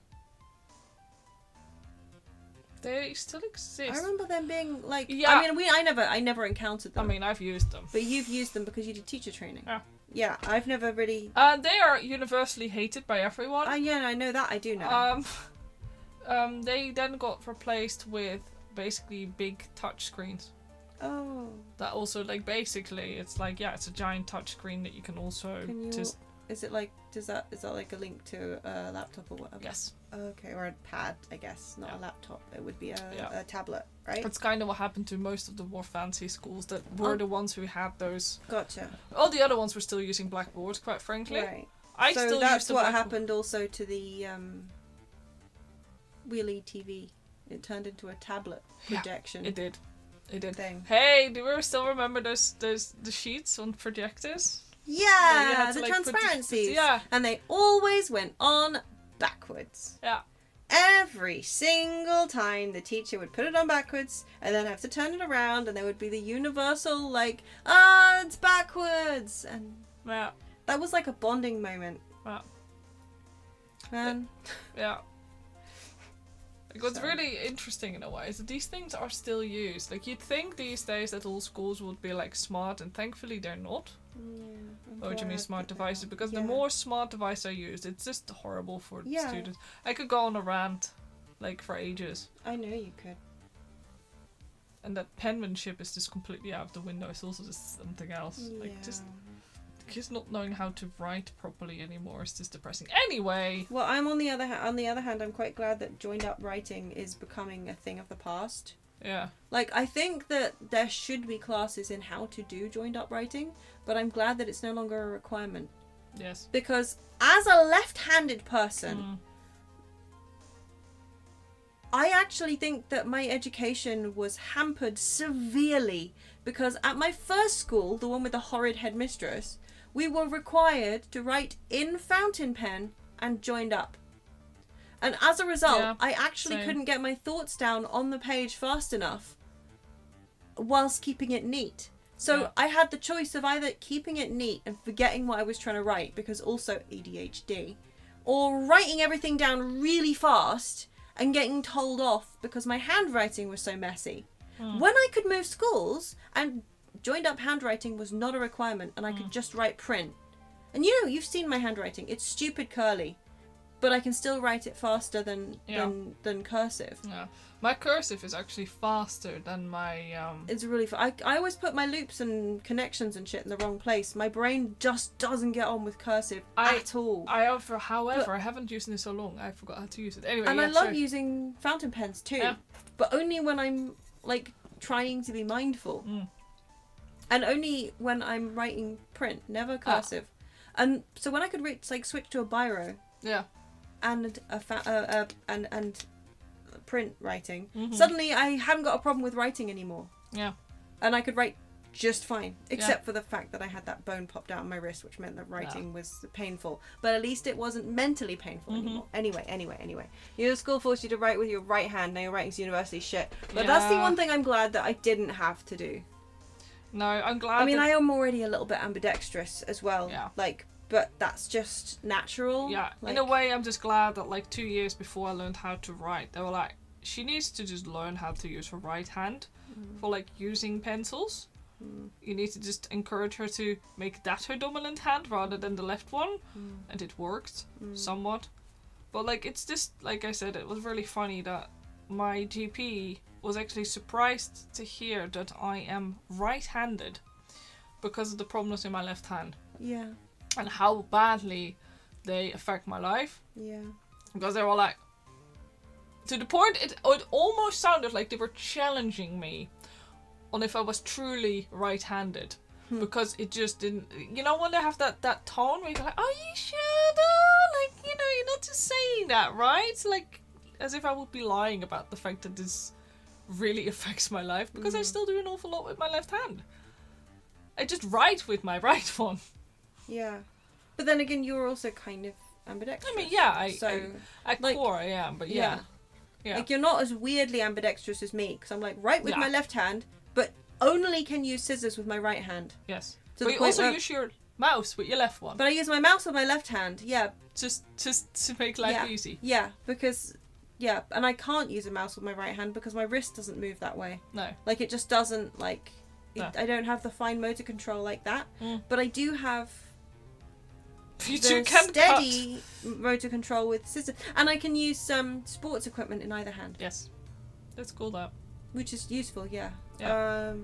They still exist.
I remember them being, like...
Yeah.
I mean, I never encountered them.
I mean, I've used them.
But you've used them because you did teacher training.
Yeah.
Yeah, I've never really...
They are universally hated by everyone.
yeah, I know that. I do know.
They then got replaced with basically big touch screens.
Oh.
That also, like, basically, it's like, yeah, it's a giant touch screen that you can also just...
Is it like, is that like a link to a laptop or whatever?
Yes.
Okay, or a pad, I guess, not a laptop. It would be a tablet, right?
That's kind of what happened to most of the more fancy schools that were the ones who had those.
Gotcha.
All the other ones were still using blackboards, quite frankly.
Right.
So
that's what happened also to the wheelie TV. It turned into a tablet projection.
Yeah, it did. It did.
Thing.
Hey, do we still remember the sheets on projectors?
Yeah,
to,
the
like,
transparencies.
Yeah.
And they always went on backwards.
Yeah.
Every single time the teacher would put it on backwards and then have to turn it around and there would be the universal, like, it's backwards. And
Yeah.
that was like a bonding moment.
Yeah.
Man.
Yeah. Like, what's really interesting in a way is that these things are still used. Like, you'd think these days that all schools would be, like, smart, and thankfully they're not.
Yeah,
You mean smart devices, because the more smart devices are used, it's just horrible for students. I could go on a rant, like, for ages.
I know you could.
And that penmanship is just completely out of the window. It's also just something else. Like, just not knowing how to write properly anymore is just depressing. Anyway.
Well, I'm on the other hand, I'm quite glad that joined up writing is becoming a thing of the past.
Yeah.
Like, I think that there should be classes in how to do joined up writing, but I'm glad that it's no longer a requirement.
Yes.
Because as a left-handed person, I actually think that my education was hampered severely because at my first school, the one with the horrid headmistress, we were required to write in fountain pen and joined up. And as a result, I actually couldn't get my thoughts down on the page fast enough whilst keeping it neat. So I had the choice of either keeping it neat and forgetting what I was trying to write, because also ADHD, or writing everything down really fast and getting told off because my handwriting was so messy. When I could move schools and joined up handwriting was not a requirement and I could just write print. And you've seen my handwriting. It's stupid curly, but I can still write it faster than cursive.
Yeah. My cursive is actually faster than my...
It's really I always put my loops and connections and shit in the wrong place. My brain just doesn't get on with cursive at all.
However, I haven't used it in so long. I forgot how to use it. Anyway,
and I love using fountain pens too. Yeah. But only when I'm like trying to be mindful. And only when I'm writing print, never cursive. And so when I could switch to a biro.
Yeah.
And and print writing. Suddenly I hadn't got a problem with writing anymore.
Yeah.
And I could write just fine, except for the fact that I had that bone popped out on my wrist, which meant that writing was painful. But at least it wasn't mentally painful anymore. Anyway. Your school forced you to write with your right hand. Now you're writing university shit. But that's the one thing I'm glad that I didn't have to do.
No, I'm glad.
I mean, I am already a little bit ambidextrous as well.
Yeah.
But that's just natural.
Yeah. In a way, I'm just glad that 2 years before I learned how to write, they were like, she needs to just learn how to use her right hand for using pencils. You need to just encourage her to make that her dominant hand rather than the left one. And it worked somewhat. But it's just, like I said, it was really funny that my GP was actually surprised to hear that I am right-handed because of the problems in my left hand.
Yeah.
And how badly they affect my life.
Yeah.
Because they were like, to the point it almost sounded like they were challenging me on if I was truly right-handed. Because it just didn't, when they have that tone where you're like, are you sure though? You're not just saying that, right? As if I would be lying about the fact that this really affects my life, because I still do an awful lot with my left hand. I just write with my right one.
Yeah. But then again, you're also kind of ambidextrous.
I mean, at core I am, but yeah.
You're not as weirdly ambidextrous as me, because I'm right with my left hand, but only can use scissors with my right hand.
Yes. But you also use your mouse with your left one.
But I use my mouse with my left hand, yeah.
Just to make life easy.
Yeah, because... Yeah, and I can't use a mouse with my right hand because my wrist doesn't move that way.
No.
It just doesn't, I don't have the fine motor control like that. But I do have steady motor control with scissors. And I can use sports equipment in either hand.
Yes. That's cool, that.
Which is useful, yeah.
Yeah.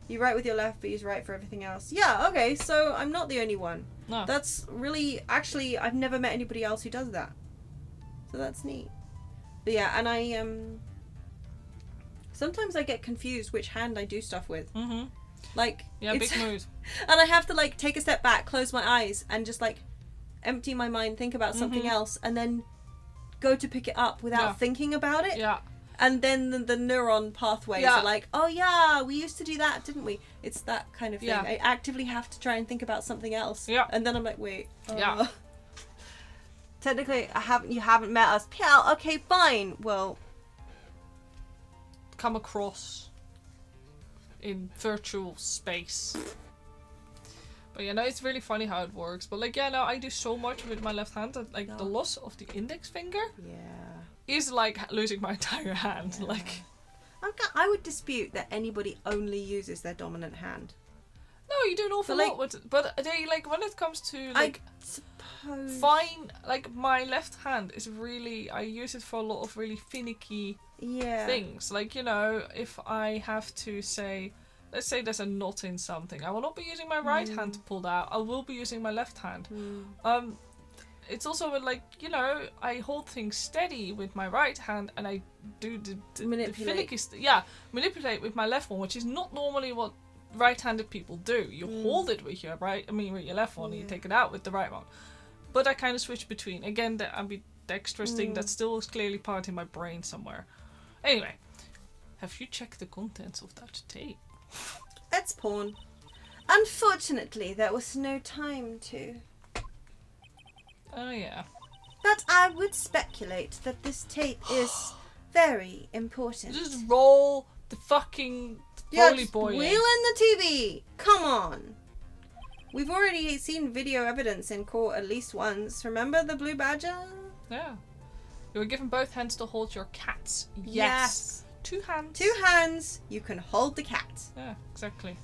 You write with your left, but use right for everything else. Yeah, okay, so I'm not the only one.
No.
That's really... Actually, I've never met anybody else who does that. So that's neat. But yeah, and I sometimes I get confused which hand I do stuff with.
Big mood.
And I have to take a step back, close my eyes, and just empty my mind, think about something else, and then go to pick it up without thinking about it.
Yeah.
And then the neuron pathways are oh yeah, we used to do that, didn't we? It's that kind of thing.
Yeah.
I actively have to try and think about something else.
Yeah.
And then I'm wait.
Yeah.
Technically, you haven't met us. Pal, okay, fine. Well,
come across in virtual space. But it's really funny how it works. But I do so much with my left hand that the loss of the index finger is losing my entire hand.
Yeah. I would dispute that anybody only uses their dominant hand.
No, you do an awful lot with it. But they when it comes to fine, my left hand is really, I use it for a lot of really finicky things. If I have to say, let's say there's a knot in something, I will not be using my right hand to pull that out. I will be using my left hand. It's also I hold things steady with my right hand, and I do the finicky manipulate with my left one, which is not normally what right-handed people do. You hold it with your with your left one, and you take it out with the right one. But I kind of switch between. Again, the ambidextrous thing that still is clearly part in my brain somewhere. Anyway, have you checked the contents of that tape?
It's porn. And Unfortunately, there was no time to.
Oh, yeah.
But I would speculate that this tape is very important.
Just roll the fucking Foley boy
wheel in the TV. Come on. We've already seen video evidence in court at least once. Remember the blue badger?
Yeah. You were given both hands to hold your cats. Yes. 2 hands.
2 hands. You can hold the cat.
Yeah, exactly.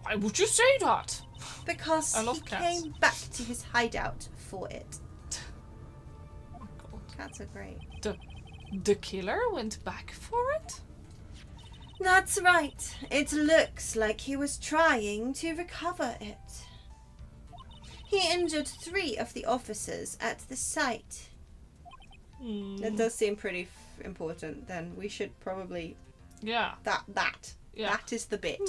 Why would you say that?
Because
I love
he
cats.
came back to his hideout for it.
Oh, God.
Cats are great.
The killer went back for it?
That's right. It looks like he was trying to recover it. He injured 3 of the officers at the site. That does seem pretty important. Then we should probably...
Yeah.
That is the bit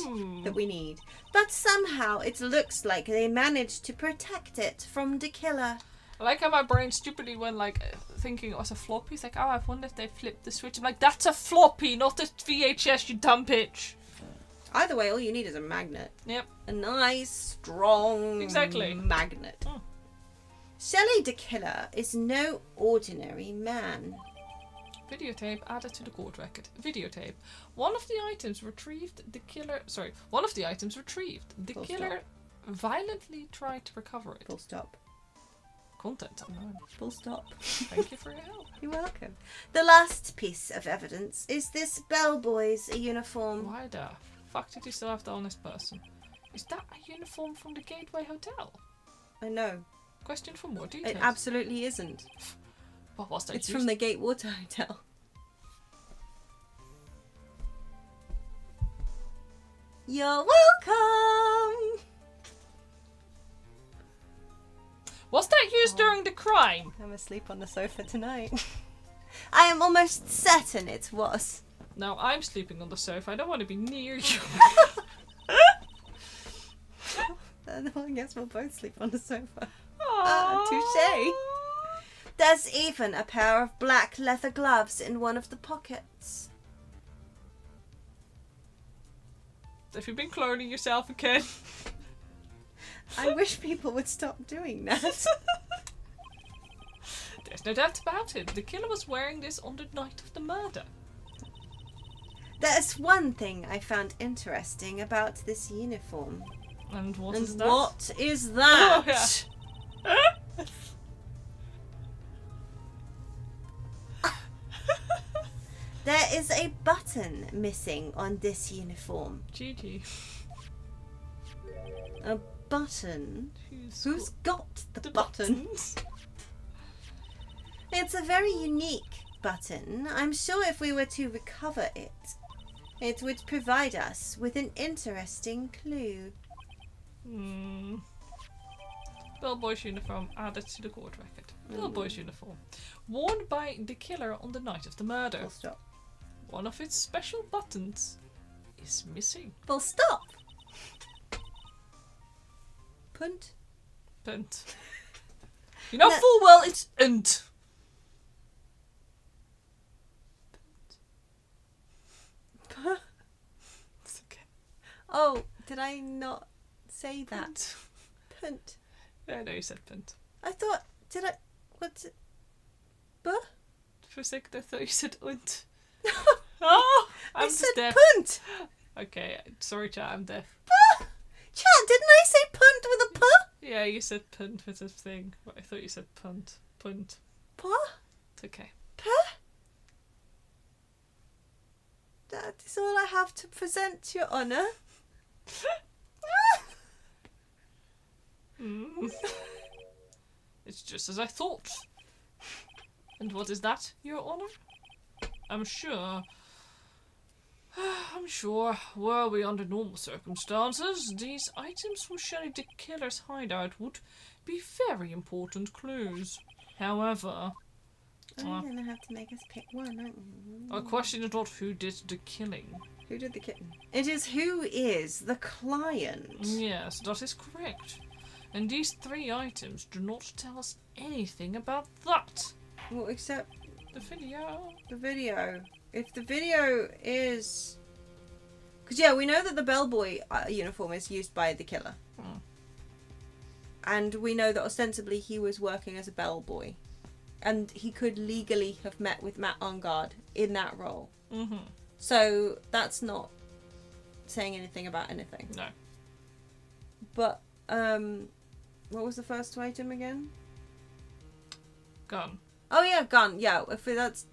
that we need. But somehow it looks like they managed to protect it from the killer.
I like how my brain stupidly went like thinking it was a floppy. It's like, oh, I wonder if they flipped the switch. I'm like, that's a floppy, not a VHS, you dumb bitch.
Either way, all you need is a magnet.
Yep.
A nice, strong magnet.
Oh.
Shelley the Killer is no ordinary man.
Videotape added to the court record. Videotape. One of the items retrieved. The killer violently tried to recover it.
Full stop.
Content unknown.
Full stop.
Thank you for your help.
You're welcome. The last piece of evidence is this bellboy's uniform.
Why the fuck did you still have the honest person? Is that a uniform from the Gateway Hotel?
I know.
Question for more details.
It absolutely isn't.
What was that?
It's from the Gatewater Hotel. You're welcome!
Was that used during the crime?
I'm asleep on the sofa tonight. I am almost certain it was.
Now I'm sleeping on the sofa. I don't want to be near you.
I guess we'll both sleep on the sofa.
Aww.
Touche. There's even a pair of black leather gloves in one of the pockets.
Have you been cloning yourself again?
I wish people would stop doing that.
There's no doubt about it. The killer was wearing this on the night of the murder.
There's one thing I found interesting about this uniform.
And what
And
is that?
what is that?
Oh, yeah.
There is a button missing on this uniform.
GG.
A button? Who's got the button?
buttons?
It's a very unique button. I'm sure if we were to recover it, it would provide us with an interesting clue.
Bellboy's uniform added to the court record. Bellboy's uniform. Worn by the killer on the night of the murder.
Full stop.
One of its special buttons is missing.
Full stop. Punt.
Punt. You know full well it's unt. It's okay.
Oh, did I not say that? Punt.
Yeah, no, you said punt.
I thought, did I? What's it? Buh?
For a second I thought you said unt. Oh, I'm
I
just
said
deaf.
punt.
Okay, sorry chat, I'm deaf.
Puh. Chat, didn't I say punt with a puh?
Yeah, you said punt with a thing. But I thought you said punt. Punt.
Puh?
It's okay.
Puh? That is all I have to present, Your Honour.
It's just as I thought. And what is that, Your Honour? I'm sure, were we under normal circumstances, these items from Shelley the Killer's hideout would be very important clues. However,
You're gonna have to make us pick one, aren't you?
our question is not who did the killing.
Who did the kitten? It is who is the client.
Yes, that is correct. And these 3 items do not tell us anything about that.
Well, except
The video.
the video. If the video is Because, yeah, we know that the bellboy uniform is used by the killer. And we know that ostensibly he was working as a bellboy. And he could legally have met with Matt on guard in that role.
Mm-hmm.
So that's not saying anything about anything.
No.
But, what was the first item again?
Gun.
Oh, yeah, gun. Yeah, if that's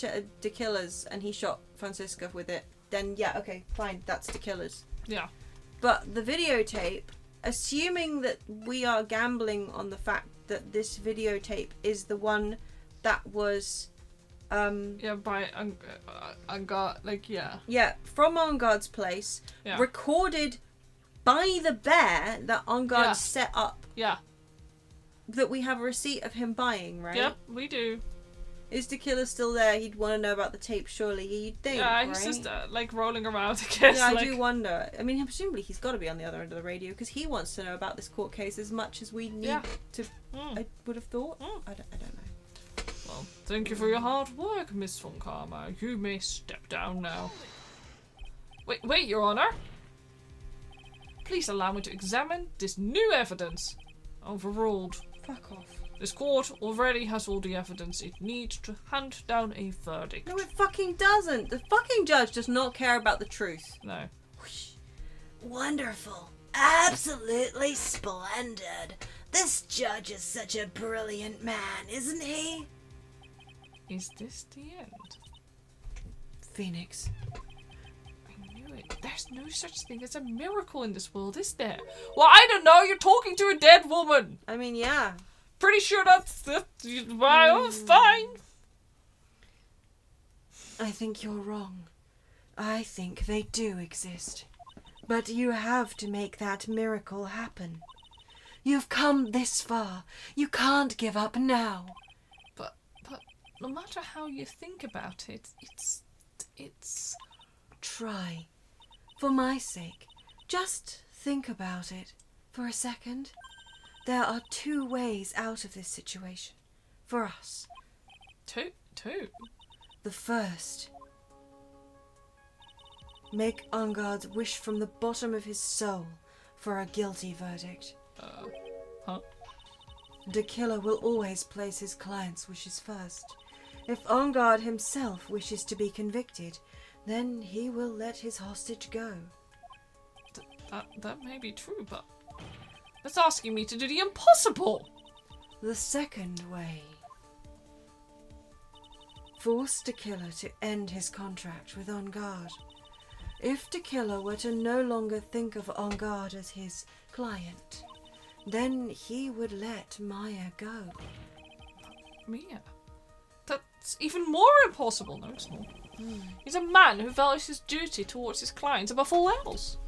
the killer's and he shot Francisca with it, then yeah, okay, fine, that's the killer's.
Yeah.
But the videotape, assuming that we are gambling on the fact that this videotape is the one that was
by Angard,
from Angard's place, recorded by the bear that Angard set up, that we have a receipt of him buying, right?
Yep, we do.
Is the killer still there? He'd want to know about the tape, surely. You'd think,
yeah, he's just rolling around, I guess.
Yeah, I do wonder. I mean, presumably he's got to be on the other end of the radio because he wants to know about this court case as much as we need to. I would have thought. I don't know.
Well, thank you for your hard work, Miss von Karma. You may step down now. Wait, Your Honor. Please allow me to examine this new evidence. Overruled.
Fuck off.
This court already has all the evidence it needs to hand down a verdict.
No, it fucking doesn't. The fucking judge does not care about the truth.
No.
Wonderful. Absolutely splendid. This judge is such a brilliant man, isn't he?
Is this the end?
Phoenix.
I knew it. There's no such thing as a miracle in this world, is there? Well, I don't know. You're talking to a dead woman.
I mean, yeah.
Pretty sure that's fine.
I think you're wrong. I think they do exist. But you have to make that miracle happen. You've come this far. You can't give up now.
But no matter how you think about it, it's...
Try. For my sake. Just think about it for a second. There are 2 ways out of this situation. For us.
Two?
The first. Make Angard wish from the bottom of his soul for a guilty verdict.
Huh?
The killer will always place his client's wishes first. If Angard himself wishes to be convicted, then he will let his hostage go.
That may be true, but... That's asking me to do the impossible!
The second way. Force the killer to end his contract with Angard. If the killer were to no longer think of Angard as his client, then he would let Maya go.
Mia? That's even more impossible. No, it's not. He's a man who values his duty towards his clients above all else.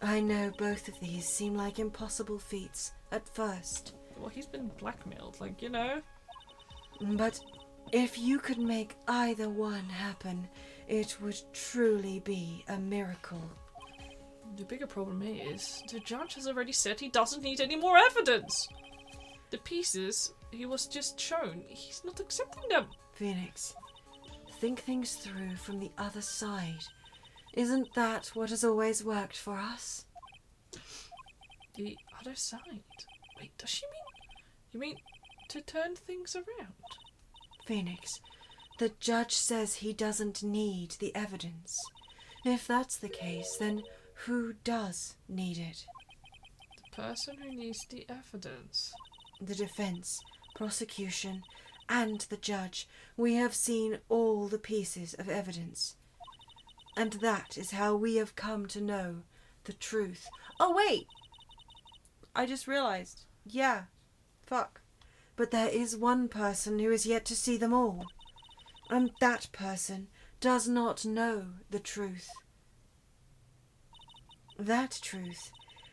I know both of these seem like impossible feats at first.
Well, he's been blackmailed,
But if you could make either one happen, it would truly be a miracle.
The bigger problem is, the judge has already said he doesn't need any more evidence. The pieces he was just shown, he's not accepting them.
Phoenix, think things through from the other side. Isn't that what has always worked for us?
The other side? Wait, does she mean... You mean to turn things around?
Phoenix, the judge says he doesn't need the evidence. If that's the case, then who does need it?
The person who needs the evidence.
The defense, prosecution, and the judge. We have seen all the pieces of evidence. And that is how we have come to know the truth.
Oh, wait! I just realised. Yeah. Fuck.
But there is one person who is yet to see them all. And that person does not know the truth. That truth,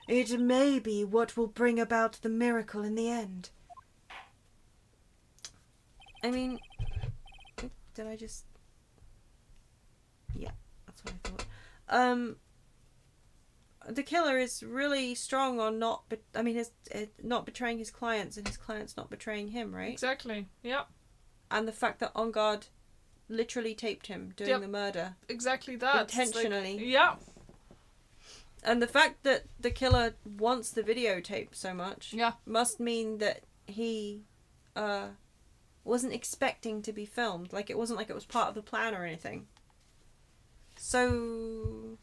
it may be what will bring about the miracle in the end.
I mean, did I just... Yeah, that's what I thought. The killer is really strong on not betraying his clients and his clients not betraying him, right?
Exactly, yep.
And the fact that Angard literally taped him doing
Yep.
the murder.
Exactly that.
Intentionally.
Like, yeah.
And the fact that the killer wants the videotape so much must mean that he wasn't expecting to be filmed. Like, it wasn't like it was part of the plan or anything. So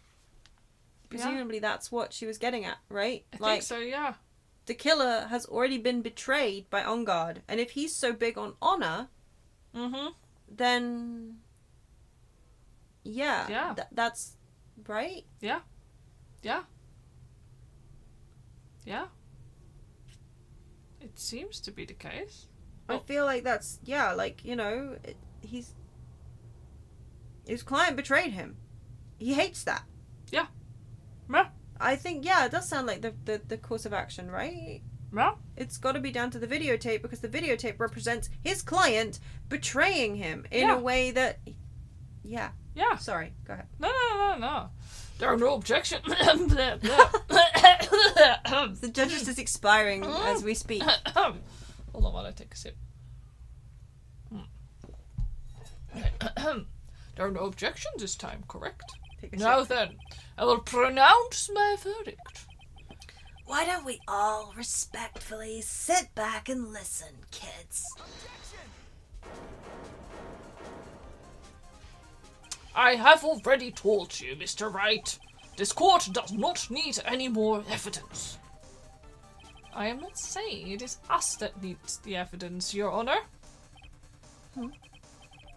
presumably that's what she was getting at, right?
I think so, yeah.
The killer has already been betrayed by On Guard, and if he's so big on honor, then that's right.
Yeah. It seems to be the case.
I feel like that's like, you know, his client betrayed him. He hates that.
Yeah.
I think it does sound like the course of action, right?
Yeah.
It's got to be down to the videotape, because the videotape represents his client betraying him in a way that Yeah. Sorry, go ahead.
No. There are no objections.
The judges is expiring as we speak.
Hold on while I take a sip. There are no objections this time, correct? Now then, I will pronounce my verdict.
Why don't we all respectfully sit back and listen, kids?
I have already told you, Mr. Wright. This court does not need any more evidence. I am not saying it is us that needs the evidence, Your Honor.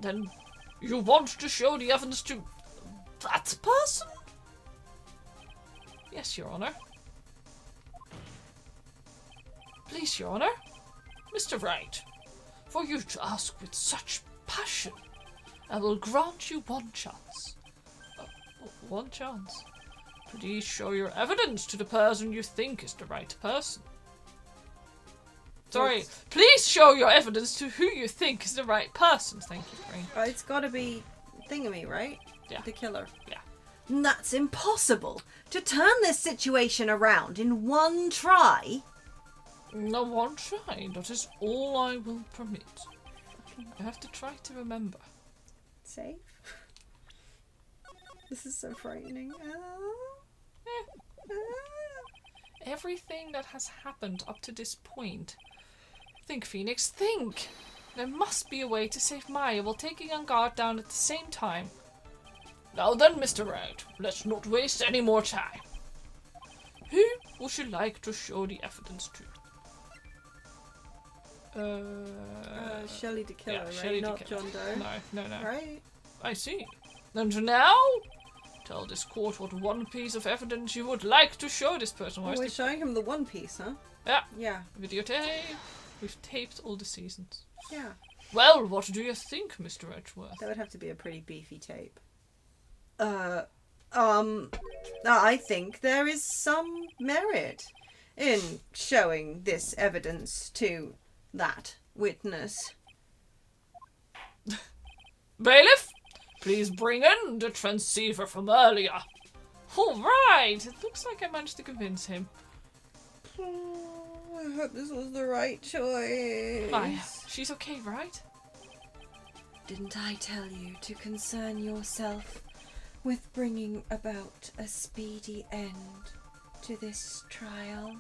Then you want to show the evidence to that person? Yes, Your Honor. Please, Your Honor. Mr. Wright, for you to ask with such passion, I will grant you one chance. One chance. Please show your evidence to the person you think is the right person. Sorry, please show your evidence to who you think is the right person. Thank you, Brain.
It's got to be Thingamy, right?
Yeah.
The killer.
Yeah.
That's impossible. To turn this situation around in one try.
No one try. That is all I will permit. I have to try to remember.
Safe? This is so frightening.
Everything that has happened up to this point. Think, Phoenix, think! There must be a way to save Maya while taking On Guard down at the same time. Now then, Mr. Wright, let's not waste any more time. Who would you like to show the evidence to?
Shelley the killer, right?
Shelley
Not
the killer.
John Doe.
No.
Right?
I see. Then to now, tell this court what one piece of evidence you would like to show this person.
We're showing him the One Piece, huh?
Yeah.
Yeah.
Videotape. We've taped all the seasons.
Yeah.
Well, what do you think, Mr. Edgeworth?
That would have to be a pretty beefy tape. I think there is some merit in showing this evidence to that witness.
Bailiff, please bring in the transceiver from earlier. All right, it looks like I managed to convince him.
I hope this was the right choice.
Maya, she's okay, right?
Didn't I tell you to concern yourself with bringing about a speedy end to this trial?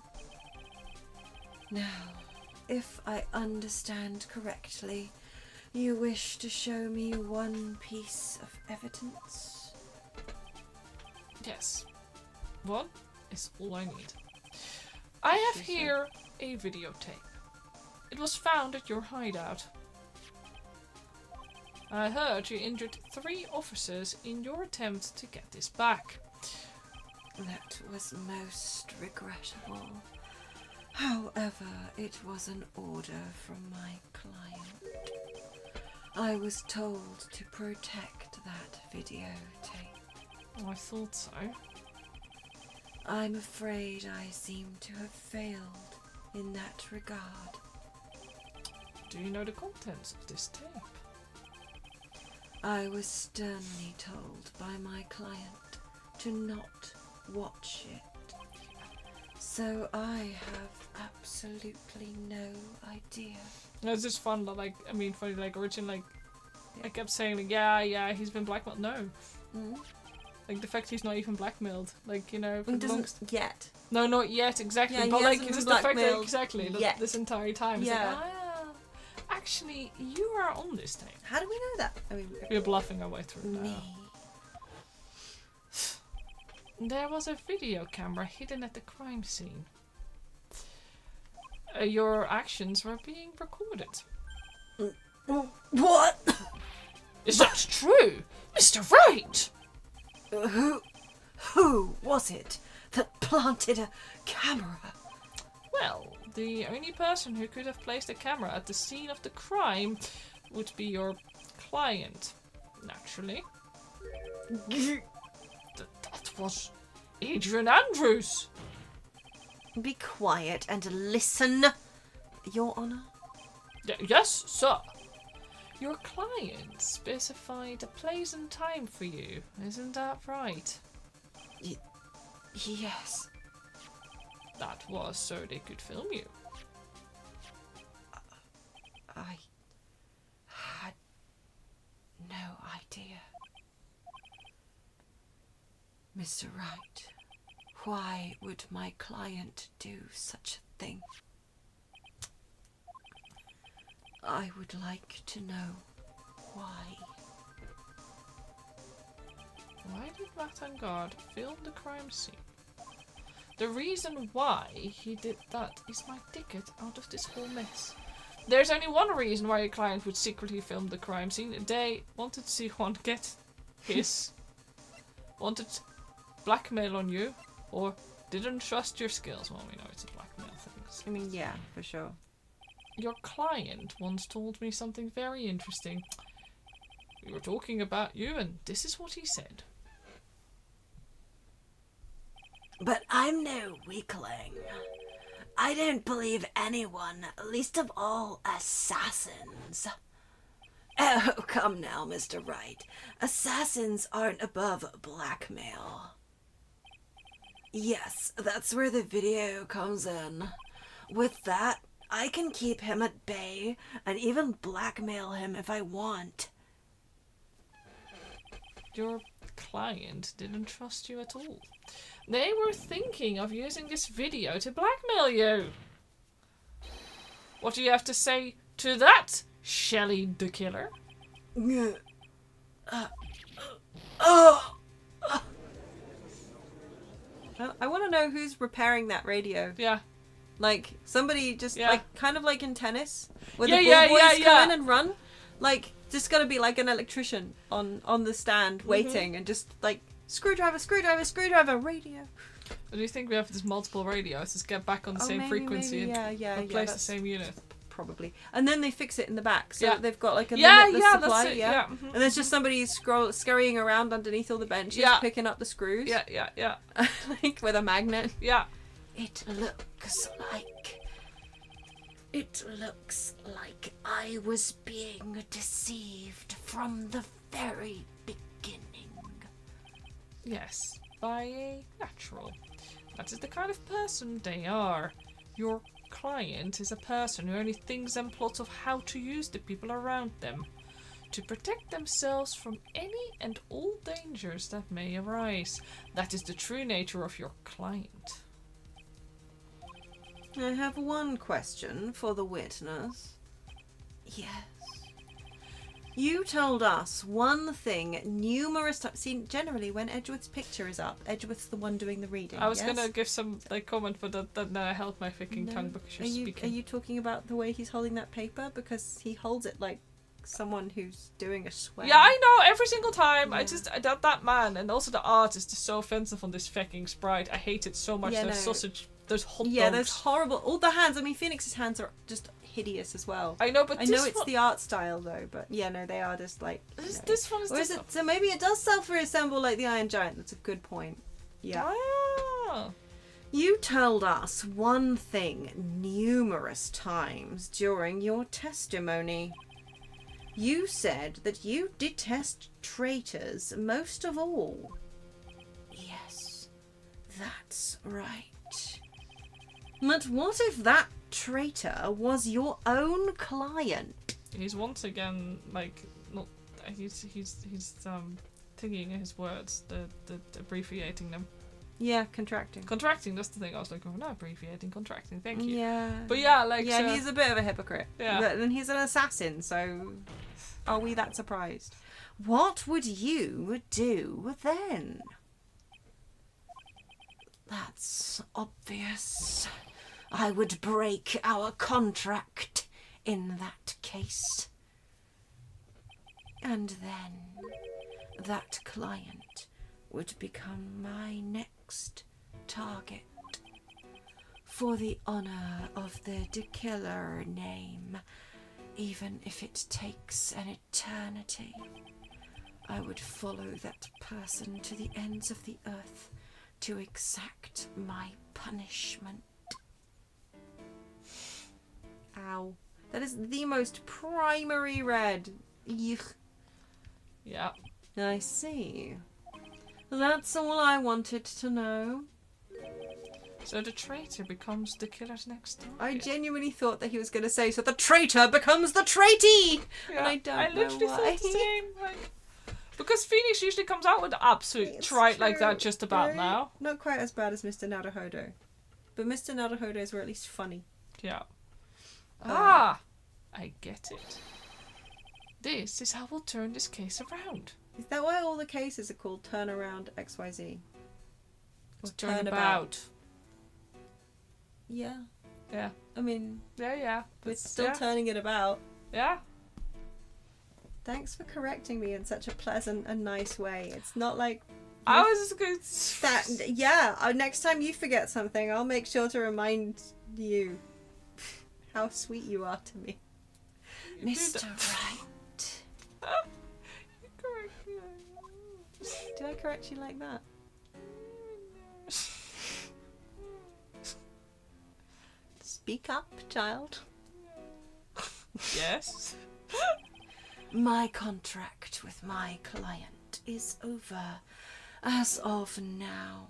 Now, if I understand correctly, you wish to show me one piece of evidence?
Yes. One is all I need. I have here a videotape. It was found at your hideout. I heard you injured 3 officers in your attempt to get this back.
That was most regrettable. However, it was an order from my client. I was told to protect that videotape.
Oh, I thought so.
I'm afraid I seem to have failed in that regard.
Do you know the contents of this tape?
I was sternly told by my client to not watch it. So I have absolutely no idea.
It's just fun, funny, originally, I kept saying, like, yeah, he's been blackmailed. No.
Mm.
Like, the fact he's not even blackmailed. Like, you know, for
He
the longest...
doesn't yet.
No, not yet, exactly.
Yeah,
but,
he
like,
hasn't
just
been
the fact that,
blackmailed
exactly,
yet.
this entire time. It's
Yeah.
like, actually, you are on this thing.
How do we know that? I mean,
We're bluffing our way through now.
me.
There was a video camera hidden at the crime scene. Your actions were being recorded.
What?
Is that true? Mr. Wright!
Who was it that planted a camera?
Well, the only person who could have placed a camera at the scene of the crime would be your client, naturally. That was Adrian Andrews.
Be quiet and listen, Your Honor.
Yes, sir. Your client specified a place and time for you, isn't that right?
Yes.
That was so they could film you.
I had no idea. Mr. Wright, why would my client do such a thing? I would like to know why.
Why did Matangard film the crime scene? The reason why he did that is my ticket out of this whole mess. There's only one reason why your client would secretly film the crime scene. They wanted to see one get his, wanted blackmail on you, or didn't trust your skills. Well, we know it's a blackmail thing.
I mean, yeah, for sure.
Your client once told me something very interesting. We were talking about you, and this is what he said.
But I'm no weakling. I don't believe anyone, least of all assassins. Oh, come now, Mr. Wright. Assassins aren't above blackmail. Yes, that's where the video comes in. With that, I can keep him at bay and even blackmail him if I want.
Your client didn't trust you at all. They were thinking of using this video to blackmail you. What do you have to say to that, Shelley the Killer?
I want to know who's repairing that radio.
Yeah.
Like, somebody just,
Yeah.
like, kind of like in tennis, where
Yeah,
the
yeah,
ball boys
yeah,
go
yeah.
in and run. Like, just gotta be like an electrician on the stand waiting and just, like, screwdriver, screwdriver, screwdriver, radio.
Do you think we have this multiple radios? Just get back on the same
maybe,
frequency
maybe,
and
yeah,
replace the
that's
same unit.
Probably. And then they fix it in the back, so
Yeah.
they've got, like, a
Yeah,
limitless
yeah,
supply.
that's it.
Yeah.
Yeah. Mhm.
And there's just somebody scurrying around underneath all the benches,
Yeah.
picking up the screws.
Yeah.
Like, with a magnet.
Yeah.
It looks like I was being deceived from the very beginning.
Yes, by a natural. That is the kind of person they are. Your client is a person who only thinks and plots of how to use the people around them to protect themselves from any and all dangers that may arise. That is the true nature of your client.
I have one question for the witness.
Yes.
You told us one thing numerous times. See, generally when Edgeworth's picture is up, Edgeworth's the one doing the reading.
I was
yes?
gonna give some comment, but then I held my freaking
No.
tongue because
Are
you're speaking.
you talking about the way he's holding that paper? Because he holds it like someone who's doing a swear.
Yeah, I know, every single time.
Yeah.
I just, that man, and also the art is just so offensive on this fucking sprite. I hate it so much.
Yeah,
There's
no.
sausage, there's hot dogs.
Yeah, there's horrible. All the hands. I mean, Phoenix's hands are just hideous as well.
I know, but
I know it's the art style though, but yeah, no, they are just like. You know.
This one is
Or is it? So maybe it does self-reassemble like the Iron Giant. That's a good point. Yeah.
Ah.
You told us one thing numerous times during your testimony. You said that you detest traitors most of all.
Yes, that's right.
But what if that traitor was your own client?
He's once again, like, not thinking his words, the abbreviating them.
Yeah, contracting.
Contracting, that's the thing I was looking for. Not abbreviating, contracting, thank you.
Yeah.
But yeah, like...
Yeah, he's a bit of a hypocrite.
Yeah.
But then he's an assassin, so are we that surprised? What would you do then? That's obvious. I would break our contract in that case. And then that client would become my next target. For the honor of the killer name, even if it takes an eternity, I would follow that person to the ends of the earth to exact my punishment. Ow. That is the most primary red. Yuck.
Yeah.
I see. That's all I wanted to know.
So the traitor becomes the killer's next target.
I genuinely thought that he was going to say, so the traitor becomes the traitee!
Yeah,
And I don't know
literally
why.
thought the same. Like, because Phoenix usually comes out with the absolute
It's
trite like
true,
that just about
right?
now.
Not quite as bad as Mr. Naruhodo. But Mr. Naruhodos were at least funny.
Yeah. I get it. This is how we'll turn this case around.
Is that why all the cases are called Turnaround XYZ? Or
Turnabout.
Yeah.
Yeah.
I mean,
Yeah.
we're
That's-
still
yeah.
turning it about.
Yeah.
Thanks for correcting me in such a pleasant and nice way. It's not like
I was just going
that. Yeah, next time you forget something, I'll make sure to remind you how sweet you are to me. Mr. Right.
You correct me.
Did I correct you like that? Speak up, child.
Yes.
My contract with my client is over as of now.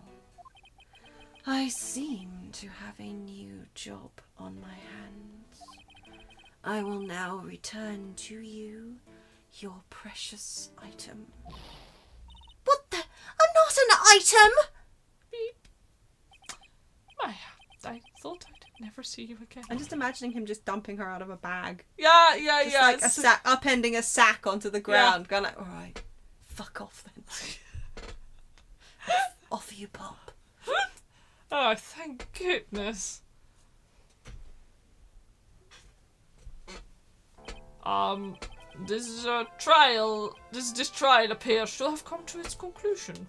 I seem to have a new job on my hands. I will now return to you your precious item. What the? I'm not an item!
Beep. I thought I'd never see you again.
I'm just imagining him just dumping her out of a bag.
Yeah.
Just like a sack, upending a sack onto the ground. Going like, alright, fuck off then. Off you pop.
Oh, thank goodness. This trial appears to have come to its conclusion.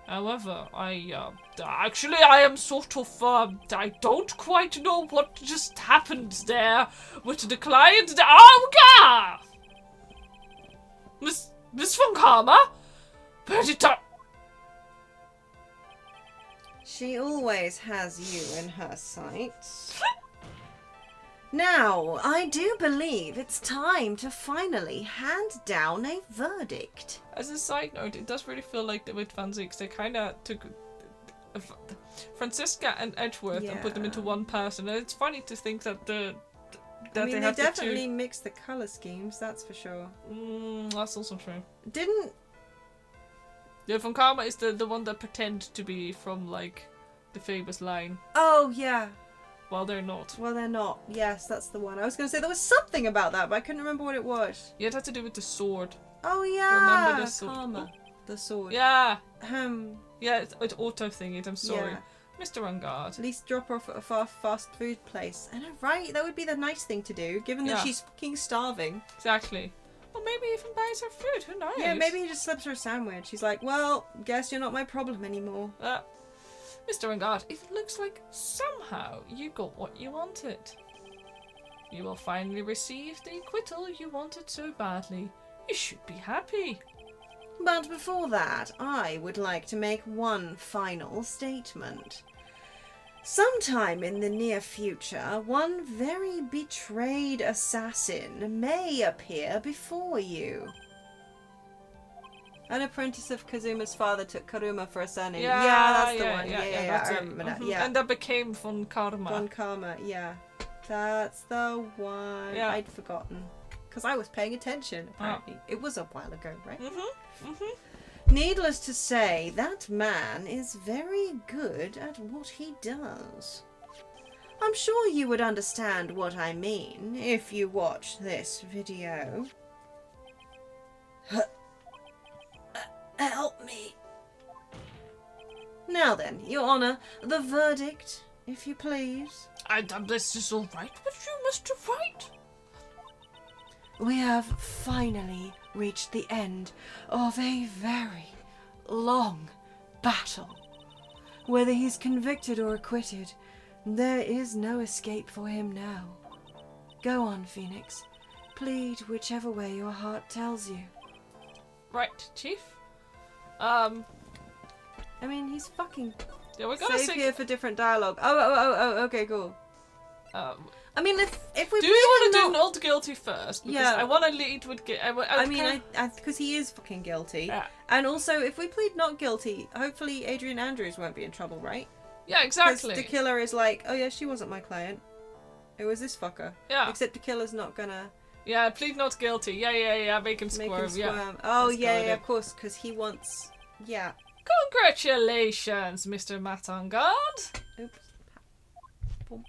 However, I am sort of, I don't quite know what just happened there with the client. Oh, yeah! Miss von Karma? Perdita.
She always has you in her sights. Now, I do believe it's time to finally hand down a verdict.
As a side note, it does really feel like that with Van Zix, they kind of took Francisca and Edgeworth and put them into one person. And it's funny to think that they
definitely mixed the colour schemes, that's for sure.
That's also true. Yeah, Von Karma is the one that pretend to be from, like, the famous line.
Oh, yeah.
Well, they're not.
Well, they're not. Yes, that's the one. I was going to say there was something about that, but I couldn't remember what it was.
Yeah, it had to do with the sword.
Oh, yeah.
Remember the sword?
Karma. The sword.
Yeah.
Yeah,
it's auto-thing it, I'm sorry.
Yeah.
Mr. Ungard.
At least drop her off at a fast food place. I know, right? That would be the nice thing to do, given that she's fucking starving.
Exactly. Or maybe even buys her food, who knows?
Yeah, maybe he just slips her a sandwich. He's like, well, guess you're not my problem anymore.
Mr. Ungard, it looks like somehow you got what you wanted. You will finally receive the acquittal you wanted so badly. You should be happy.
But before that, I would like to make one final statement. Sometime in the near future, one very betrayed assassin may appear before you. An apprentice of Kazuma's father took Karuma for a surname. Yeah, that's the one. Yeah, I remember that. Yeah.
And that became Von Karma.
Von Karma, yeah. That's the one.
Yeah.
I'd forgotten. because I was paying attention, apparently. It was a while ago, right?
Mm-hmm. Mm-hmm.
Needless to say, that man is very good at what he does. I'm sure you would understand what I mean if you watch this video.
Help me.
Now then, Your Honour, the verdict, if you please.
This is all right with you, Mr. Wright?
We have finally reached the end of a very long battle. Whether he's convicted or acquitted, there is no escape for him now. Go on, Phoenix. Plead whichever way your heart tells you.
Right, Chief.
I mean, he's fucking
Yeah, we're gonna
save
sing.
here for different dialogue. Oh, okay, cool. I mean, if we
Do you want to do
not...
not guilty first? Because
Yeah.
I want to lead with.
I mean, because he is fucking guilty.
Yeah.
And also, if we plead not guilty, hopefully Adrian Andrews won't be in trouble, right?
Yeah, exactly.
Because the killer is like, oh yeah, she wasn't my client. It was this fucker.
Yeah.
Except the killer's not gonna
Yeah, plead not guilty. Yeah. Make him
make
squirm.
him squirm.
Yeah.
Oh
Let's go
yeah,
with
yeah,
it.
of course, because he wants... Yeah.
Congratulations, Mr. Matangard.
Oops. Boom.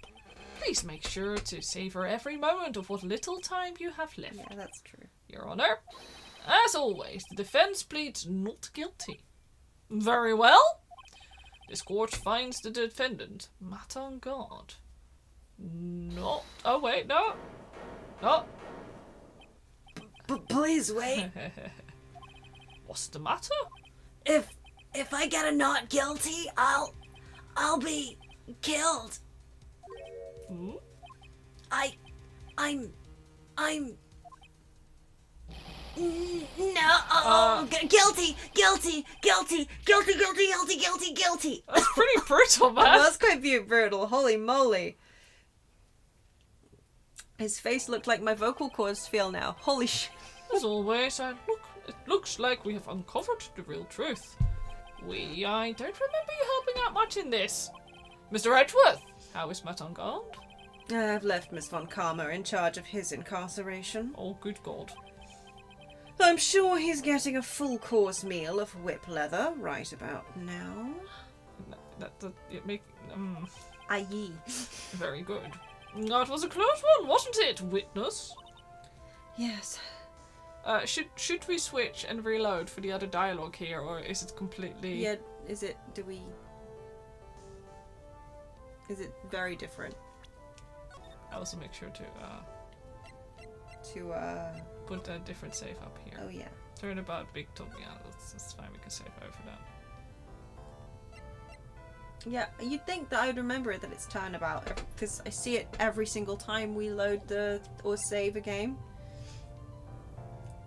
Please make sure to savor every moment of what little time you have left.
Yeah, that's true.
Your Honor, as always, the defense pleads not guilty. Very well. This court finds the defendant, Matangard, not... Oh, wait, no. No.
Please wait.
What's the matter?
If I get a not guilty, I'll be killed.
Hmm?
I'm no, guilty.
That's pretty brutal, man.
Well, that's quite brutal. Holy moly. His face looked like my vocal cords feel now. Holy shit.
As always, it looks like we have uncovered the real truth. I don't remember you helping out much in this. Mr. Edgeworth, how is Matangard?
I've left Miss Von Karma in charge of his incarceration.
Oh, good God.
I'm sure he's getting a full course meal of whip leather right about now. Aye.
Very good. That was a close one, wasn't it, witness?
Yes.
Should we switch and reload for the other dialogue here, or is it completely...
Yeah, is it very different?
I also make sure to put a different save up here.
Oh yeah.
Turnabout, big top, yeah, that's fine, we can save over that.
Yeah, you'd think that I would remember that it's turnabout, because I see it every single time we load or save a game.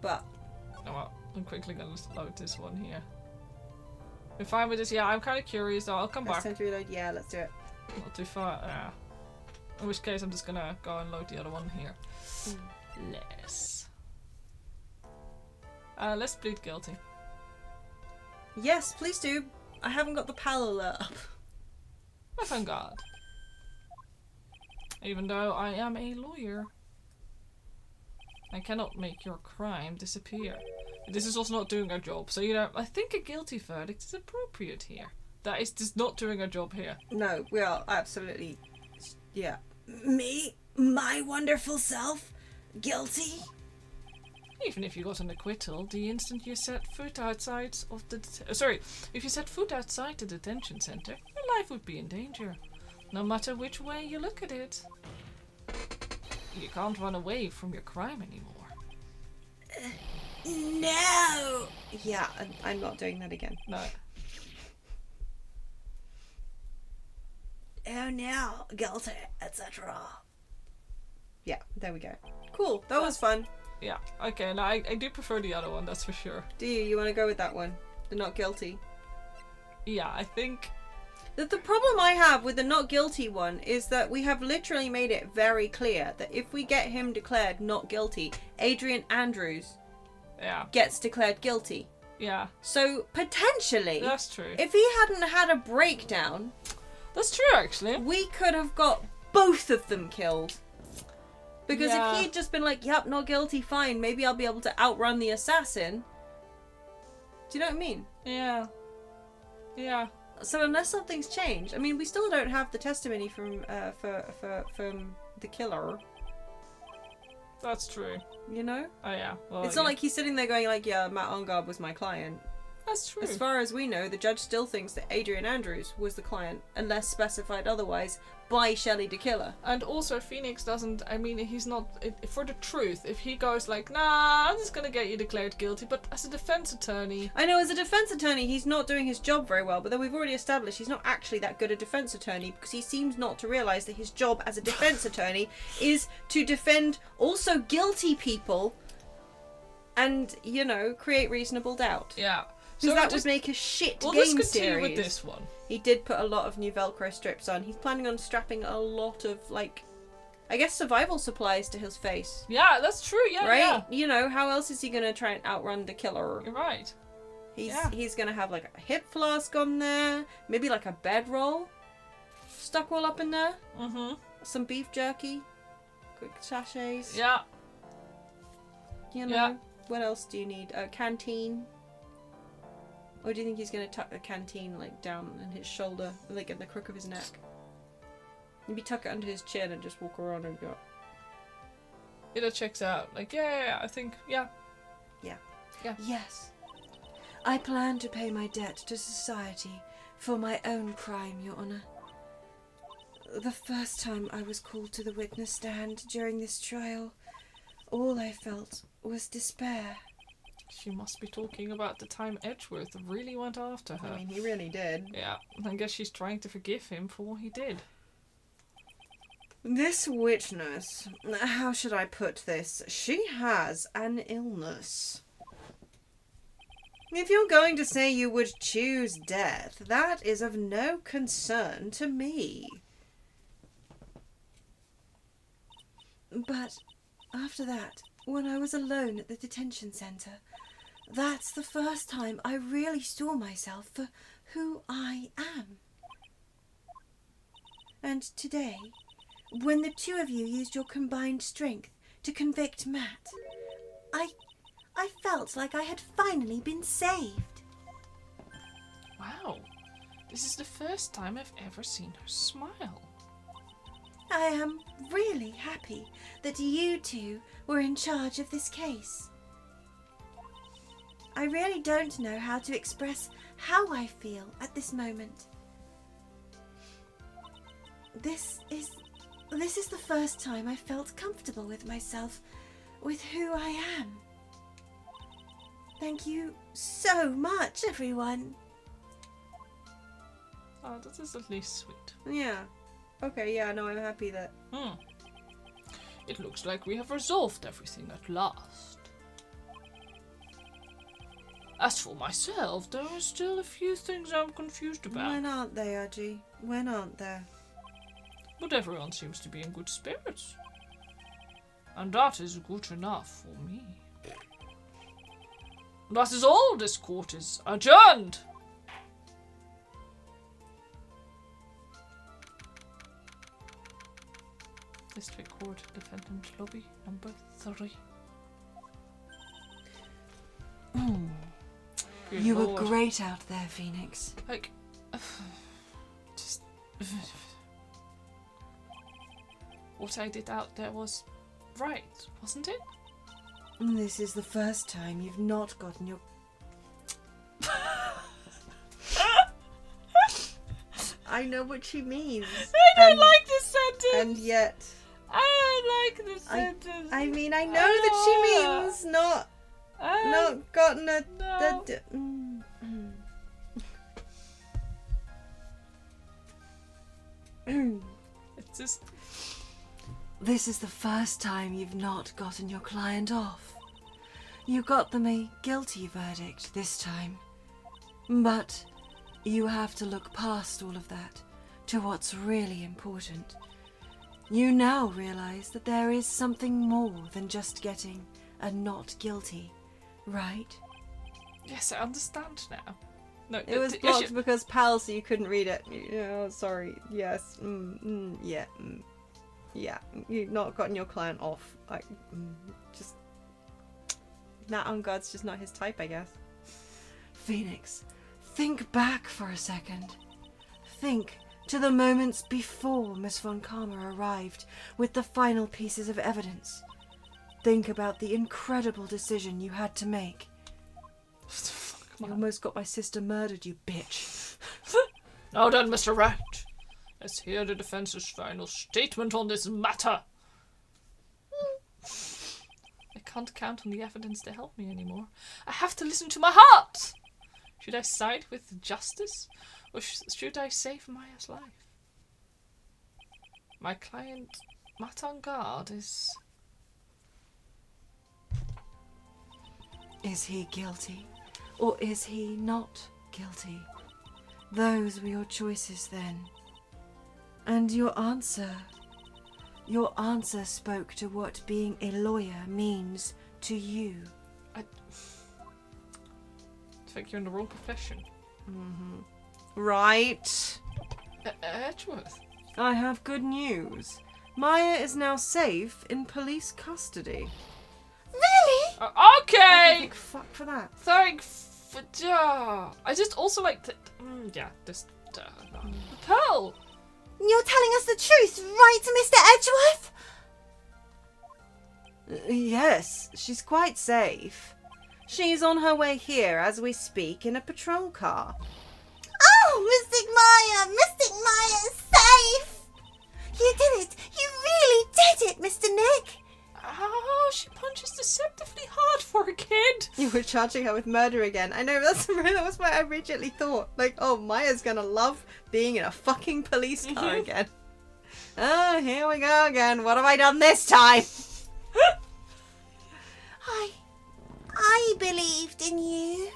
But
Oh well, I'm quickly gonna load this one here. We're fine with this, yeah, I'm kind of curious though, I'll come
press
back.
time to reload. Yeah, let's do it.
Not too far, yeah. In which case I'm just gonna go and load the other one here. Let's plead guilty.
Yes, please do. I haven't got the PAL alert up.
Oh, thank God. Even though I am a lawyer, I cannot make your crime disappear. This is also not doing our job, so I think a guilty verdict is appropriate here. That is just not doing our job here.
No, we are absolutely... Yeah.
Me, my wonderful self, guilty.
Even if you got an acquittal, the instant you set foot outside of the if you set foot outside the detention center, your life would be in danger. No matter which way you look at it. You can't run away from your crime anymore.
No.
Yeah, I'm not doing that again.
No.
Oh no, guilty, etc.
Yeah, there we go. Cool, that was fun.
Yeah, okay, now I do prefer the other one, that's for sure.
Do you? You want to go with that one? The not guilty?
Yeah, I think...
The problem I have with the not guilty one is that we have literally made it very clear that if we get him declared not guilty, Adrian Andrews gets declared guilty.
Yeah.
So, potentially...
That's true.
If he hadn't had a breakdown...
That's true, actually.
We could have got both of them killed. Because if he had just been like, yep, not guilty, fine, maybe I'll be able to outrun the assassin. Do you know what I mean?
Yeah. Yeah.
So unless something's changed, I mean, we still don't have the testimony from from the killer.
That's true.
You know?
Oh yeah. Well,
it's not like he's sitting there going like, yeah, Matt Ongarb was my client.
That's true.
As far as we know, the judge still thinks that Adrian Andrews was the client, unless specified otherwise by Shelley the killer.
And also, Phoenix doesn't, I mean, he's not, for the truth, if he goes like, nah, I'm just gonna get you declared guilty, but as a defense attorney...
I know, as a defense attorney, he's not doing his job very well, but then we've already established he's not actually that good a defense attorney, because he seems not to realise that his job as a defense attorney is to defend also guilty people and, you know, create reasonable doubt.
Yeah.
Because that would make a shit
we'll
game
just continue
series.
with this one.
He did put a lot of new Velcro strips on. He's planning on strapping a lot of, like, I guess survival supplies to his face.
Yeah, that's true. Yeah,
right?
Yeah.
You know, how else is he going to try and outrun the killer?
You're right.
He's going to have, like, a hip flask on there. Maybe, like, a bedroll stuck all up in there.
Mm-hmm.
Some beef jerky. Quick sachets.
Yeah.
You know. Yeah. What else do you need? A canteen. Or do you think he's going to tuck the canteen, like, down in his shoulder, like, at the crook of his neck? Maybe tuck it under his chin and just walk around and go...
Yeah, that checks out. Like, yeah, I think, yeah.
Yeah. Yes. I plan to pay my debt to society for my own crime, Your Honour. The first time I was called to the witness stand during this trial, all I felt was despair.
She must be talking about the time Edgeworth really went after her.
I mean, he really did.
Yeah, I guess she's trying to forgive him for what he did.
This witness, how should I put this? She has an illness. If you're going to say you would choose death, that is of no concern to me. But after that, when I was alone at the detention centre, that's the first time I really saw myself for who I am. And today, when the two of you used your combined strength to convict Matt, I felt like I had finally been saved.
Wow, this is the first time I've ever seen her smile.
I am really happy that you two were in charge of this case. I really don't know how to express how I feel at this moment. This is the first time I felt comfortable with myself, with who I am. Thank you so much, everyone.
Oh, that is at least sweet.
Yeah. Okay, yeah, no, I'm happy that...
It looks like we have resolved everything at last. As for myself, there are still a few things I'm confused about.
When aren't they, Archie? When aren't there?
But everyone seems to be in good spirits. And that is good enough for me. That is all. This court is adjourned. District Court, Defendant Lobby, number 3.
You were great out there, Phoenix.
Like, just... What I did out there was right, wasn't it?
This is the first time you've not gotten your... I know what she means.
I don't like this sentence.
And yet...
I don't like this sentence.
I mean, I know that she means not gotten a...
No. It's just...
This is the first time you've not gotten your client off. You got them a guilty verdict this time. But you have to look past all of that to what's really important. You now realize that there is something more than just getting a not guilty, right?
Yes, I understand now. No,
it was blocked because PAL, so you couldn't read it. Oh, sorry. Yes. Yeah. Yeah, you've not gotten your client off. Just Nat on God's just not his type, I guess. Phoenix, think back for a second. Think to the moments before Miss Von Karma arrived with the final pieces of evidence. Think about the incredible decision you had to make. You almost got my sister murdered, you bitch.
Now then, Mr. Wright. Let's hear the defense's final statement on this matter. I can't count on the evidence to help me anymore. I have to listen to my heart. Should I side with justice, or should I save Maya's life? My client, Matangard, is...
Is he guilty, or is he not guilty? Those were your choices then. And your answer spoke to what being a lawyer means to you.
I think you're in the wrong profession.
Mm-hmm. Right.
Edgeworth.
I have good news. Maya is now safe in police custody.
Really?
Okay!
Thank fuck for that.
Thank for... I just also like to... yeah, this... no. Pearl!
You're telling us the truth, right, Mr. Edgeworth?
Yes, she's quite safe. She's on her way here as we speak in a patrol car.
Oh, Mystic Maya is safe! You did it! You really did it, Mr. Nick!
Oh, she punches deceptively hard for a kid.
You were charging her with murder again. I know, that was what I immediately thought. Like, oh, Maya's gonna love being in a fucking police car again. Oh, here we go again. What have I done this time?
I believed in you.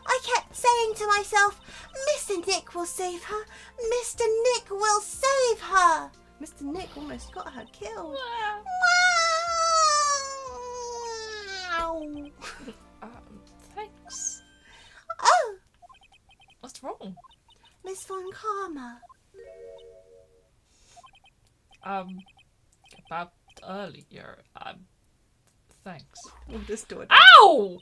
I kept saying to myself, Mr. Nick will save her. Mr. Nick will save her.
Mr. Nick almost got her killed.
Wow.
Thanks.
Oh,
What's wrong?
Miss Von Karma.
About earlier, thanks.
Orders DoorDash.
Ow!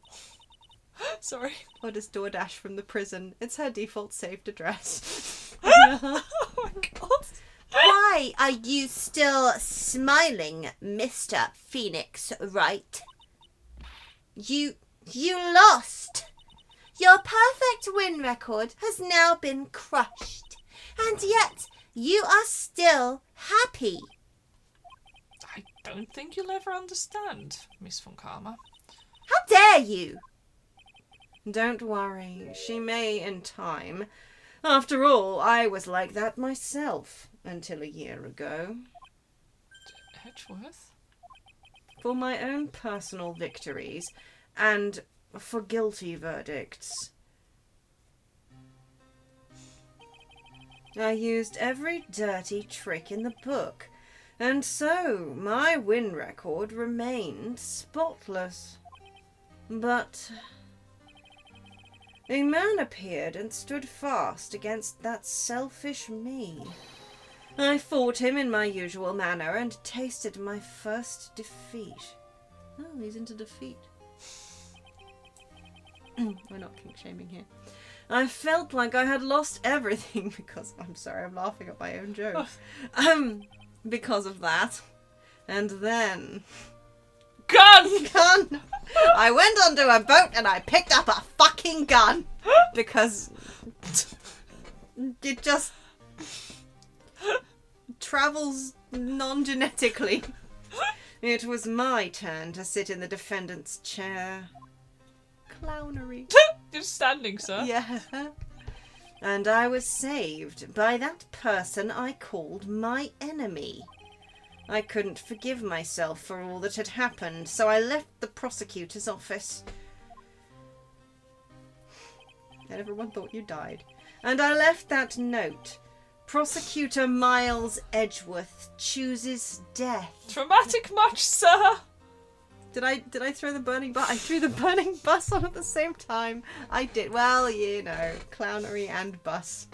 Sorry.
Orders DoorDash from the prison. It's her default saved address.
Oh my god.
Why are you still smiling, Mr. Phoenix Wright? You lost. Your perfect win record has now been crushed. And yet, you are still happy.
I don't think you'll ever understand, Miss Von Karma.
How dare you?
Don't worry, she may in time. After all, I was like that myself until a year ago.
Edgeworth?
For my own personal victories and for guilty verdicts. I used every dirty trick in the book, and so my win record remained spotless. But a man appeared and stood fast against that selfish me. I fought him in my usual manner and tasted my first defeat. Oh, he's into defeat. We're not kink-shaming here. I felt like I had lost everything because... I'm sorry, I'm laughing at my own joke. Because of that. And then... Gun! I went onto a boat and I picked up a fucking gun. Because... it just... travels non-genetically. It was my turn to sit in the defendant's chair. Clownery.
You're standing, sir.
Yeah. And I was saved by that person I called my enemy. I couldn't forgive myself for all that had happened, so I left the prosecutor's office. And everyone thought you died. And I left that note. Prosecutor Miles Edgeworth chooses death.
Traumatic much, sir?
Did I throw the burning bus? I threw the burning bus on at the same time. I did. Well, you know, clownery and bus.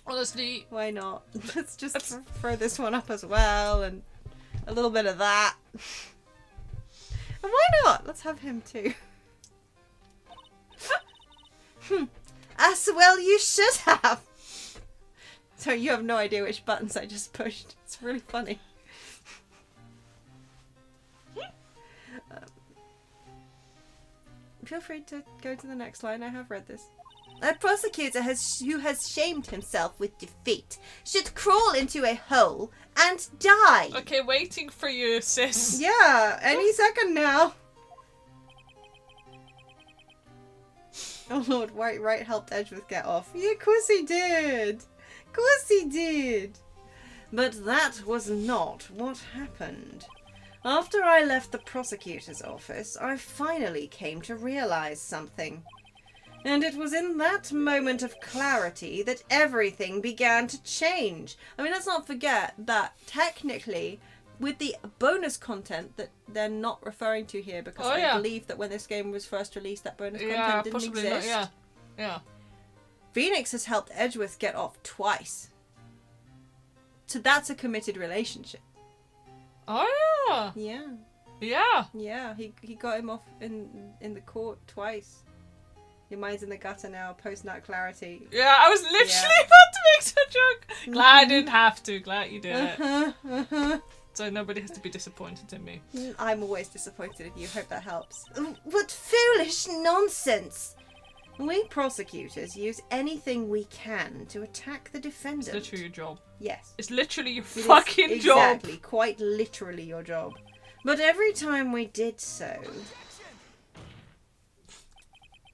Honestly.
Why not? Let's just throw this one up as well, and a little bit of that. And why not? Let's have him too. As well you should have. So you have no idea which buttons I just pushed. It's really funny. Feel free to go to the next line. I have read this. A prosecutor who has shamed himself with defeat should crawl into a hole and die.
Okay, waiting for you, sis.
Yeah, any second now. Oh Lord, Right helped Edgeworth get off. Yeah, of course he did. Of course he did. But that was not what happened. After I left the prosecutor's office, I finally came to realize something. And it was in that moment of clarity that everything began to change. I mean, let's not forget that technically, with the bonus content that they're not referring to here, because I believe that when this game was first released, that bonus content didn't exist.
Yeah.
Phoenix has helped Edgeworth get off twice. So that's a committed relationship.
Oh
yeah.
Yeah.
Yeah, he got him off in the court twice. Your mind's in the gutter now, post that clarity.
Yeah, I was literally about to make such a joke. Glad I didn't have to. Glad you did it. So nobody has to be disappointed in me.
I'm always disappointed in you. Hope that helps.
What foolish nonsense!
We prosecutors use anything we can to attack the defendant.
It's literally your job.
Yes.
It's literally your fucking job.
Exactly, quite literally your job. But every time we did so,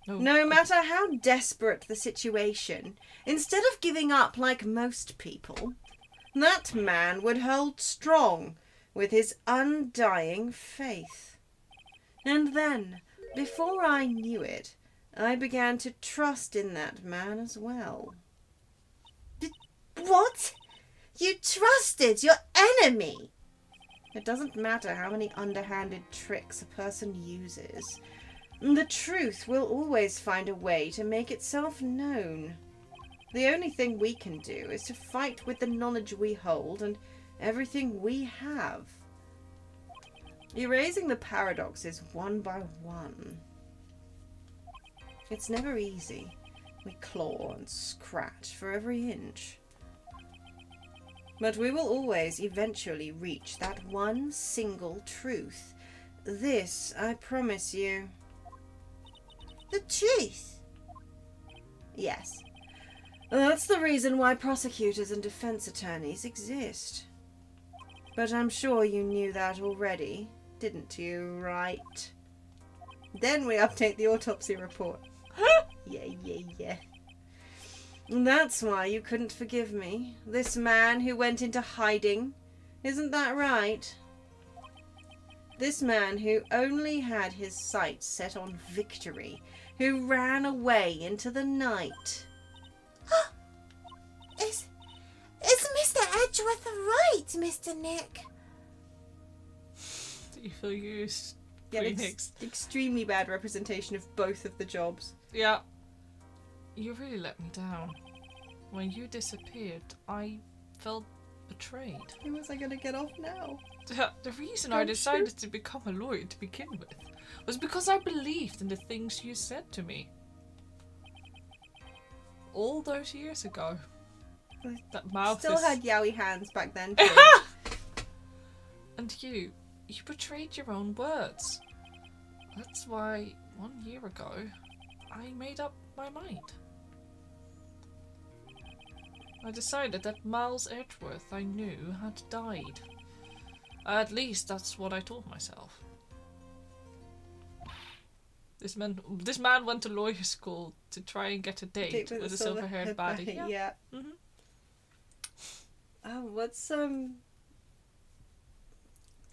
no matter how desperate the situation, instead of giving up like most people, that man would hold strong with his undying faith. And then, before I knew it, I began to trust in that man as well.
What? You trusted your enemy?
It doesn't matter how many underhanded tricks a person uses. The truth will always find a way to make itself known. The only thing we can do is to fight with the knowledge we hold and everything we have. Erasing the paradoxes one by one. It's never easy. We claw and scratch for every inch. But we will always eventually reach that one single truth. This I promise you.
The truth?
Yes. That's the reason why prosecutors and defense attorneys exist. But I'm sure you knew that already, didn't you, right? Then we update the autopsy report. Yeah. And that's why you couldn't forgive me. This man who went into hiding. Isn't that right? This man who only had his sights set on victory. Who ran away into the night.
Is Mr. Edgeworth right, Mr. Nick?
Do you feel used?
Yeah, it's extremely bad representation of both of the jobs.
Yeah. You really let me down. When you disappeared, I felt betrayed.
Who was I going to get off now?
The reason I decided to become a lawyer to begin with was because I believed in the things you said to me. All those years ago. That mouth
still had yaoi hands back then too.
And you betrayed your own words. That's why 1 year ago, I made up my mind. I decided that Miles Edgeworth I knew had died. At least that's what I told myself. This man went to lawyer school to try and get a date with a silver-haired baddie.
Yeah. Mm-hmm. Oh, what's Oh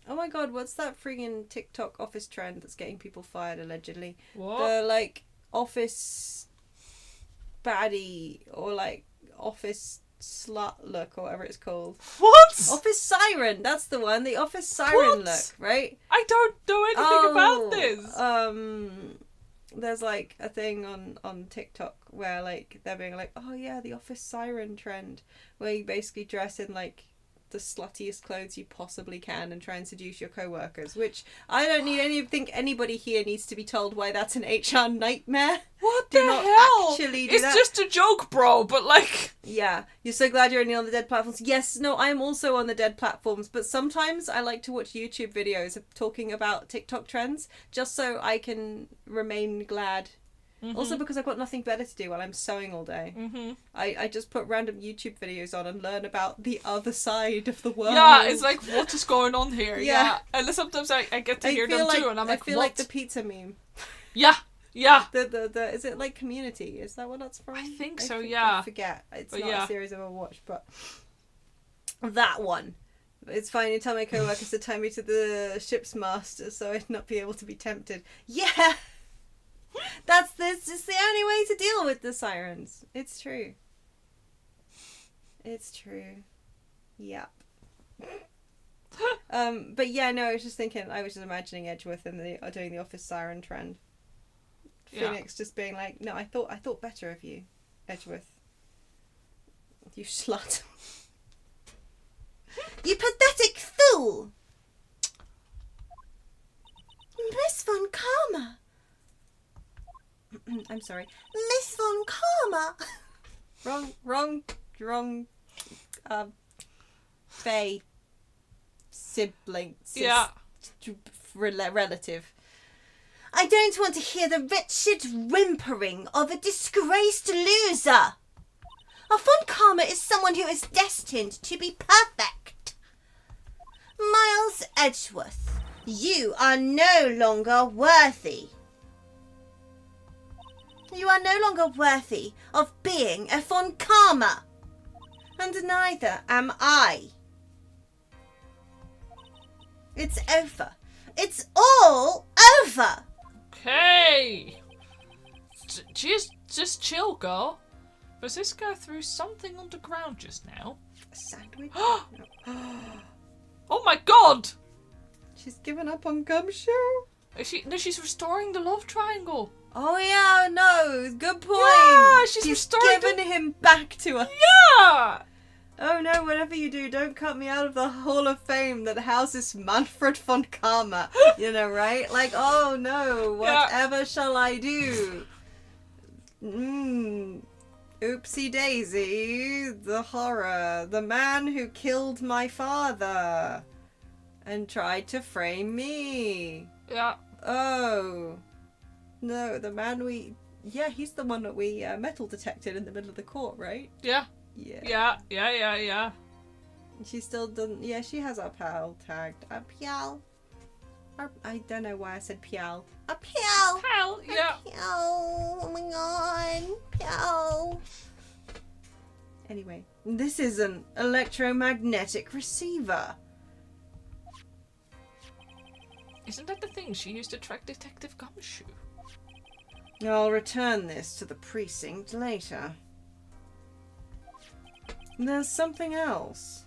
my god, what's that friggin' TikTok office trend that's getting people fired allegedly?
What?
The office baddie or office slut look or whatever it's called.
What?
Office siren, that's the one. The office siren look, right?
I don't know anything about this.
there's like a thing on TikTok where like they're being like, oh yeah, the office siren trend, where you basically dress in like the sluttiest clothes you possibly can and try and seduce your co-workers, which I don't think anybody here needs to be told why that's an HR nightmare.
What the hell? It's just a joke, bro, but like...
Yeah, you're so glad you're only on the dead platforms. Yes, no, I'm also on the dead platforms, but sometimes I like to watch YouTube videos of talking about TikTok trends, just so I can remain glad. Mm-hmm. Also because I've got nothing better to do while I'm sewing all day. Mm-hmm. I just put random YouTube videos on and learn about the other side of the world.
Yeah, it's like, what is going on here? Yeah. And sometimes I get to hear them too, and I'm like,
I feel
what?
like the pizza meme.
Yeah.
The is it like Community? Is that what that's from?
I think so, yeah.
I forget. It's not a series I've ever watched, but that one. It's fine, you tell my co-workers to tie me to the ship's master so I'd not be able to be tempted. Yeah! This is the only way to deal with the sirens. It's true. It's true. Yep. But yeah, no, I was just imagining Edgeworth and doing the office siren trend. Phoenix just being like, no, I thought better of you, Edgeworth. You slut.
You pathetic fool! Miss Von Karma!
I'm sorry.
Miss Von Karma!
Wrong. Faye. Sibling. Relative.
I don't want to hear the wretched whimpering of a disgraced loser. A Von Karma is someone who is destined to be perfect. Miles Edgeworth, you are no longer worthy. You are no longer worthy of being a Von Karma. And neither am I. It's over. It's all over.
Okay. Just chill, girl. Was this girl threw something underground just now?
A sandwich?
Oh my god!
She's given up on Gumshoe?
She's restoring the love triangle.
Oh yeah, no, good point.
Yeah, she's
given him back to us.
Yeah!
Oh no, whatever you do, don't cut me out of the Hall of Fame that houses Manfred von Karma. You know, right? Like, oh no, whatever shall I do? Oopsie daisy, the horror. The man who killed my father and tried to frame me.
Yeah.
Oh. No, the man he's the one that we metal detected in the middle of the court, right?
Yeah.
Yeah. She still doesn't... Yeah, she has our pal tagged. A Pial. I don't know why I said Pial.
A Pial.
Pal, yeah.
Pial. Oh my god. Pial.
Anyway, this is an electromagnetic receiver.
Isn't that the thing she used to track Detective Gumshoe?
I'll return this to the precinct later. There's something else.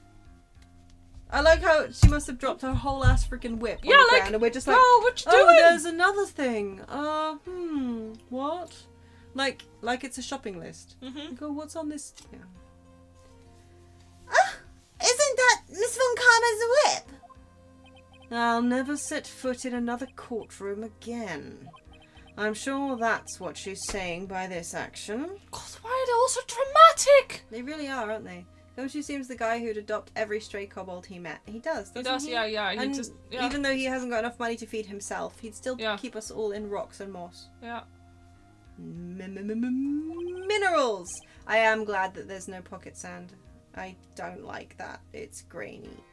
I like how she must have dropped her whole ass freaking whip on the ground, and we're just like,
oh, what you doing?
There's another thing. What? Like it's a shopping list. Mm-hmm. Go, what's on this? Yeah.
Isn't that Miss Von Karma's whip?
I'll never set foot in another courtroom again. I'm sure that's what she's saying by this action.
God, why are they all so dramatic?
They really are, aren't they? Gumshoe seems the guy who'd adopt every stray kobold he met. He does, doesn't he?
Yeah.
And even though he hasn't got enough money to feed himself, he'd still keep us all in rocks and moss.
Yeah.
Minerals! I am glad that there's no pocket sand. I don't like that. It's grainy.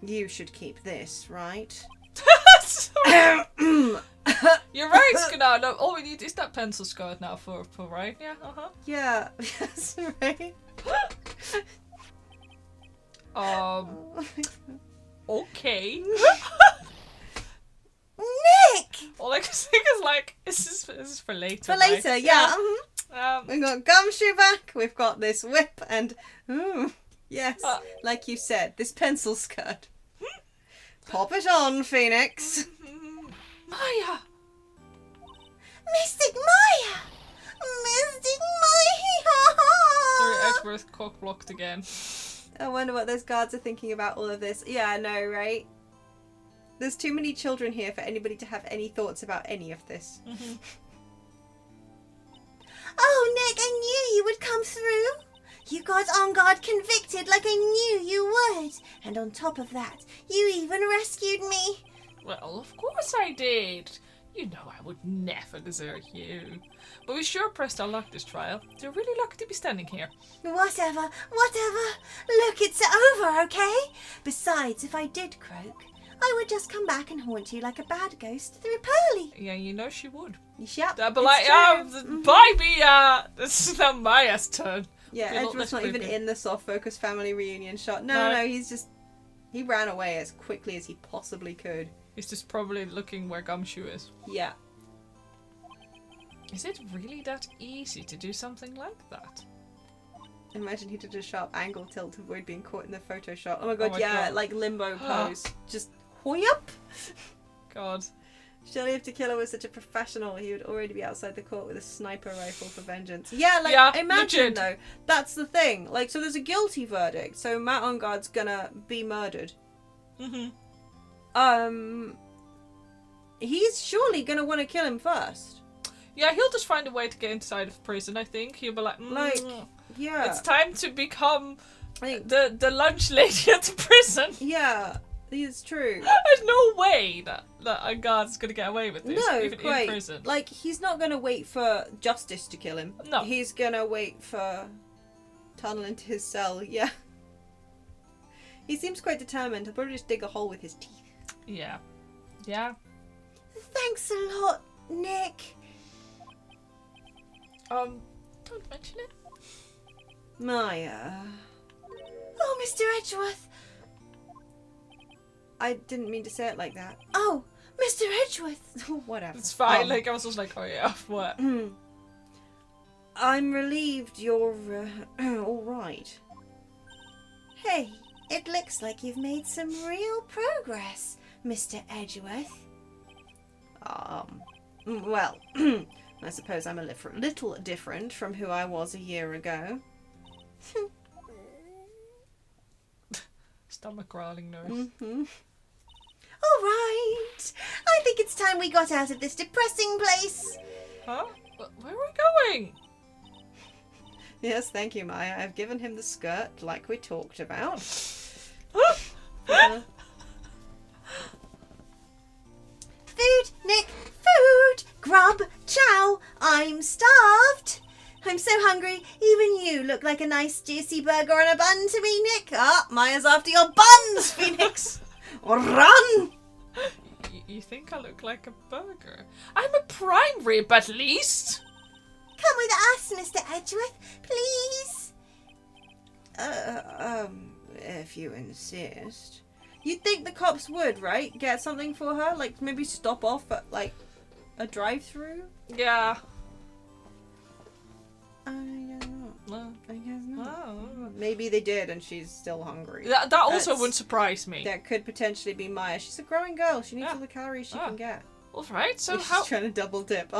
You should keep this, right?
You're right, Skenar. No, all we need is that pencil skirt now for right? Yeah,
Yeah, that's right.
Okay.
Nick!
All I can think is like, this is for later.
For later,
right?
yeah. We've got Gumshoe back, we've got this whip, and yes, like you said, this pencil skirt. Pop it on, Phoenix.
Maya!
Mystic Maya! Mystic Maya!
Sorry, Edgeworth cock blocked again.
I wonder what those guards are thinking about all of this. Yeah, I know, right? There's too many children here for anybody to have any thoughts about any of this.
Mm-hmm.
Oh, Nick, I knew you would come through. You got on guard convicted like I knew you would. And on top of that, you even rescued me.
Well, of course I did. You know I would never desert you. But we sure pressed our luck this trial. You're really lucky to be standing here.
Whatever. Look, it's over, okay? Besides, if I did croak, I would just come back and haunt you like a bad ghost through Pearly.
Yeah, you know she would.
Yep,
But like, this is now Maya's turn.
Yeah, Edgeworth's not even in the soft focus family reunion shot. No, he ran away as quickly as he possibly could.
He's just probably looking where Gumshoe is.
Yeah.
Is it really that easy to do something like that?
Imagine he did a sharp angle tilt to avoid being caught in the photo shot. Oh my god,
God.
like limbo pose. Just hoyup!
God.
Surely if Tequila was such a professional, he would already be outside the court with a sniper rifle for vengeance. Yeah, imagine
legit.
though. That's the thing. Like, so there's a guilty verdict, so Matt Onguard's gonna be murdered.
Mm-hmm.
He's surely gonna want to kill him first.
Yeah, he'll just find a way to get inside of prison, I think. He'll be like,
Yeah.
it's time to become
I think,
the lunch lady at the prison.
yeah, it's true.
There's no way that a guard's gonna get away with this,
No,
even
quite.
in prison.
Like, he's not gonna wait for justice to kill him.
No.
He's gonna wait for tunnel into his cell, yeah. He seems quite determined. He'll probably just dig a hole with his teeth.
Yeah. Yeah.
Thanks a lot, Nick.
Don't mention it.
Maya.
Oh, Mr. Edgeworth.
I didn't mean to say it like that.
Oh, Mr. Edgeworth.
Whatever.
It's fine, like, I was just like, oh yeah, what?
I'm relieved you're alright.
Hey, it looks like you've made some real progress, Mr. Edgeworth.
Well, I suppose I'm a little different from who I was a year ago.
Stomach growling nurse.
Mm-hmm.
All right. I think it's time we got out of this depressing place.
Huh? Where are we going?
Yes, thank you, Maya. I've given him the skirt like we talked about.
Food, Nick, food. Grub, chow. I'm starved. I'm so hungry. Even you look like a nice juicy burger on a bun to me, Nick. Ah, Maya's after your buns, Phoenix. Run!
You think I look like a burger? I'm a prime rib, at least.
Come with us, Mr. Edgeworth, please.
If you insist. You'd think the cops would, right? Get something for her? Like, maybe stop off at, like, a drive-through?
Yeah.
I don't know. I guess not.
Oh.
Maybe they did and she's still hungry.
That also
That's-
wouldn't surprise me.
That could potentially be Maya. She's a growing girl. She needs
Yeah.
all the calories she can get.
Alright, so
She's
how...
trying to double dip.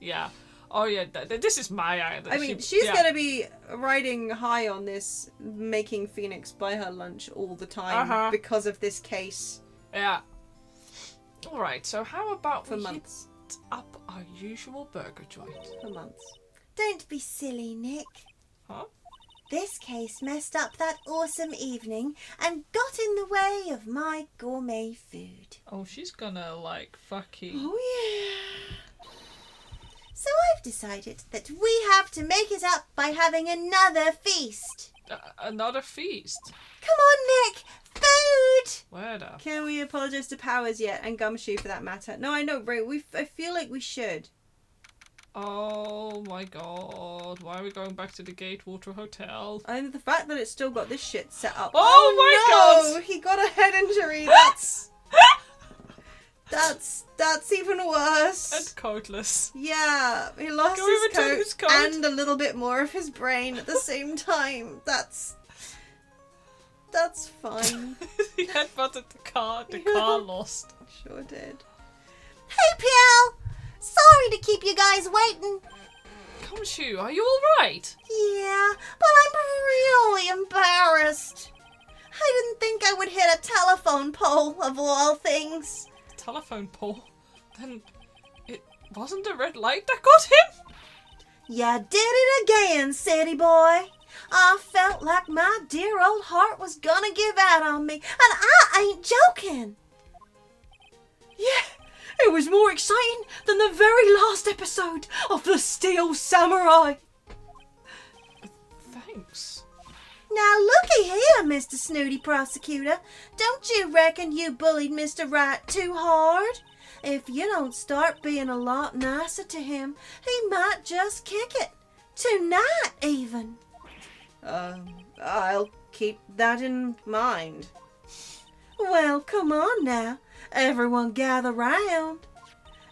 Yeah. Oh yeah, this is Maya.
I mean, she's going to be riding high on this, making Phoenix buy her lunch all the time because of this case.
Yeah. Alright, so how about
For
we
months.
hit up our usual burger joint?
For months.
Don't be silly, Nick.
Huh?
This case messed up that awesome evening and got in the way of my gourmet food.
Oh, she's gonna, like, fucking...
Oh, yeah.
So I've decided that we have to make it up by having another feast.
Another feast?
Come on, Nick! Food!
Where the...
Can we apologise to Powers yet? And Gumshoe for that matter. No, I know, Ray. I feel like we should.
Oh my god, why are we going back to the Gatewater Hotel?
And the fact that it's still got this shit set up.
Oh my
god! He got a head injury. That's even worse.
And coatless.
Yeah, he lost
Can we return
his
his
coat
coat?
and a little bit more of his brain at the same time. That's fine.
He headbutted the car lost.
Sure did.
Hey, Piel! Sorry to keep you guys waiting.
Gumshoe, are you alright?
Yeah, but I'm really embarrassed. I didn't think I would hit a telephone pole, of all things.
Telephone pole? Then it wasn't a red light that got him?
You did it again, city boy. I felt like my dear old heart was gonna give out on me, and I ain't joking.
Yeah, it was more exciting than the very last episode of The Steel Samurai.
Thanks.
Now looky here, Mr. Snooty Prosecutor. Don't you reckon you bullied Mr. Right too hard? If you don't start being a lot nicer to him, he might just kick it. Tonight, even.
I'll keep that in mind.
Well, come on now. Everyone gather round.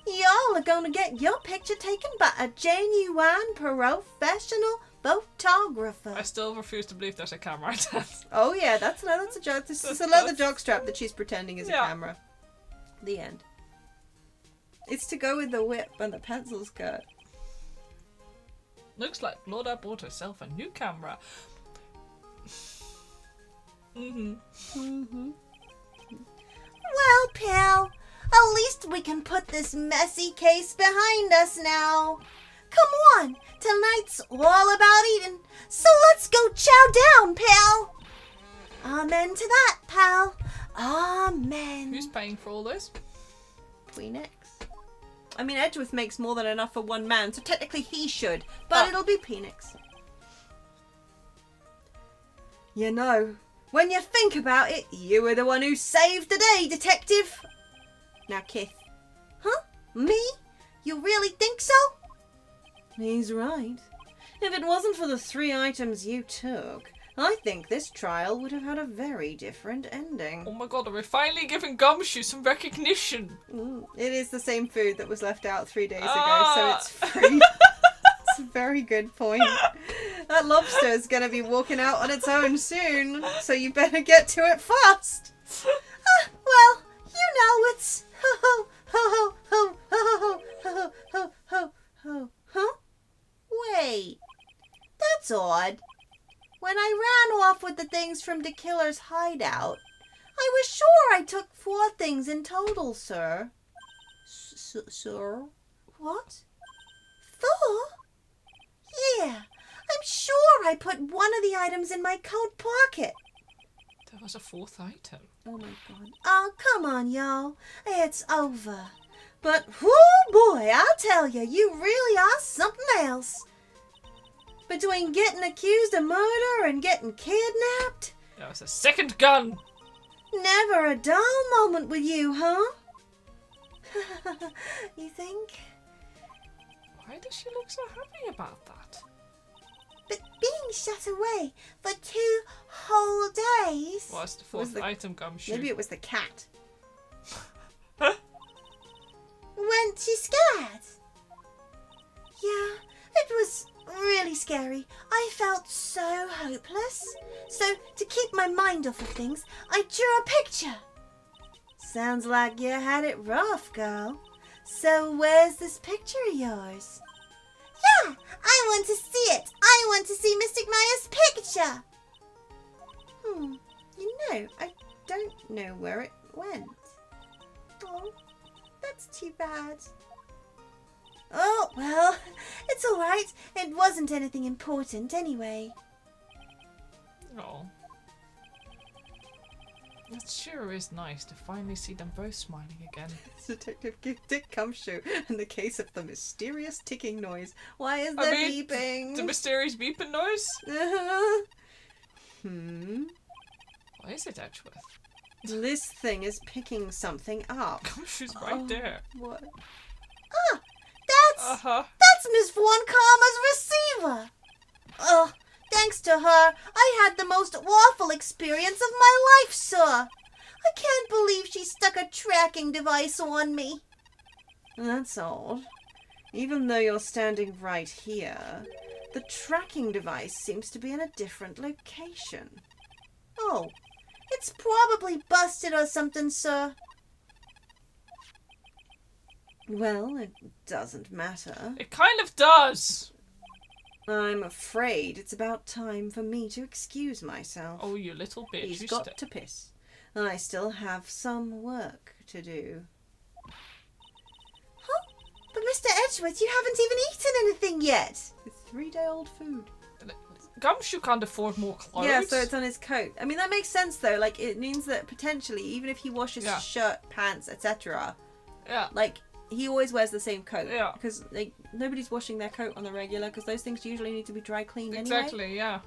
Y'all are gonna get your picture taken by a genuine professional photographer.
I still refuse to believe there's a camera attached.
Oh yeah, that's a joke. This is a leather jockstrap that she's pretending is a camera. The end. It's to go with the whip and the pencil skirt.
Looks like Lorda bought herself a new camera.
Well, pal, at least we can put this messy case behind us now. Come on, tonight's all about eating, so let's go chow down, pal. Amen to that, pal. Amen.
Who's paying for all this?
Phoenix. I mean, Edgeworth makes more than enough for one man, so technically he should, but it'll be Phoenix. You know, when you think about it, you were the one who saved the day, detective. Now, Kith.
Huh? Me? You really think so?
He's right. If it wasn't for the 3 items you took, I think this trial would have had a very different ending.
Oh my god, are we finally giving Gumshoe some recognition?
It is the same food that was left out 3 days ago, so it's free. It's a very good point. That lobster is going to be walking out on its own soon, so you better get to it fast.
Well, you know it's ho ho ho ho ho ho ho ho ho. Huh? Wait, that's odd. When I ran off with the things from the killer's hideout, I was sure I took 4 things in total, sir.
Sir?
What? 4? Yeah, I'm sure I put one of the items in my coat pocket.
There was a 4th item.
Oh my god.
Oh, come on, y'all. It's over. But, whoo boy, I'll tell you, you really are something else. Between getting accused of murder and getting kidnapped,
There was a second gun!
never a dull moment with you, huh? You think?
Why does she look so happy about that?
But being shut away for 2 whole days.
What's the 4th item, Gumshoe?
Maybe it was the cat.
Weren't you scared? Yeah, it was really scary. I felt so hopeless. So, to keep my mind off of things, I drew a picture. Sounds like you had it rough, girl. So, where's this picture of yours? Yeah, I want to see it. I want to see Mystic Maya's picture.
You know, I don't know where it went.
Oh, that's too bad. Oh, well, it's all right. It wasn't anything important anyway.
Oh. It sure is nice to finally see them both smiling again.
Detective Dick Gumshoe in the case of the mysterious ticking noise. Why is there beeping?
The mysterious beeping noise? Why is it Edgeworth?
This thing is picking something up.
Gumshoe's right there.
What?
Ah, that's Miss Von Karma's receiver. Oh, thanks to her, I had the most awful experience of my life, sir. I can't believe she stuck a tracking device on me.
That's odd. Even though you're standing right here, the tracking device seems to be in a different location.
Oh, it's probably busted or something, sir.
Well, it doesn't matter.
It kind of does.
I'm afraid it's about time for me to excuse myself.
Oh, you little bitch.
He's got to piss. And I still have some work to do. Huh? But Mr. Edgeworth, you haven't even eaten anything yet. It's 3-day-old food.
Gumshoe can't afford more clothes.
Yeah, so it's on his coat. I mean, that makes sense, though. Like, it means that potentially, even if he washes his shirt, pants, etc., like, he always wears the same coat.
Yeah.
Because, like, nobody's washing their coat on the regular, because those things usually need to be dry cleaned anyway.
Exactly, yeah.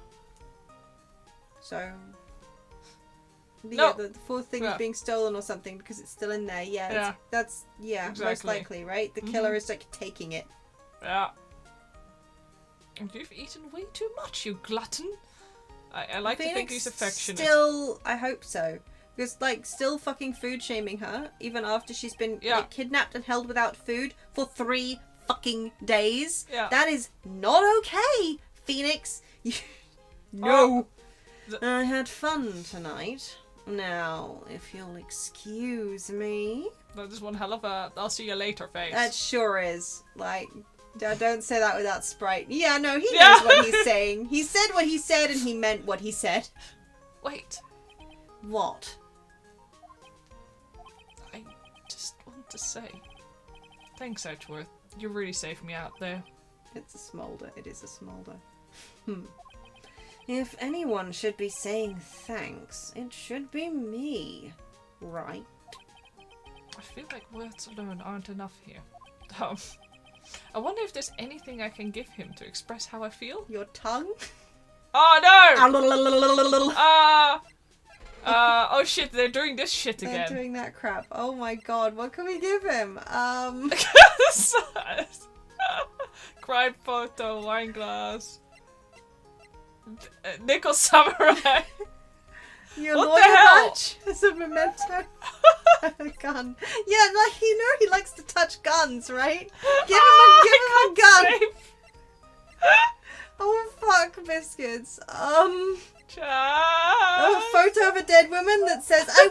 So...
No.
Yeah, the fourth thing is being stolen or something because it's still in there. Yeah, that's
exactly.
Most likely, right? The killer is like taking it.
Yeah. And you've eaten way too much, you glutton. I like to think he's affectionate.
Still, I hope so. Because, like, still fucking food shaming her, even after she's been like, kidnapped and held without food for 3 fucking days.
Yeah.
That is not okay, Phoenix. No. I had fun tonight. Now, if you'll excuse me...
That is one hell of a I'll see you later face.
That sure is. Like, don't say that without Sprite. Yeah, no, he knows what he's saying. He said what he said and he meant what he said.
Wait.
What?
I just want to say... Thanks, Edgeworth. You really saved me out there.
It's a smolder. It is a smolder. If anyone should be saying thanks, it should be me, right?
I feel like words alone aren't enough here. I wonder if there's anything I can give him to express how I feel?
Your tongue?
Oh no! Oh shit, they're doing this shit again.
They're doing that crap. Oh my god, what can we give him?
Crime photo, wine glass. Nickel Samurai.
Your
what
lawyer
the hell?
badge as a memento. A gun. Yeah, like you know he likes to touch guns, right? Give him a gun.
Save.
Oh fuck, biscuits. A
Child.
photo of a dead woman that says I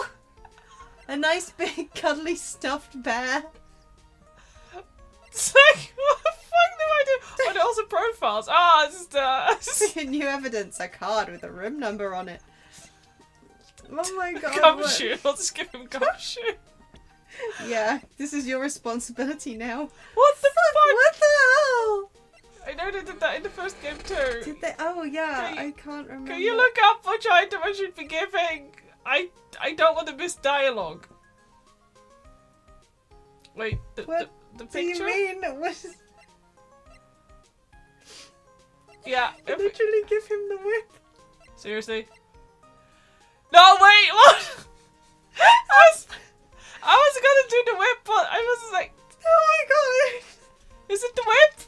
wobble. A nice big cuddly stuffed bear.
It's like, what the fuck do I do? Oh, they're also profiles. It's just,
New evidence, a card with a room number on it. Oh my god.
Gumshoe. I'll just give him Gumshoe.
Yeah, this is your responsibility now.
What the fuck?
What the hell?
I know they did that in the first game too.
Did they? Oh yeah, I can't remember.
Can you look up which item I should be giving? I don't want to miss dialogue. Wait, the picture?
What do you mean? What is...
Yeah.
Literally give him the whip.
Seriously? No, wait, what? I was gonna do the whip, but I was like...
Oh my god.
Is it the whip?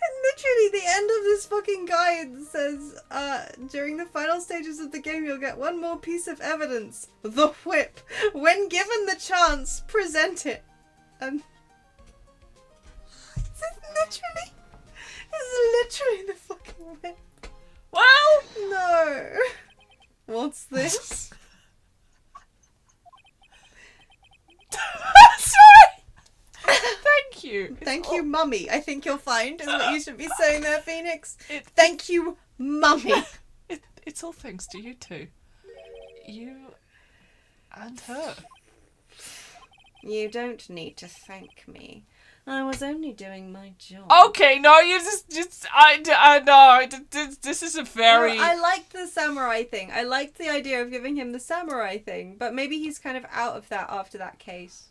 And literally the end of this fucking guide says, during the final stages of the game you'll get one more piece of evidence. The whip. When given the chance, present it. And... It's literally the fucking whip.
Well...
No. What's this?
Sorry! Thank you.
Thank you, mummy. I think you'll find is what you should be saying there, Phoenix. Thank you, mummy.
It's all thanks to you two. You and her.
You don't need to thank me. I was only doing my job.
Okay, no, you I know, this is a very...
Well, I liked the samurai thing. I liked the idea of giving him the samurai thing, but maybe he's kind of out of that after that case.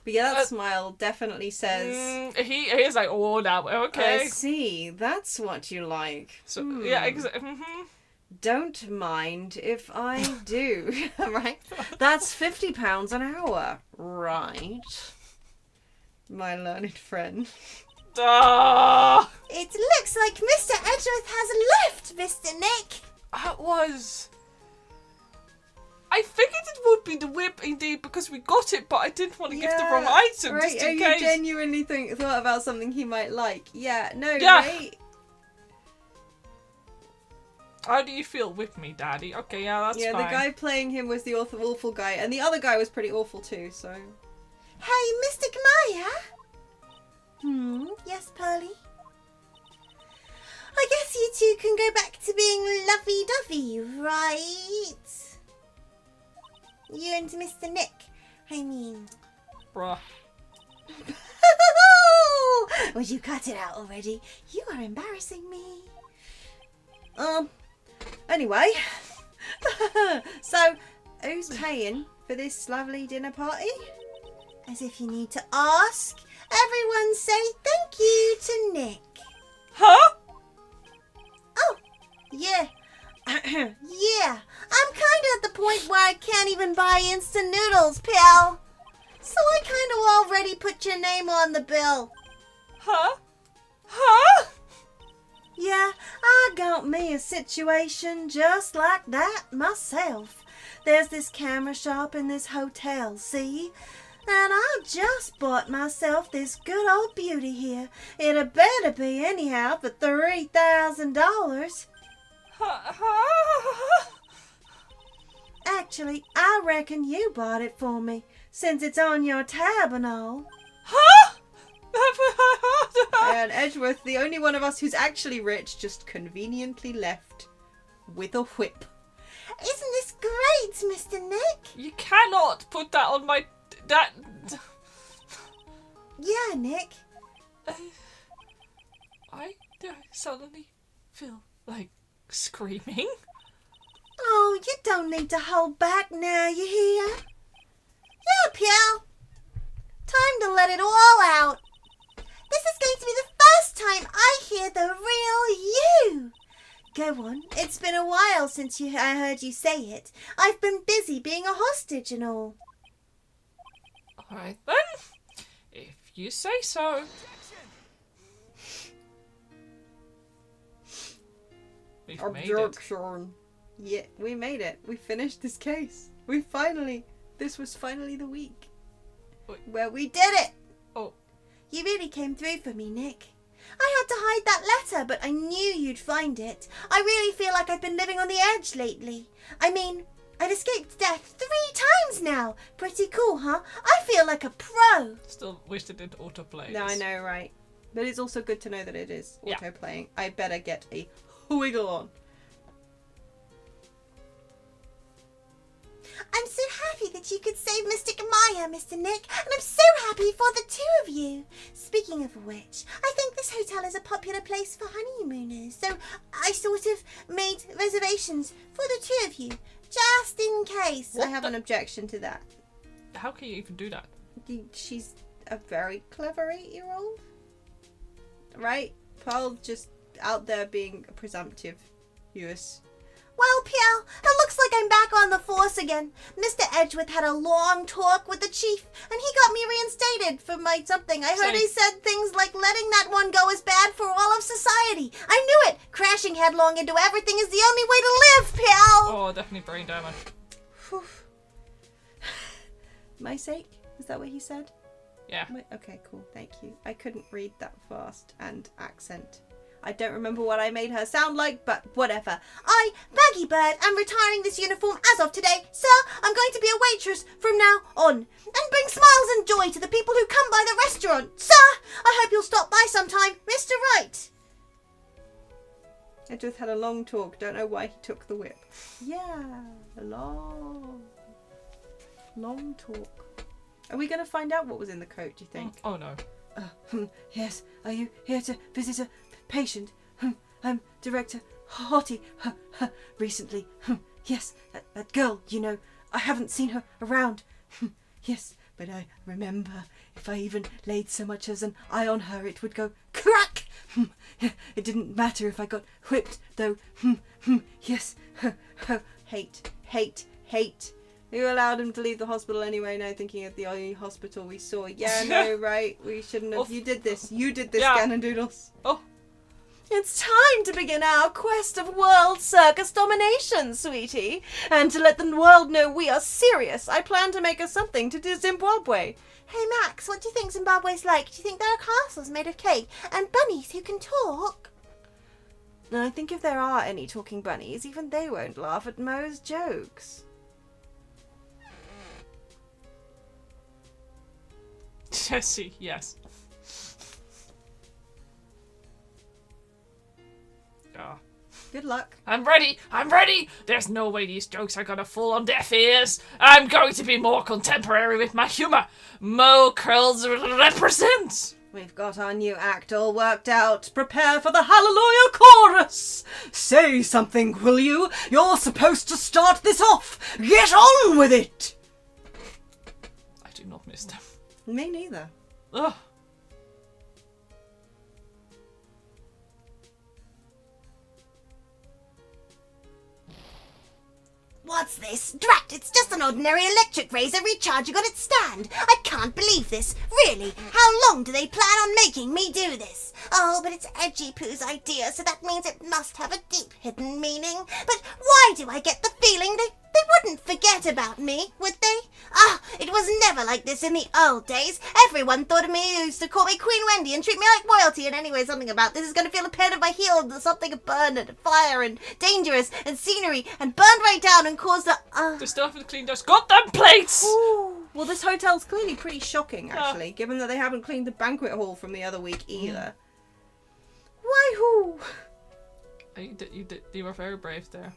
But yeah, that smile definitely says...
He is like, oh, now, okay.
I see, that's what you like.
So, yeah, exactly.
Don't mind if I do, right? That's £50 an hour, right? My learned friend. It looks like Mr. Edgeworth has left, Mr. Nick.
That was... I figured it would be the whip indeed because we got it, but I didn't want to give the wrong item
right.
just in
You
case.
genuinely thought about something he might like. Yeah, no,
Yeah.
right?
How do you feel with me, Daddy? Okay, yeah, that's fine.
Yeah, the guy playing him was the awful guy, and the other guy was pretty awful too, so...
Hey, Mystic Maya? Yes, Pearly? I guess you two can go back to being lovey-dovey, right? You and Mr. Nick, I mean.
Bruh.
Would you cut it out already? You are embarrassing me.
Anyway. So, who's paying for this lovely dinner party?
As if you need to ask. Everyone say thank you to Nick.
Huh?
Oh, yeah. Yeah, I'm kind of at the point where I can't even buy instant noodles, pal. So I kind of already put your name on the bill.
Huh? Huh?
Yeah, I got me a situation just like that myself. There's this camera shop in this hotel, see? And I just bought myself this good old beauty here. It'd better be anyhow for $3,000. Actually, I reckon you bought it for me, since it's on your tab and all.
Huh?
And Edgeworth, the only one of us who's actually rich, just conveniently left with a whip.
Isn't this great, Mr. Nick?
You cannot put that on my...
Yeah, Nick.
I suddenly feel like screaming.
Oh, you don't need to hold back now, you hear? Yeah, pal. Time to let it all out. This is going to be the first time I hear the real you. Go on. It's been a while since I heard you say it. I've been busy being a hostage and all.
Alright then. If you say so. We've made it.
Objection. Yeah, we made it. We finished this case. This was finally the week.
Well, we did it.
Oh.
You really came through for me, Nick. I had to hide that letter, but I knew you'd find it. I really feel like I've been living on the edge lately. I mean, I've escaped death 3 times now. Pretty cool, huh? I feel like a pro.
Still wish it didn't autoplay.
No, I know, right? But it's also good to know that it is
Yeah.
auto-playing. I better get a wiggle on.
I'm so happy that you could save Mystic Maya, Mr. Nick, and I'm so happy for the 2 of you. Speaking of which, I think this hotel is a popular place for honeymooners, so I sort of made reservations for the 2 of you, just in case.
I have an objection to that.
How can you even do that?
She's a very clever 8-year-old. Right? Pearl just out there being a presumptive US.
Well, Pierre, it looks like I'm back on the force again. Mr. Edgeworth had a long talk with the chief, and he got me reinstated for my something. I heard he said things like letting that one go is bad for all of society. I knew it. Crashing headlong into everything is the only way to live, Pierre.
Oh, definitely brain damage.
My sake? Is that what he said?
Yeah.
Okay, cool. Thank you. I couldn't read that fast and accent. I don't remember what I made her sound like, but whatever.
I, Baggy Bird, am retiring this uniform as of today. Sir, I'm going to be a waitress from now on and bring smiles and joy to the people who come by the restaurant. Sir, I hope you'll stop by sometime. Mr. Wright.
Edgeworth had a long talk. Don't know why he took the whip. Yeah, a long talk. Are we going to find out what was in the coat, do you think?
Oh, no.
Yes, are you here to visit a patient? I'm Director Hottie. Recently. Yes, that girl, you know. I haven't seen her around. Yes, but I remember if I even laid so much as an eye on her, it would go crack. It didn't matter if I got whipped, though. Yes. Hate. You allowed him to leave the hospital anyway, now thinking of the only hospital we saw. Yeah, no, right. We shouldn't have. You did this,
yeah.
Ganondoodles.
Oh.
It's time to begin our quest of world circus domination, sweetie. And to let the world know we are serious, I plan to make us something to do Zimbabwe.
Hey, Max, what do you think Zimbabwe's like? Do you think there are castles made of cake and bunnies who can talk?
I think if there are any talking bunnies, even they won't laugh at Mo's jokes.
Jesse, yes. Oh.
Good luck.
I'm ready! I'm ready! There's no way these jokes are gonna fall on deaf ears. I'm going to be more contemporary with my humor. Mo Curls represents!
We've got our new act all worked out. Prepare for the Hallelujah Chorus! Say something, will you? You're supposed to start this off! Get on with it!
I do not miss them.
Me neither.
Ugh.
What's this? Drat, it's just an ordinary electric razor recharging on its stand. I can't believe this. Really? How long do they plan on making me do this? Oh, but it's Edgy Poo's idea, so that means it must have a deep hidden meaning. But why do I get the feeling they wouldn't forget about me, would they? Ah, it was never like this in the old days. Everyone thought of me, used to call me Queen Wendy and treat me like royalty. And anyway, something about this is going to feel a pain in my heel. There's something burn and fire and dangerous and scenery and burned right down and caused the...
The stuff with cleaned us. Got them plates!
Ooh. Well, this hotel's clearly pretty shocking, actually, given that they haven't cleaned the banquet hall from the other week either. Why-hoo!
You were very brave there.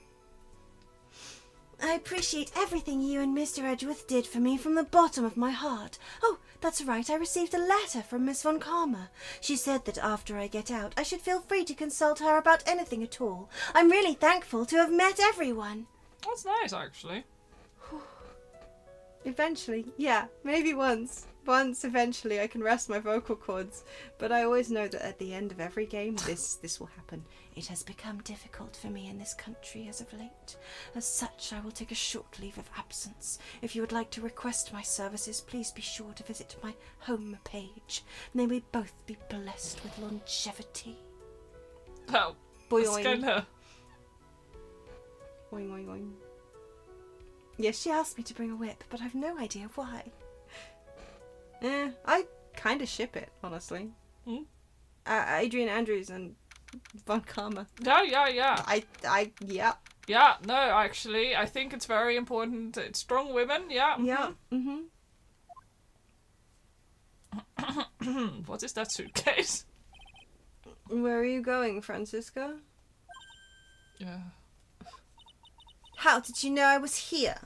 I appreciate everything you and Mr. Edgeworth did for me from the bottom of my heart. Oh, that's right, I received a letter from Miss Von Karma. She said that after I get out, I should feel free to consult her about anything at all. I'm really thankful to have met everyone.
That's nice, actually.
Eventually, yeah, maybe once. Once, eventually, I can rest my vocal cords. But I always know that at the end of every game, this will happen. It has become difficult for me in this country as of late. As such, I will take a short leave of absence. If you would like to request my services, please be sure to visit my home page. May we both be blessed with longevity.
Oh,
Boing.
kinda...
Boing, boing, boing. Yes, she asked me to bring a whip, but I've no idea why. I kind of ship it, honestly.
Hmm?
Adrian Andrews and Von Karma.
Yeah.
Yeah.
Yeah, no, actually, I think it's very important. It's strong women, yeah.
Yeah.
What is that suitcase?
Where are you going, Francisca?
Yeah.
How did you know I was here?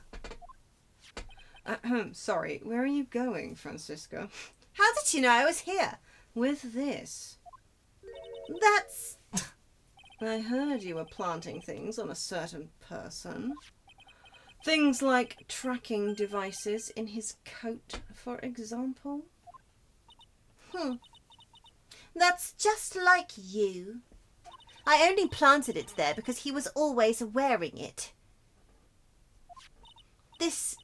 Sorry, where are you going, Francisca?
How did you know I was here?
With this.
That's...
I heard you were planting things on a certain person. Things like tracking devices in his coat, for example.
That's just like you. I only planted it there because he was always wearing it. This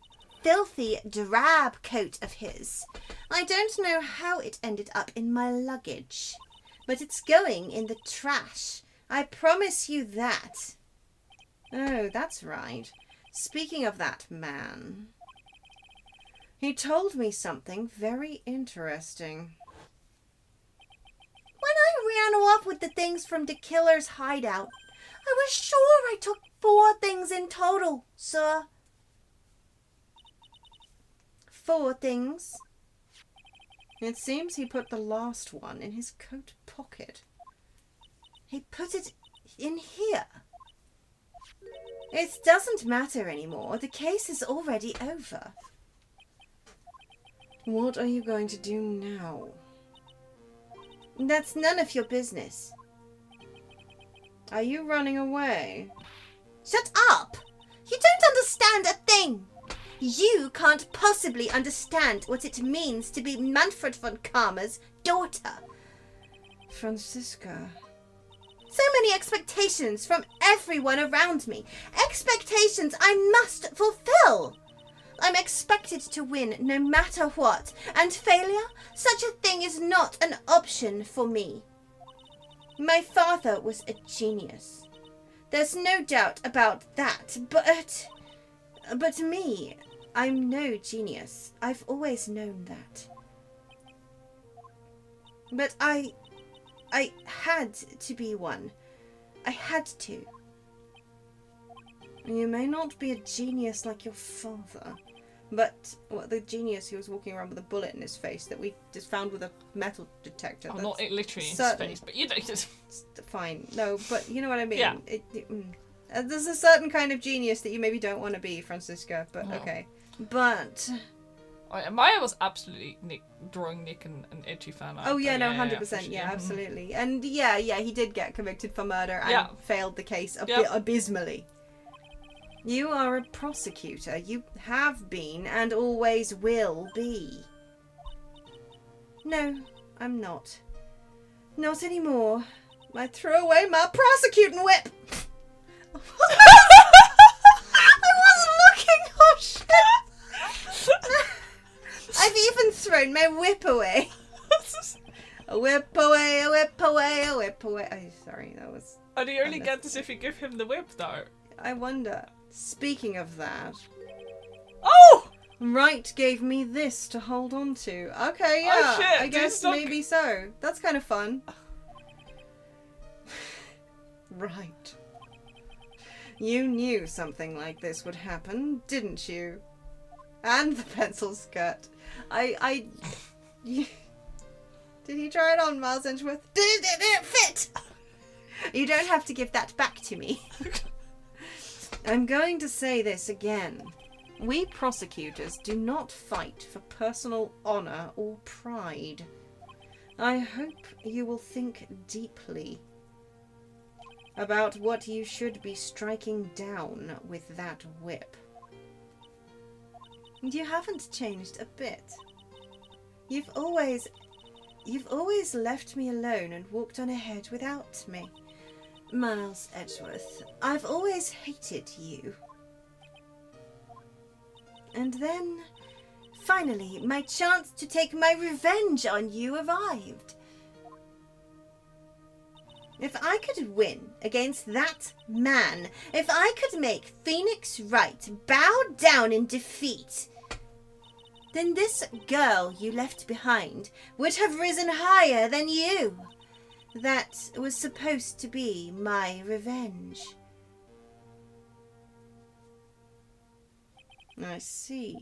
filthy, drab coat of his. I don't know how it ended up in my luggage, but it's going in the trash. I promise you that.
Oh, that's right. Speaking of that man, he told me something very interesting.
When I ran off with the things from the killer's hideout, I was sure I took 4 things in total, sir.
4 things. It seems he put the last one in his coat pocket.
He put it in here.
It doesn't matter anymore. The case is already over. What are you going to do now?
That's none of your business.
Are you running away?
Shut up! You don't understand a thing! You can't possibly understand what it means to be Manfred von Karma's daughter.
Francisca.
So many expectations from everyone around me. Expectations I must fulfill. I'm expected to win no matter what, and failure, such a thing is not an option for me. My father was a genius. There's no doubt about that, but me, I'm no genius. I've always known that. But I had to be one. I had to.
You may not be a genius like your father, But the genius who was walking around with a bullet in his face that we just found with a metal detector.
Oh, not literally in his face, but you know.
Fine. No, but you know what I mean.
Yeah.
There's a certain kind of genius that you maybe don't want to be, Francisca, but okay. But...
Maya was absolutely drawing Nick an edgy fan art.
Oh yeah, no, 100%, yeah, absolutely. And yeah, he did get convicted for murder and failed the case abysmally. You are a prosecutor. You have been and always will be. No, I'm not. Not anymore. I threw away my prosecuting whip. I wasn't looking. Oh shit. I've even thrown my whip away. A whip away, a whip away, a whip away. Oh, sorry, that was...
And you only get this if you give him the whip, though.
I wonder. Speaking of that...
Oh!
Wright gave me this to hold on to. Okay, yeah.
Oh, shit.
I guess maybe so. That's kind of fun. Right. You knew something like this would happen, didn't you? And the pencil skirt. Did he try it on, Miles Edgeworth? Did it fit? You don't have to give that back to me. I'm going to say this again. We prosecutors do not fight for personal honor or pride. I hope you will think deeply about what you should be striking down with that whip. You haven't changed a bit. You've always left me alone and walked on ahead without me. Miles Edgeworth, I've always hated you. And then, finally, my chance to take my revenge on you arrived. If I could win against that man, if I could make Phoenix Wright bow down in defeat, then this girl you left behind would have risen higher than you. That was supposed to be my revenge. I see.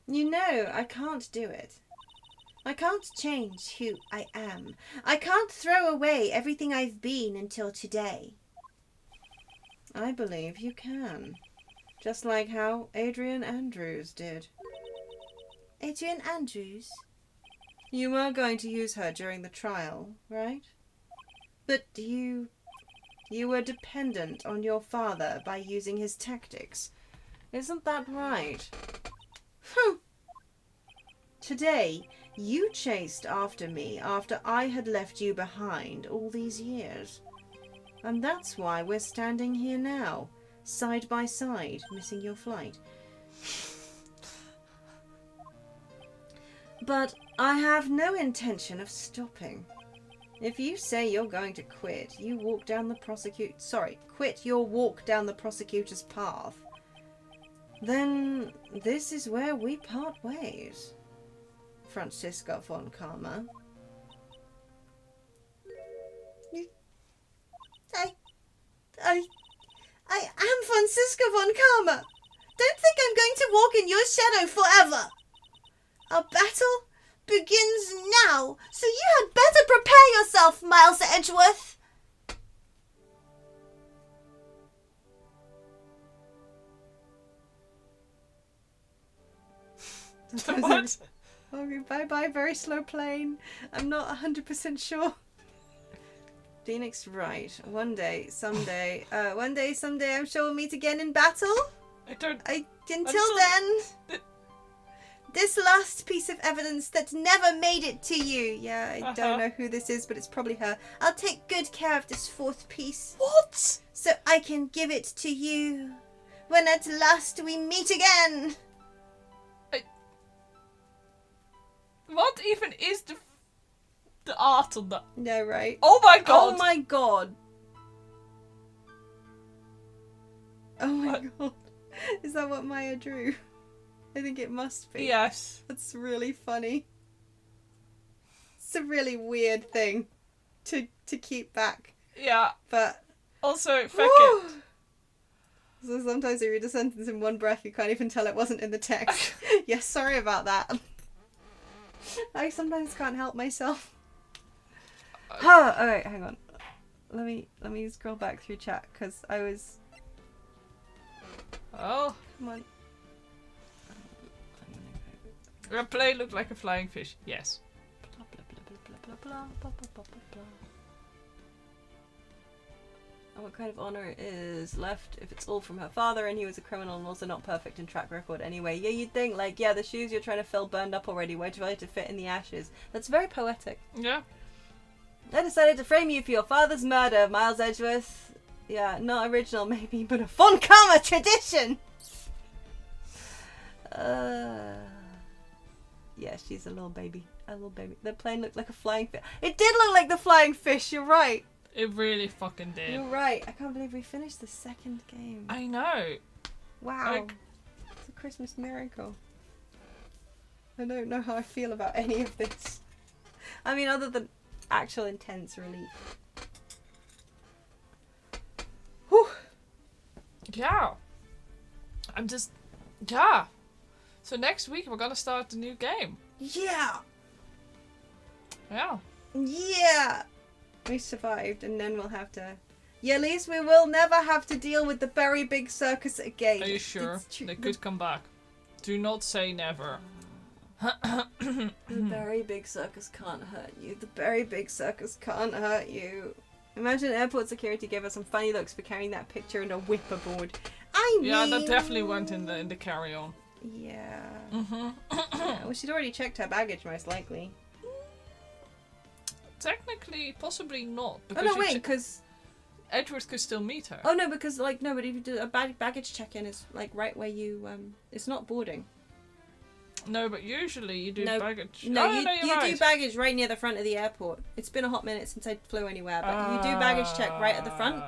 You know, I can't do it. I can't change who I am. I can't throw away everything I've been until today. I believe you can. Just like how Adrian Andrews did. Adrian Andrews? You were going to use her during the trial, right? But you were dependent on your father by using his tactics. Isn't that right? Today, you chased after me after I had left you behind all these years. And that's why we're standing here now, side by side, missing your flight. But I have no intention of stopping. If you say you're going to quit, you walk down the quit your walk down the prosecutor's path, then this is where we part ways. Francisca von Karma. I am Francisca von Karma. Don't think I'm going to walk in your shadow forever. Our battle begins now, so you had better prepare yourself, Miles Edgeworth.
What?
Okay, bye-bye, very slow plane. I'm not 100% sure. Phoenix Wright. One day, someday, I'm sure we'll meet again in battle. Until then, this last piece of evidence that never made it to you. Yeah, I don't know who this is, but it's probably her. I'll take good care of this fourth piece.
What?
So I can give it to you when at last we meet again.
What even is the art on that?
No, right?
Oh my god!
Oh my god! Oh my god. Is that what Maya drew? I think it must be.
Yes.
That's really funny. It's a really weird thing to keep back.
Yeah.
But
also, fuck it.
So sometimes you read a sentence in one breath, you can't even tell it wasn't in the text. Yes, sorry about that. I sometimes can't help myself. Alright, hang on. Let me scroll back through chat, because I was...
Oh.
Come on.
Your plane looked like a flying fish. Yes.
Blah, blah, blah, blah, blah, blah, blah, blah, blah, blah, blah. And what kind of honor is left if it's all from her father and he was a criminal and also not perfect in track record anyway? Yeah, you'd think, like, yeah, the shoes you're trying to fill burned up already. Where'd you like to fit in the ashes? That's very poetic.
Yeah.
I decided to frame you for your father's murder, Miles Edgeworth. Yeah, not original maybe, but a fond karma tradition! Yeah, she's a little baby. A little baby. The plane looked like a flying fish. It did look like the flying fish, you're right.
It really fucking did.
You're right. I can't believe we finished the second game.
I know.
Wow.
Like,
it's a Christmas miracle. I don't know how I feel about any of this. I mean, other than actual intense relief. Whew.
yeah. I'm just... Yeah. So next week we're gonna start the new game.
Yeah.
Yeah.
Yeah. We survived, and then we'll have to... Yeah, at least we will never have to deal with the very big circus again.
Are you sure? They could come back. Do not say never.
The very big circus can't hurt you. The very big circus can't hurt you. Imagine airport security gave us some funny looks for carrying that picture and a whip aboard. I mean...
Yeah, that definitely went in the carry-on.
Yeah.
Yeah,
Well, she'd already checked her baggage, most likely.
Technically, possibly not.
Oh, no, wait, because...
Edward could still meet her.
Oh, no, because, like, no, but if you do a baggage check-in, is, like, right where you, it's not boarding.
No, but usually you do baggage.
No,
you
do baggage right near the front of the airport. It's been a hot minute since I flew anywhere, but you do baggage check right at the front,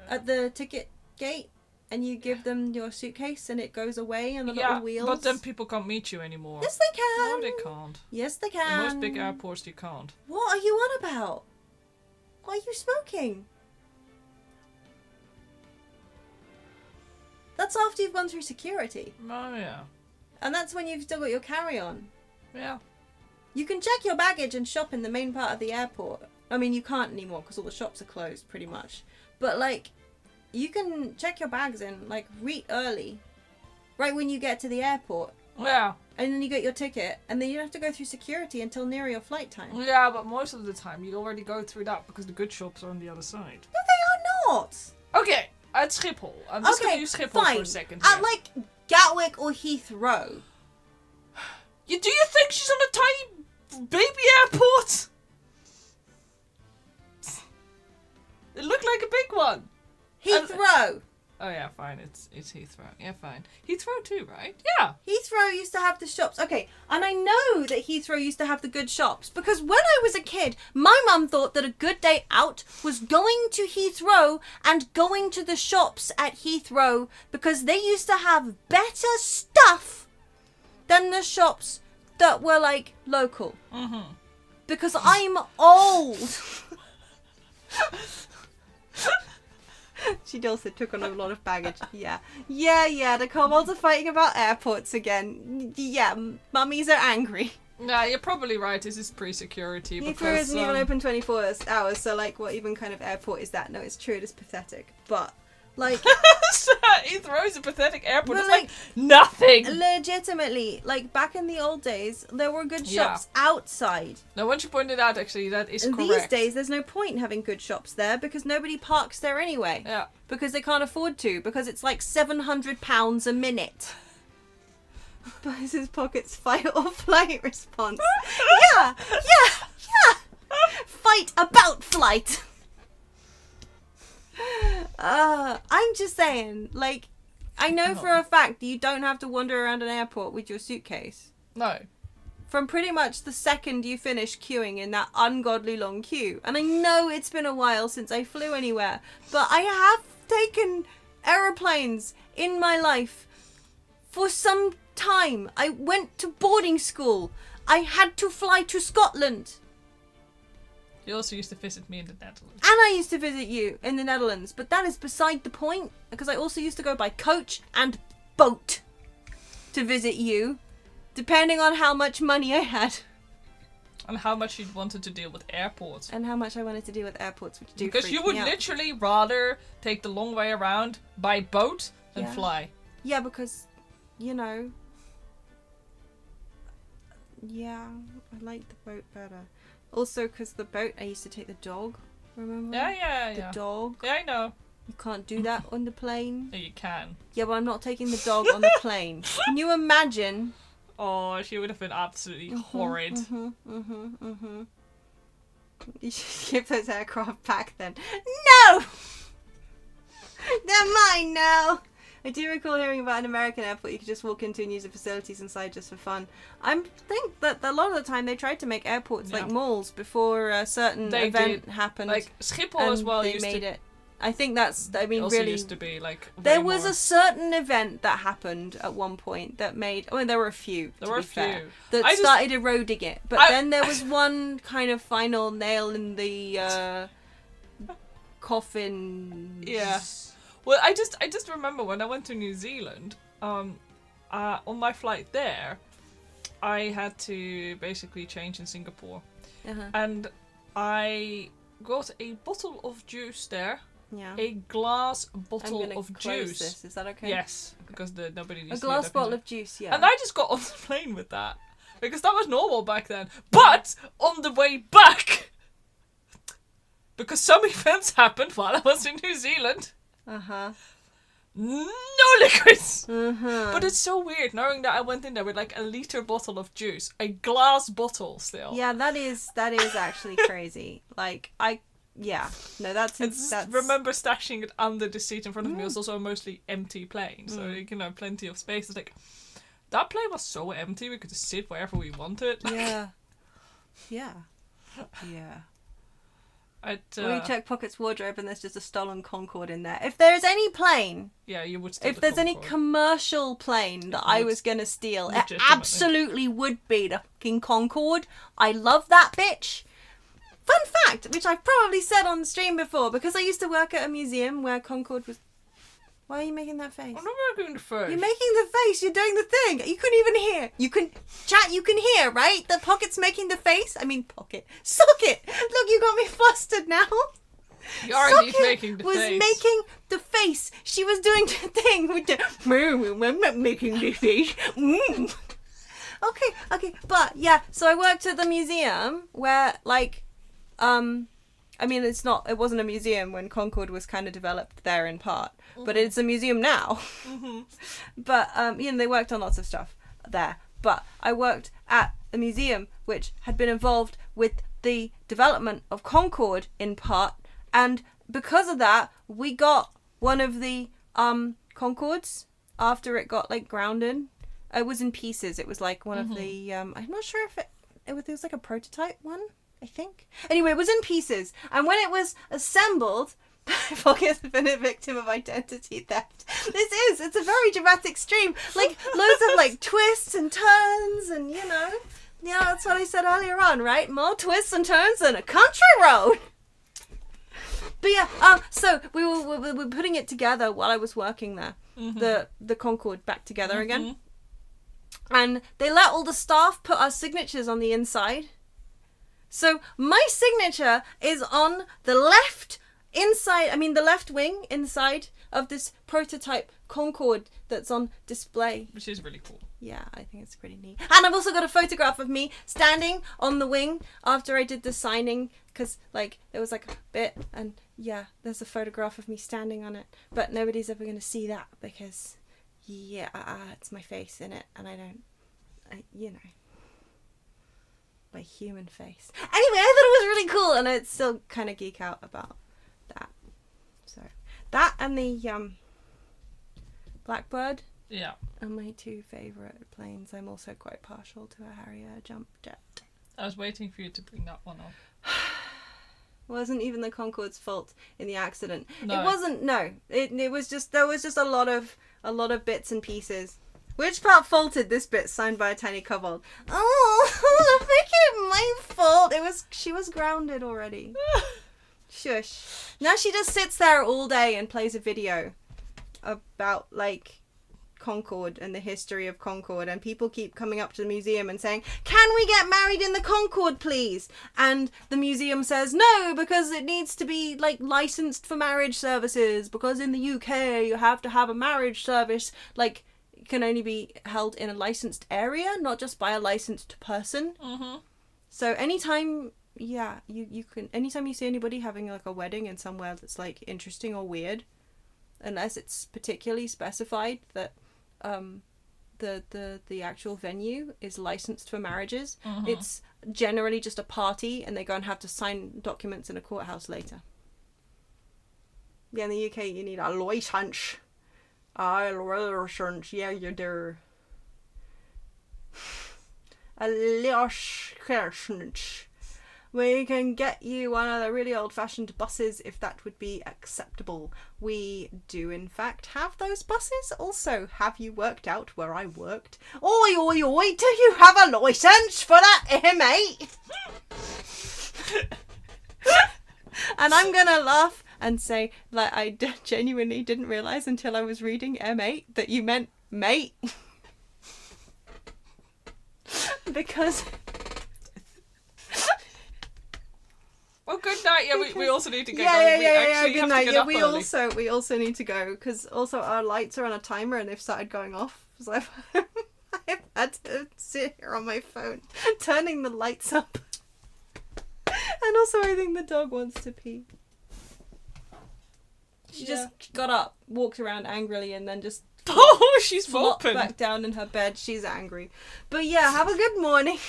at the ticket gate, and you give them your suitcase, and it goes away on the little wheels.
But then people can't meet you anymore.
Yes, they can.
No, they can't.
Yes, they
In
can.
most big airports, you can't.
What are you on about? Why are you smoking? That's after you've gone through security.
Oh, yeah.
And that's when you've still got your carry-on.
Yeah.
You can check your baggage and shop in the main part of the airport. I mean, you can't anymore because all the shops are closed, pretty much. But, like, you can check your bags in, like, real early. Right when you get to the airport.
Yeah.
And then you get your ticket. And then you don't have to go through security until near your flight time.
Yeah, but most of the time you already go through that because the good shops are on the other side.
No, they are not!
Okay, at Schiphol. I'm just going to use Schiphol
fine.
for a second.
At,
here.
like, Gatwick or Heathrow.
Do you think she's on a tiny baby airport? It looked like a big one.
Heathrow!
Oh yeah, fine. It's Heathrow. Yeah, fine. Heathrow too, right? Yeah.
Heathrow used to have the shops. Okay, and I know that Heathrow used to have the good shops because when I was a kid, my mum thought that a good day out was going to Heathrow and going to the shops at Heathrow because they used to have better stuff than the shops that were, like, local.
Mm-hmm.
Because I'm old. She also took on a lot of baggage. Yeah, the kobolds are fighting about airports again. Yeah, mummies are angry.
Nah, you're probably right. This is pre-security.
Heathrow isn't even open 24 hours, so, like, what even kind of airport is that? No, it's true, it is pathetic. But, like...
Heathrow is a pathetic airport. It's
like,
nothing.
Legitimately, like, back in the old days, there were good shops outside.
Now, once you pointed out, actually, that is correct.
These days, there's no point in having good shops there because nobody parks there anyway.
Yeah.
Because they can't afford to, because it's like £700 a minute. Buzz's Pocket's fight or flight response. Yeah! Fight about flight! I'm just saying, like, I know for a fact that you don't have to wander around an airport with your suitcase.
No.
From pretty much the second you finish queuing in that ungodly long queue. And I know it's been a while since I flew anywhere, but I have taken aeroplanes in my life for some time. I went to boarding school. I had to fly to Scotland.
You also used to visit me in the Netherlands.
And I used to visit you in the Netherlands, but that is beside the point, because I also used to go by coach and boat to visit you, depending on how much money I had.
And how much you wanted to deal with airports.
And how much I wanted to do with airports, which do
Because
freak
you would
me out.
literally rather take the long way around by boat than fly.
Yeah, because, you know... Yeah, I like the boat better. Also, because the boat, I used to take the dog, remember?
Yeah.
The dog.
Yeah, I know.
You can't do that on the plane.
Yeah, you can.
Yeah, but I'm not taking the dog on the plane. Can you imagine?
Oh, she would have been absolutely horrid.
You should give those aircraft back then. No! They're mine now! I do recall hearing about an American airport you could just walk into and use the facilities inside just for fun. I think that a lot of the time they tried to make airports like malls before a certain event happened.
Like Schiphol as well
they
used
made
to...
it. I think that's, I mean,
also
really...
used to be like...
There was a certain event that happened at one point that made... I mean, there were a few,
There were a few.
that started eroding it. But then there was one kind of final nail in the coffin.
Yeah. Well, I just remember when I went to New Zealand, on my flight there, I had to basically change in Singapore. And I got a bottle of juice there.
Yeah.
A glass bottle of
close
juice.
This. Is that okay?
Yes, because nobody needs to
a glass bottle of juice, yeah.
And I just got on the plane with that. Because that was normal back then. But on the way back, because some events happened while I was in New Zealand. No liquids! But it's so weird knowing that I went in there with like a liter bottle of juice. A glass bottle still.
Yeah, that is actually crazy. Like, that's...
Remember stashing it under the seat in front of me. It was also a mostly empty plane. So, you know, plenty of space. It's like, that plane was so empty. We could just sit wherever we wanted.
Yeah. We check Pocket's wardrobe and there's just a stolen Concorde in there. If there's any plane...
Yeah, you would steal
If there's any commercial plane that I was going to steal, it absolutely would be the fucking Concorde. I love that bitch. Fun fact, which I've probably said on the stream before, because I used to work at a museum where Concorde was... Why are you making that face?
I'm not making the face.
You're making the face. You're doing the thing. You couldn't even hear. You can... Chat, you can hear, right? The Pocket's making the face. I mean, Pocket. Socket! Look, you got me flustered now.
You're indeed making the face.
was making the face. She was doing the thing with the... I'm not making the face. Okay. But, yeah, so I worked at the museum where, like... I mean, it wasn't a museum when Concorde was kind of developed there in part, but it's a museum now. But, they worked on lots of stuff there. But I worked at a museum which had been involved with the development of Concorde in part, and because of that, we got one of the Concordes after it got, like, grounded. It was in pieces. It was, like, one of the... I'm not sure if it was, like, a prototype one. I think. Anyway, it was in pieces. And when it was assembled, Pocket's been a victim of identity theft. It's a very dramatic stream. Like, loads of, like, twists and turns and, you know. Yeah, that's what I said earlier on, right? More twists and turns than a country road. But yeah, so we were putting it together while I was working there. The Concorde back together again. And they let all the staff put our signatures on the inside. So my signature is on the left wing inside of this prototype Concorde that's on display.
Which is really cool.
Yeah, I think it's pretty neat. And I've also got a photograph of me standing on the wing after I did the signing, because, like, there was, like, a bit, and, yeah, there's a photograph of me standing on it. But nobody's ever going to see that, because, yeah, it's my face in it, and my human face. Anyway, I thought it was really cool, and I'd still kind of geek out about that. So, that and the Blackbird are my two favourite planes. I'm also quite partial to a Harrier jump jet.
I was waiting for you to bring that one up.
It wasn't even the Concorde's fault in the accident.
No.
It wasn't. No, it was just there was just a lot of bits and pieces, Which part faulted this bit signed by a tiny kobold?
Oh,
Make it my fault. She was grounded already. Shush. Now she just sits there all day and plays a video about like Concord and the history of Concord, and people keep coming up to the museum and saying, "Can we get married in the Concord, please?" And the museum says no, because it needs to be like licensed for marriage services, because in the UK you have to have a marriage service like it can only be held in a licensed area, not just by a licensed person. So anytime you can, anytime you see anybody having like a wedding in somewhere that's like interesting or weird, unless it's particularly specified that the actual venue is licensed for marriages, it's generally just a party and they go and have to sign documents in a courthouse later. Yeah, in the UK you need a license. Yeah, you do. A license. We can get you one of the really old-fashioned buses if that would be acceptable. We do, in fact, have those buses. Also, have you worked out where I worked? Oi, oi, oi, do you have a licence for that M8? And I'm gonna laugh and say, like, I genuinely didn't realise until I was reading M8 that you meant mate. Because...
Well, good night. Yeah, we also need to get
going.
Yeah.
Good night. Yeah, we also need to go because also our lights are on a timer and they've started going off. So I've had to sit here on my phone turning the lights up. And also, I think the dog wants to pee. She just got up, walked around angrily, and then just
she's
flopped
moping
back down in her bed. She's angry. But yeah, have a good morning.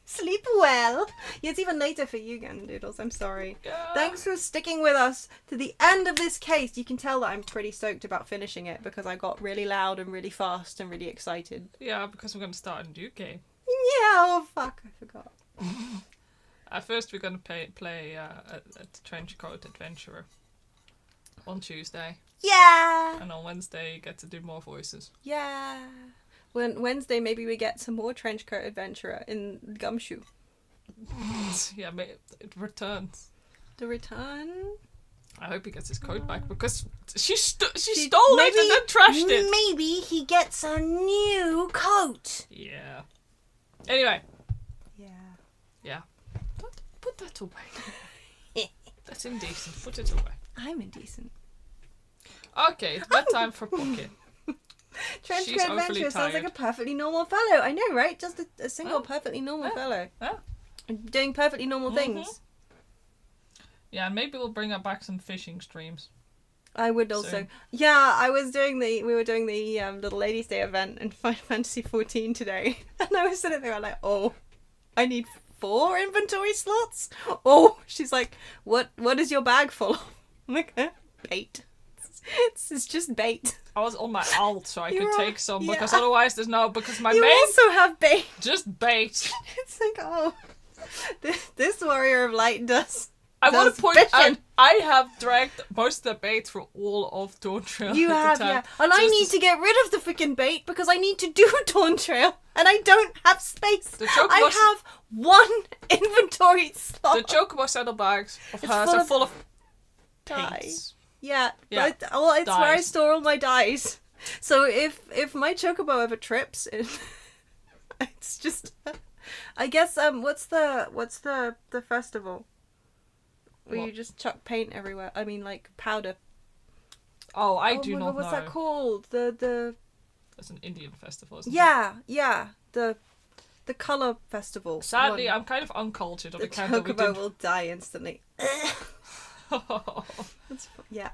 Sleep well. Yeah, it's even later for you, Gandoodles. I'm sorry.
Yeah.
Thanks for sticking with us to the end of this case. You can tell that I'm pretty stoked about finishing it because I got really loud and really fast and really excited.
Yeah, because we're going to start a new game.
Yeah, oh fuck, I forgot.
At first we're going to play a Trenchcoat Adventurer on Tuesday.
yeah.
And on Wednesday you get to do more voices.
Yeah. When Wednesday, maybe we get some more Trenchcoat Adventurer in Gumshoe.
Yeah, it returns.
The return?
I hope he gets his coat back because she stole it and then trashed it.
Maybe he gets a new coat.
Yeah. Anyway.
Yeah.
Yeah. Put that away. That's indecent. Put it away.
I'm indecent.
Okay, it's bedtime for Pocket.
Trenchcoat Adventurer sounds like a perfectly normal fellow. I know, right? Just a single perfectly normal fellow.
Yeah.
Doing perfectly normal things.
Yeah, and maybe we'll bring back some fishing streams.
I would also. Yeah, we were doing the Little Ladies Day event in Final Fantasy 14 today. And I was sitting there like, oh, I need 4 inventory slots? Oh, she's like, what is your bag full of? I'm like, bait. It's just bait.
I was on my alt so I could take some because
yeah.
Otherwise there's no, because my
You
main...
also have bait.
Just bait.
It's like, oh, this Warrior of Light does.
I want to point
fishing.
out, I have dragged most of the bait for all of Dawn Trail.
You have, yeah. And I need to get rid of the freaking bait because I need to do Dawn Trail and I don't have space. I have 1 inventory slot.
The Chocobo saddlebags of hers are full of paints.
Yeah.
Yeah.
It's where I store all my dyes. So if my Chocobo ever trips, it's just, I guess what's the festival? Where you just chuck paint everywhere. I mean, like powder.
Oh, I do not know.
What's that called? The.
It's an Indian festival, isn't it?
Yeah. The colour festival.
Sadly, I'm kind of uncultured on
the
account that we
Chocobo
didn't...
will die instantly. Yeah.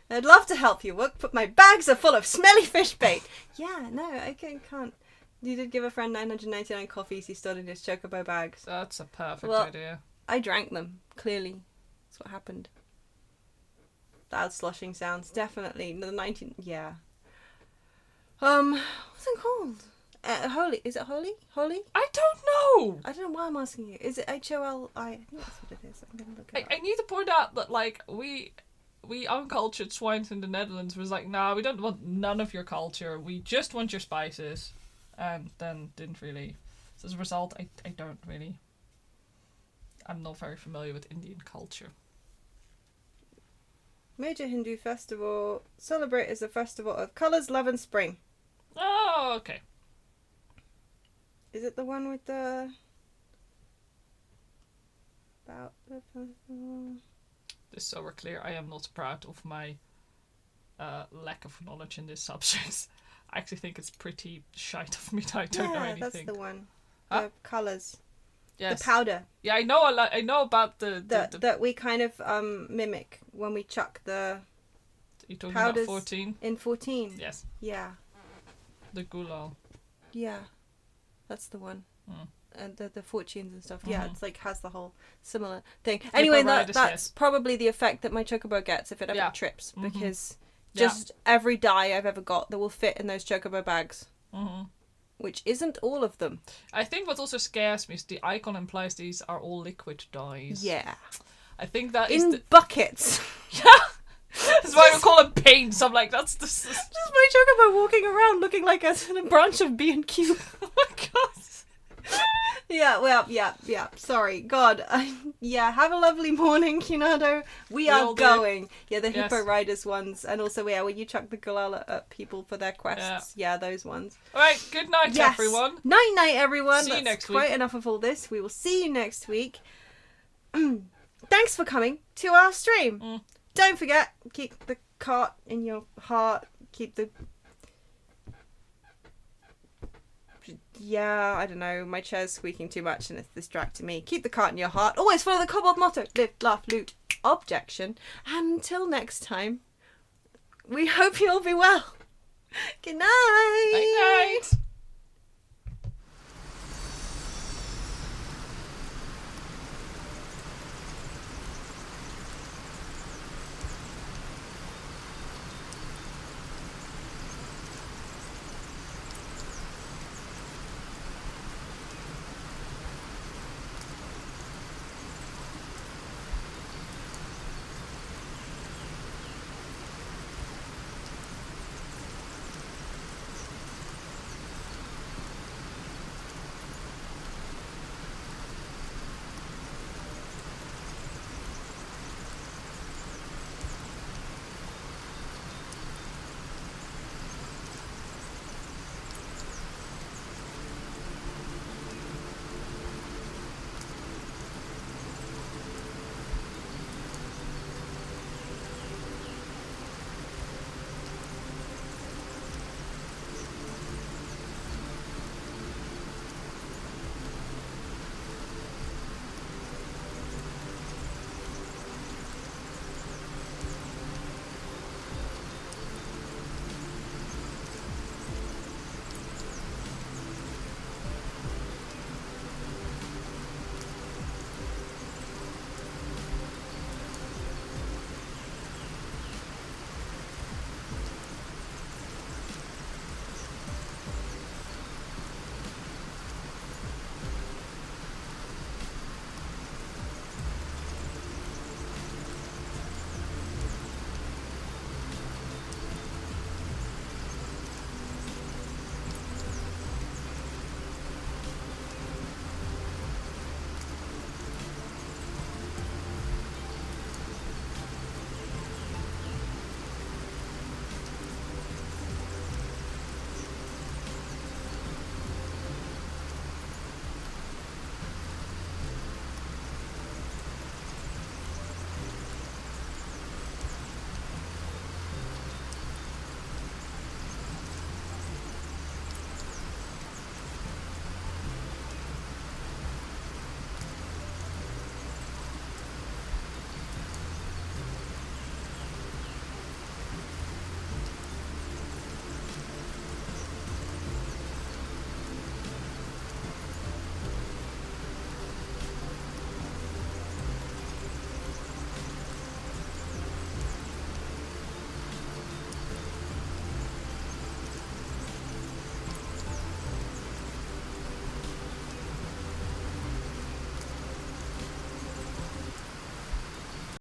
I'd love to help you. But my bags are full of smelly fish bait. Yeah, no, I can't. You did give a friend 999 coffees he stored in his Chocobo bags.
That's a perfect idea.
I drank them, clearly. That's what happened. Loud sloshing sounds, definitely. The 19... Yeah. What's it called? Holy. Is it Holy? Holy?
I don't know!
I don't know why I'm asking you. Is it Holi? I think that's what it is. I'm gonna look it up.
I need to point out that, like, we we uncultured swines in the Netherlands was like, nah, we don't want none of your culture. We just want your spices. And then didn't really. So as a result, I don't really. I'm not very familiar with Indian culture.
Major Hindu festival. Celebrate is a festival of colours, love and spring.
Oh, okay.
Is it the one with the... About the festival?
Just so we're clear, I am not proud of my lack of knowledge in this subject. I actually think it's pretty shite of me that I don't know anything.
Yeah, that's the one.
Huh?
The colours.
Yes.
The powder.
Yeah, I know a lot. I know about the
that we kind of mimic when we chuck the
You're talking
powders
about 14?
in 14.
Yes.
Yeah.
The gulal.
Yeah. That's the one.
Mm.
And the fortunes and stuff. Yeah,
Mhm.
it's like has the whole similar thing. Anyway,
Hippolytus,
that's
yes.
probably the effect that my chocobo gets if it ever
Yeah.
trips,
Mhm.
because
Yeah.
just every dye I've ever got that will fit in those chocobo bags,
Mm-hmm.
which isn't all of them.
I think what also scares me is the icon implies these are all liquid dyes.
Yeah.
I think that is
In
the...
buckets.
That's why we call them paints. I'm like, that's the...
Just my chocobo walking around looking like a branch of B&Q.
Oh my god.
Yeah, well, yeah. Sorry, God. Yeah, have a lovely morning, Kinado. We are
all do.
going. Yeah, the
Yes.
Hippo Riders ones, and also when you chuck the galala at people for their quests. Yeah, those ones.
All right, good night,
Yes.
everyone.
Night, everyone.
See you
That's
next
quite
week.
enough of all this. We will see you next week. Thanks for coming to our stream.
Mm.
Don't forget, keep the cart in your heart. Keep the... Yeah, I don't know. My chair's squeaking too much and it's distracting me. Keep the cart in your heart. Always follow the kobold motto. Live, laugh, loot, objection. And until next time, we hope you'll be well. Good night.